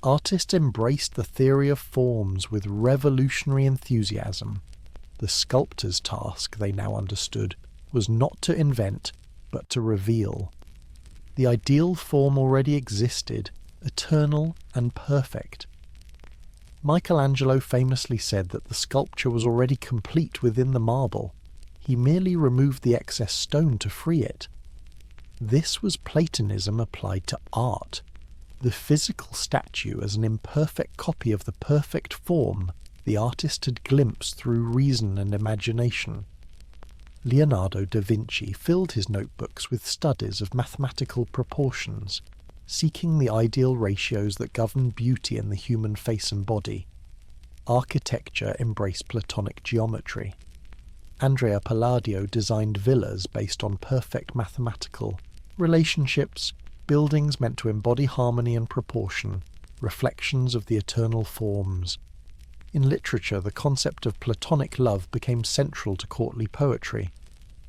Artists embraced the theory of forms with revolutionary enthusiasm. The sculptor's task, they now understood, was not to invent, but to reveal. The ideal form already existed, eternal and perfect. Michelangelo famously said that the sculpture was already complete within the marble. He merely removed the excess stone to free it. This was Platonism applied to art. The physical statue as an imperfect copy of the perfect form the artist had glimpsed through reason and imagination. Leonardo da Vinci filled his notebooks with studies of mathematical proportions, seeking the ideal ratios that govern beauty in the human face and body. Architecture embraced Platonic geometry. Andrea Palladio designed villas based on perfect mathematical relationships, buildings meant to embody harmony and proportion, reflections of the eternal forms. In literature, the concept of Platonic love became central to courtly poetry.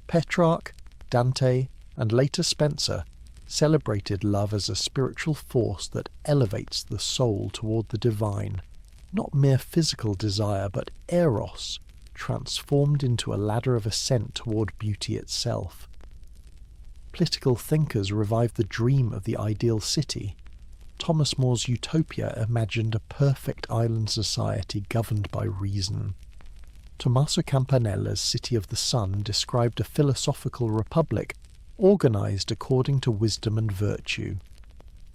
Petrarch, Dante, and later Spenser celebrated love as a spiritual force that elevates the soul toward the divine, not mere physical desire, but eros, transformed into a ladder of ascent toward beauty itself. Political thinkers revived the dream of the ideal city. Thomas More's Utopia imagined a perfect island society governed by reason. Tommaso Campanella's City of the Sun described a philosophical republic organized according to wisdom and virtue.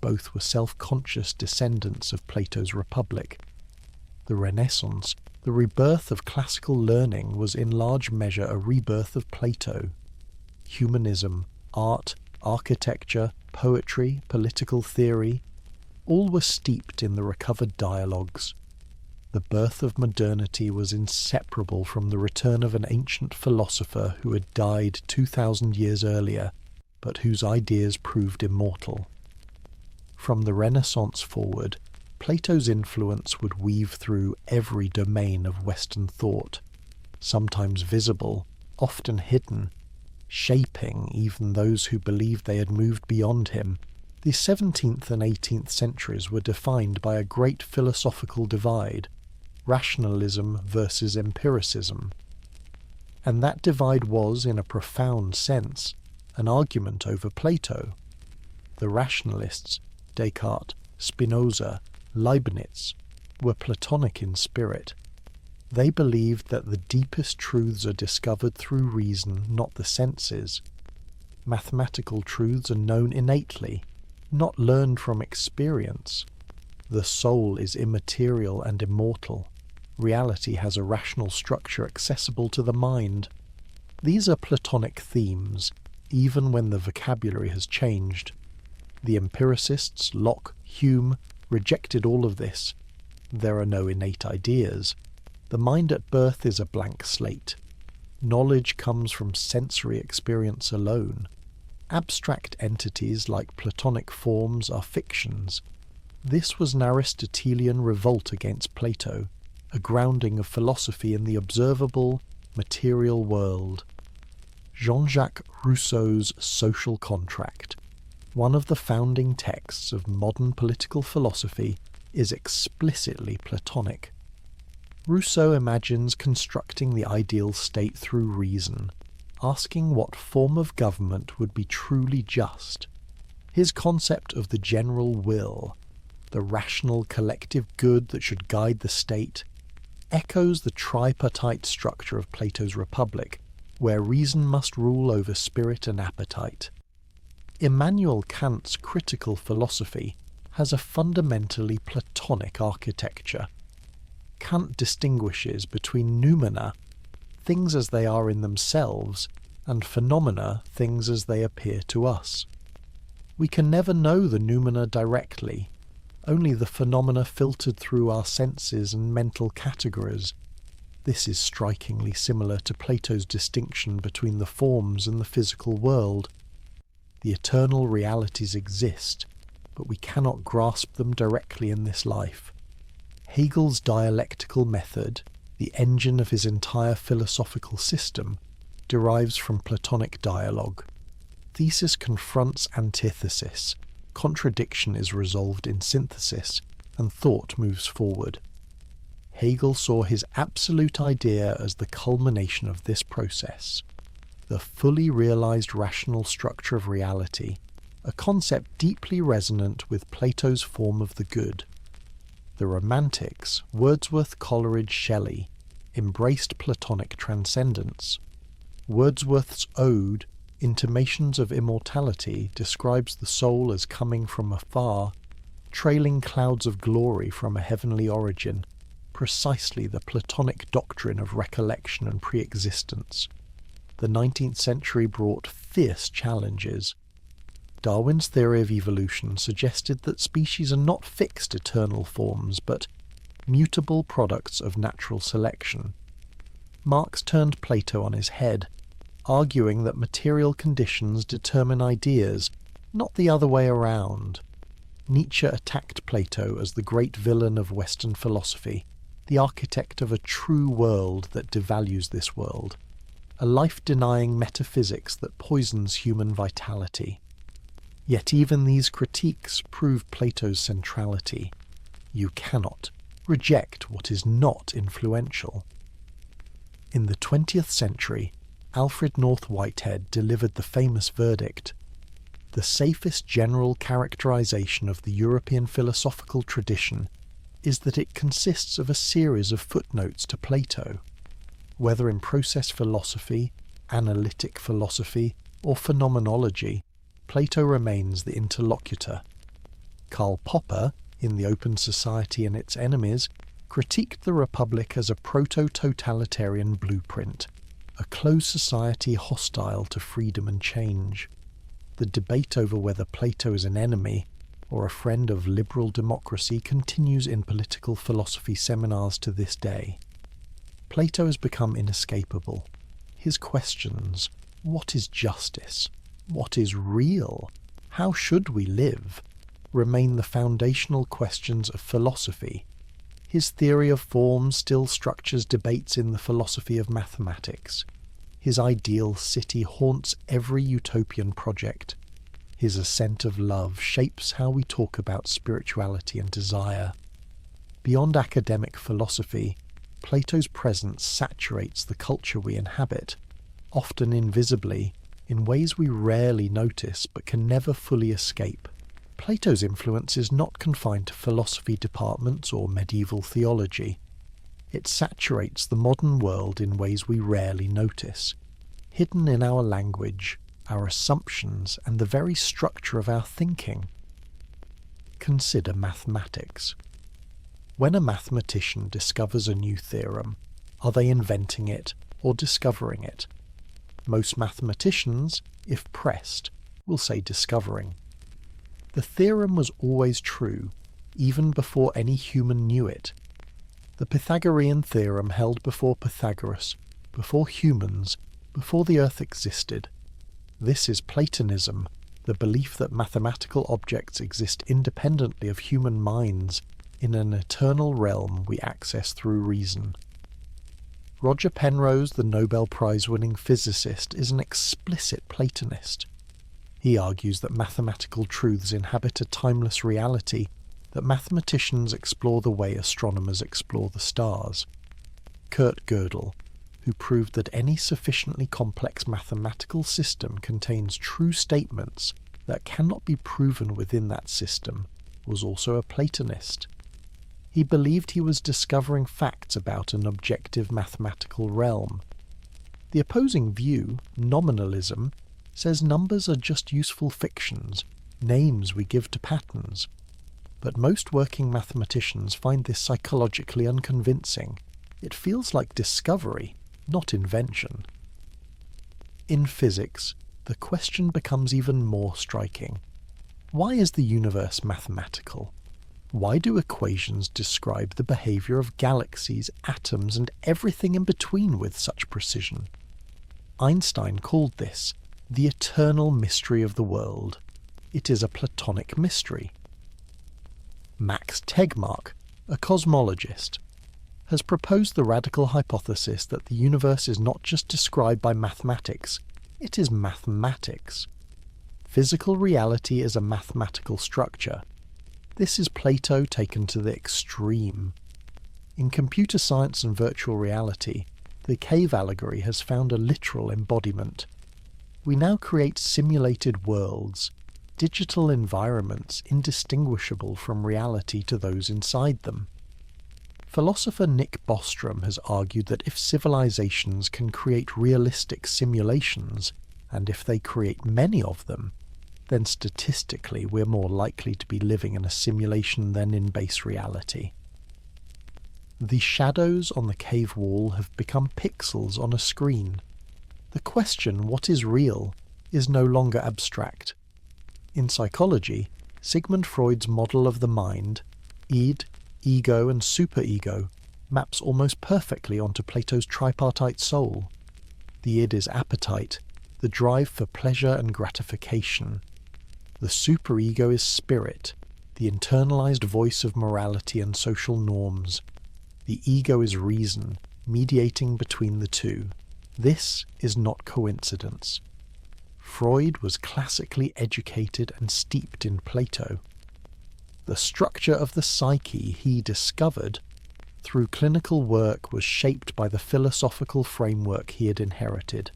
Both were self-conscious descendants of Plato's Republic. The Renaissance, the rebirth of classical learning, was in large measure a rebirth of Plato. Humanism, art, architecture, poetry, political theory, all were steeped in the recovered dialogues. the birth of modernity was inseparable from the return of an ancient philosopher who had died 2,000 years earlier, but whose ideas proved immortal. From the Renaissance forward, Plato's influence would weave through every domain of Western thought, sometimes visible, often hidden, shaping even those who believed they had moved beyond him. The 17th and 18th centuries were defined by a great philosophical divide, rationalism versus empiricism. And that divide was, in a profound sense, an argument over Plato. The rationalists, Descartes, Spinoza, Leibniz, were Platonic in spirit. They believed that the deepest truths are discovered through reason, not the senses. Mathematical truths are known innately, not learned from experience. The soul is immaterial and immortal. Reality has a rational structure accessible to the mind. These are Platonic themes, even when the vocabulary has changed. The empiricists, Locke, Hume, rejected all of this. There are no innate ideas. The mind at birth is a blank slate. Knowledge comes from sensory experience alone. Abstract entities like Platonic forms are fictions. This was an Aristotelian revolt against Plato, a grounding of philosophy in the observable, material world. Jean-Jacques Rousseau's Social Contract, one of the founding texts of modern political philosophy, is explicitly Platonic. Rousseau imagines constructing the ideal state through reason, asking what form of government would be truly just. His concept of the general will, the rational collective good that should guide the state, echoes the tripartite structure of Plato's Republic, where reason must rule over spirit and appetite. Immanuel Kant's critical philosophy has a fundamentally Platonic architecture. Kant distinguishes between noumena, things as they are in themselves, and phenomena, things as they appear to us. We can never know the noumena directly, only the phenomena filtered through our senses and mental categories. This is strikingly similar to Plato's distinction between the forms and the physical world. The eternal realities exist, but we cannot grasp them directly in this life. Hegel's dialectical method, the engine of his entire philosophical system, derives from Platonic dialogue. Thesis confronts antithesis, contradiction is resolved in synthesis, and thought moves forward. Hegel saw his absolute idea as the culmination of this process, the fully realized rational structure of reality, a concept deeply resonant with Plato's form of the good. The Romantics, Wordsworth, Coleridge, Shelley, embraced Platonic transcendence. Wordsworth's ode, Intimations of Immortality, describes the soul as coming from afar, trailing clouds of glory from a heavenly origin, precisely the Platonic doctrine of recollection and pre-existence. The 19th century brought fierce challenges. Darwin's theory of evolution suggested that species are not fixed eternal forms, but mutable products of natural selection. Marx turned Plato on his head, arguing that material conditions determine ideas, not the other way around. Nietzsche attacked Plato as the great villain of Western philosophy, the architect of a true world that devalues this world, a life-denying metaphysics that poisons human vitality. Yet even these critiques prove Plato's centrality. You cannot reject what is not influential. In the 20th century, Alfred North Whitehead delivered the famous verdict: the safest general characterization of the European philosophical tradition is that it consists of a series of footnotes to Plato. Whether in process philosophy, analytic philosophy, or phenomenology, Plato remains the interlocutor. Karl Popper, in The Open Society and Its Enemies, critiqued the Republic as a proto-totalitarian blueprint, a closed society hostile to freedom and change. The debate over whether Plato is an enemy or a friend of liberal democracy continues in political philosophy seminars to this day. Plato has become inescapable. His questions, what is justice? What is real? How should we live? Remain the foundational questions of philosophy. His theory of forms still structures debates in the philosophy of mathematics. His ideal city haunts every utopian project. His ascent of love shapes how we talk about spirituality and desire. Beyond academic philosophy, Plato's presence saturates the culture we inhabit, often invisibly, in ways we rarely notice but can never fully escape. Plato's influence is not confined to philosophy departments or medieval theology. It saturates the modern world in ways we rarely notice, hidden in our language, our assumptions, and the very structure of our thinking. Consider mathematics. When a mathematician discovers a new theorem, are they inventing it or discovering it? Most mathematicians, if pressed, will say discovering. The theorem was always true, even before any human knew it. The Pythagorean theorem held before Pythagoras, before humans, before the earth existed. This is Platonism, the belief that mathematical objects exist independently of human minds in an eternal realm we access through reason. Roger Penrose, the Nobel Prize-winning physicist, is an explicit Platonist. He argues that mathematical truths inhabit a timeless reality, that mathematicians explore the way astronomers explore the stars. Kurt Gödel, who proved that any sufficiently complex mathematical system contains true statements that cannot be proven within that system, was also a Platonist. He believed he was discovering facts about an objective mathematical realm. The opposing view, nominalism, says numbers are just useful fictions, names we give to patterns. But most working mathematicians find this psychologically unconvincing. It feels like discovery, not invention. In physics, the question becomes even more striking. Why is the universe mathematical? Why do equations describe the behaviour of galaxies, atoms, and everything in between with such precision? Einstein called this the eternal mystery of the world. It is a Platonic mystery. Max Tegmark, a cosmologist, has proposed the radical hypothesis that the universe is not just described by mathematics, it is mathematics. Physical reality is a mathematical structure. This is Plato taken to the extreme. In computer science and virtual reality, the cave allegory has found a literal embodiment. We now create simulated worlds, digital environments indistinguishable from reality to those inside them. Philosopher Nick Bostrom has argued that if civilizations can create realistic simulations, and if they create many of them, then statistically we're more likely to be living in a simulation than in base reality. The shadows on the cave wall have become pixels on a screen. The question, what is real, is no longer abstract. In psychology, Sigmund Freud's model of the mind, id, ego and superego, maps almost perfectly onto Plato's tripartite soul. The id is appetite, the drive for pleasure and gratification. The superego is spirit, the internalized voice of morality and social norms. The ego is reason, mediating between the two. This is not coincidence. Freud was classically educated and steeped in Plato. The structure of the psyche he discovered through clinical work was shaped by the philosophical framework he had inherited.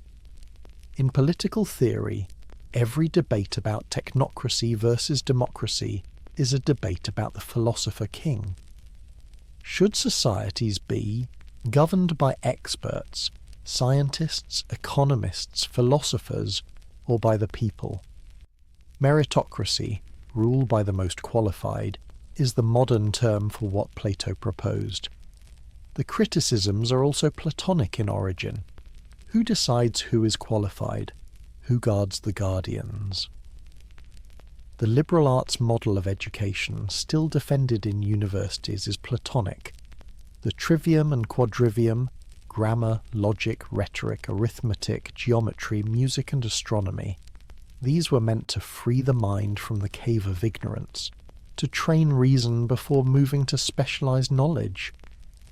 In political theory, every debate about technocracy versus democracy is a debate about the philosopher-king. Should societies be governed by experts, scientists, economists, philosophers, or by the people? Meritocracy, rule by the most qualified, is the modern term for what Plato proposed. The criticisms are also Platonic in origin. Who decides who is qualified? Who guards the guardians? The liberal arts model of education still defended in universities is Platonic. The trivium and quadrivium, grammar, logic, rhetoric, arithmetic, geometry, music and astronomy, these were meant to free the mind from the cave of ignorance, to train reason before moving to specialized knowledge.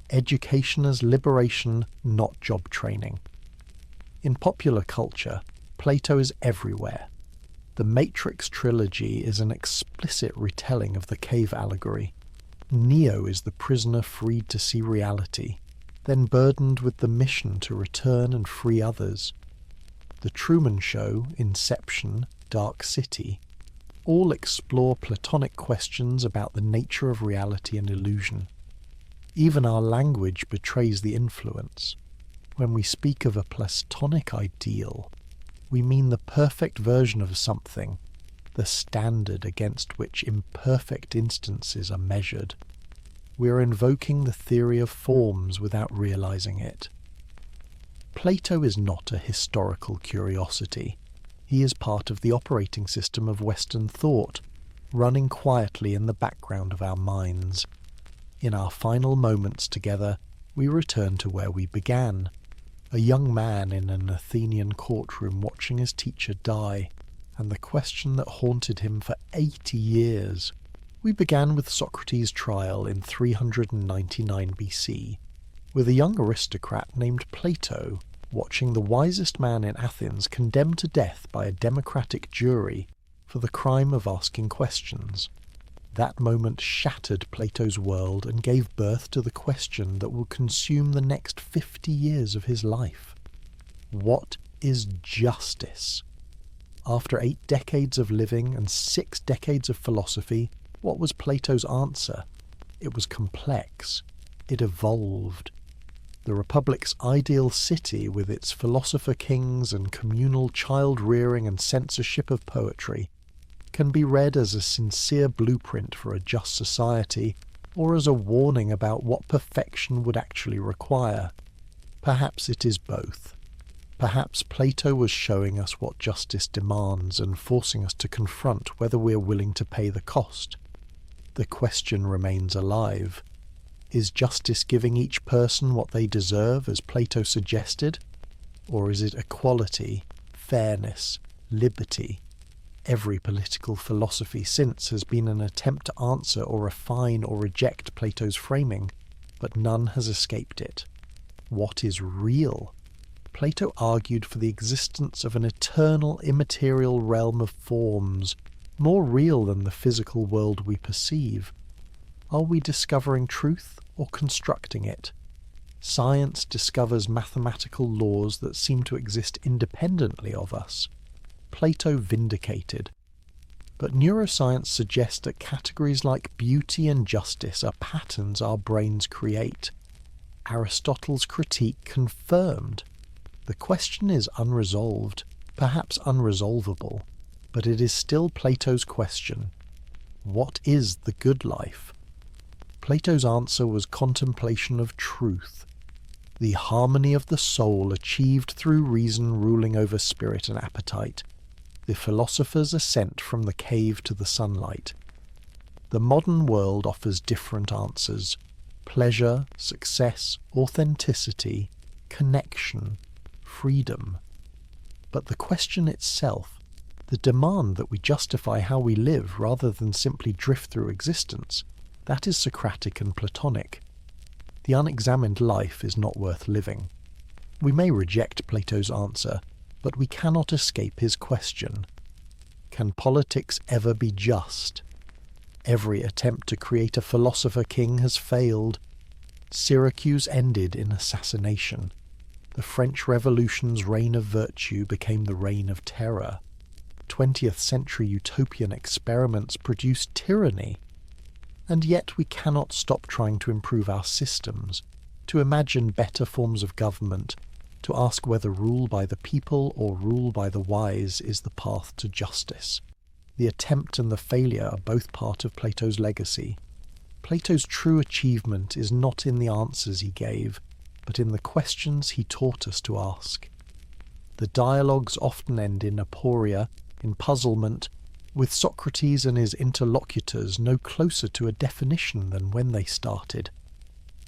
Education as liberation, not job training. In popular culture, Plato is everywhere. The Matrix trilogy is an explicit retelling of the cave allegory. Neo is the prisoner freed to see reality, then burdened with the mission to return and free others. The Truman Show, Inception, Dark City, all explore Platonic questions about the nature of reality and illusion. Even our language betrays the influence. When we speak of a Platonic ideal, we mean the perfect version of something, the standard against which imperfect instances are measured. We are invoking the theory of forms without realizing it. Plato is not a historical curiosity. He is part of the operating system of Western thought, running quietly in the background of our minds. In our final moments together, we return to where we began, a young man in an Athenian courtroom watching his teacher die, and the question that haunted him for 80 years. We began with Socrates' trial in 399 BC, with a young aristocrat named Plato watching the wisest man in Athens condemned to death by a democratic jury for the crime of asking questions. That moment shattered Plato's world and gave birth to the question that will consume the next 50 years of his life. What is justice? After 8 decades of living and 6 decades of philosophy, what was Plato's answer? It was complex. It evolved. The Republic's ideal city, with its philosopher-kings and communal child-rearing and censorship of poetry, can be read as a sincere blueprint for a just society, or as a warning about what perfection would actually require. Perhaps it is both. Perhaps Plato was showing us what justice demands and forcing us to confront whether we are willing to pay the cost. The question remains alive. Is justice giving each person what they deserve, as Plato suggested? Or is it equality, fairness, liberty? Every political philosophy since has been an attempt to answer or refine or reject Plato's framing, but none has escaped it. What is real? Plato argued for the existence of an eternal, immaterial realm of forms, more real than the physical world we perceive. Are we discovering truth or constructing it? Science discovers mathematical laws that seem to exist independently of us. Plato vindicated. But neuroscience suggests that categories like beauty and justice are patterns our brains create. Aristotle's critique confirmed. The question is unresolved, perhaps unresolvable, but it is still Plato's question. What is the good life? Plato's answer was contemplation of truth, the harmony of the soul achieved through reason ruling over spirit and appetite, the philosopher's ascent from the cave to the sunlight. The modern world offers different answers: pleasure, success, authenticity, connection, freedom. But the question itself, the demand that we justify how we live rather than simply drift through existence, that is Socratic and Platonic. The unexamined life is not worth living. We may reject Plato's answer, but we cannot escape his question. Can politics ever be just? Every attempt to create a philosopher-king has failed. Syracuse ended in assassination. The French Revolution's reign of virtue became the reign of terror. 20th century utopian experiments produced tyranny. And yet we cannot stop trying to improve our systems, to imagine better forms of government, to ask whether rule by the people or rule by the wise is the path to justice. The attempt and the failure are both part of Plato's legacy. Plato's true achievement is not in the answers he gave, but in the questions he taught us to ask. The dialogues often end in aporia, in puzzlement, with Socrates and his interlocutors no closer to a definition than when they started.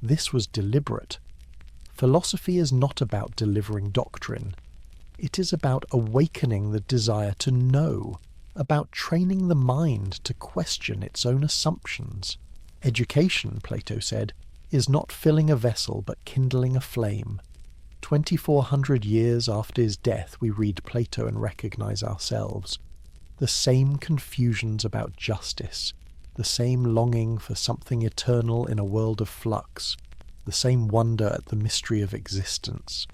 This was deliberate. Philosophy is not about delivering doctrine. It is about awakening the desire to know, about training the mind to question its own assumptions. Education, Plato said, is not filling a vessel but kindling a flame. 2,400 years after his death, we read Plato and recognize ourselves. The same confusions about justice, the same longing for something eternal in a world of flux, the same wonder at the mystery of existence.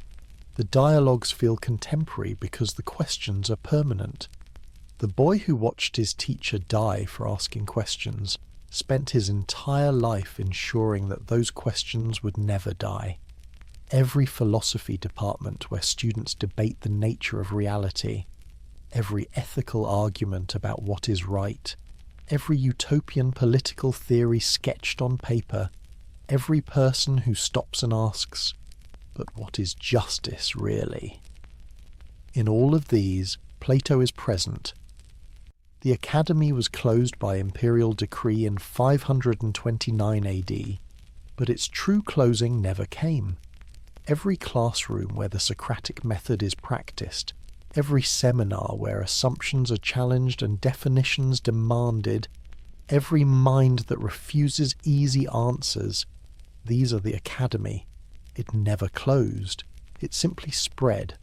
The dialogues feel contemporary because the questions are permanent. The boy who watched his teacher die for asking questions spent his entire life ensuring that those questions would never die. Every philosophy department where students debate the nature of reality, every ethical argument about what is right, every utopian political theory sketched on paper, every person who stops and asks, "But what is justice really?" In all of these, Plato is present. The academy was closed by imperial decree in 529 AD, but its true closing never came. Every classroom where the Socratic method is practiced, every seminar where assumptions are challenged and definitions demanded, every mind that refuses easy answers, these are the academy. It never closed. It simply spread.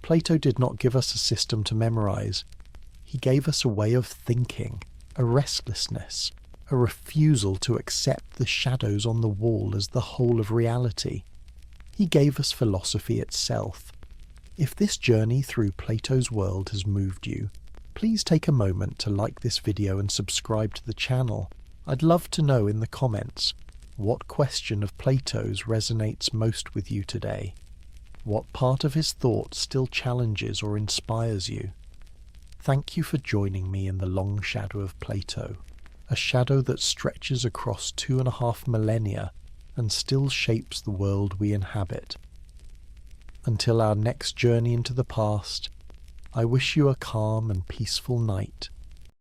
Plato did not give us a system to memorize. He gave us a way of thinking, a restlessness, a refusal to accept the shadows on the wall as the whole of reality. He gave us philosophy itself. If this journey through Plato's world has moved you, please take a moment to like this video and subscribe to the channel. I'd love to know in the comments, what question of Plato's resonates most with you today? What part of his thought still challenges or inspires you? Thank you for joining me in the long shadow of Plato, a shadow that stretches across 2.5 millennia and still shapes the world we inhabit. Until our next journey into the past, I wish you a calm and peaceful night.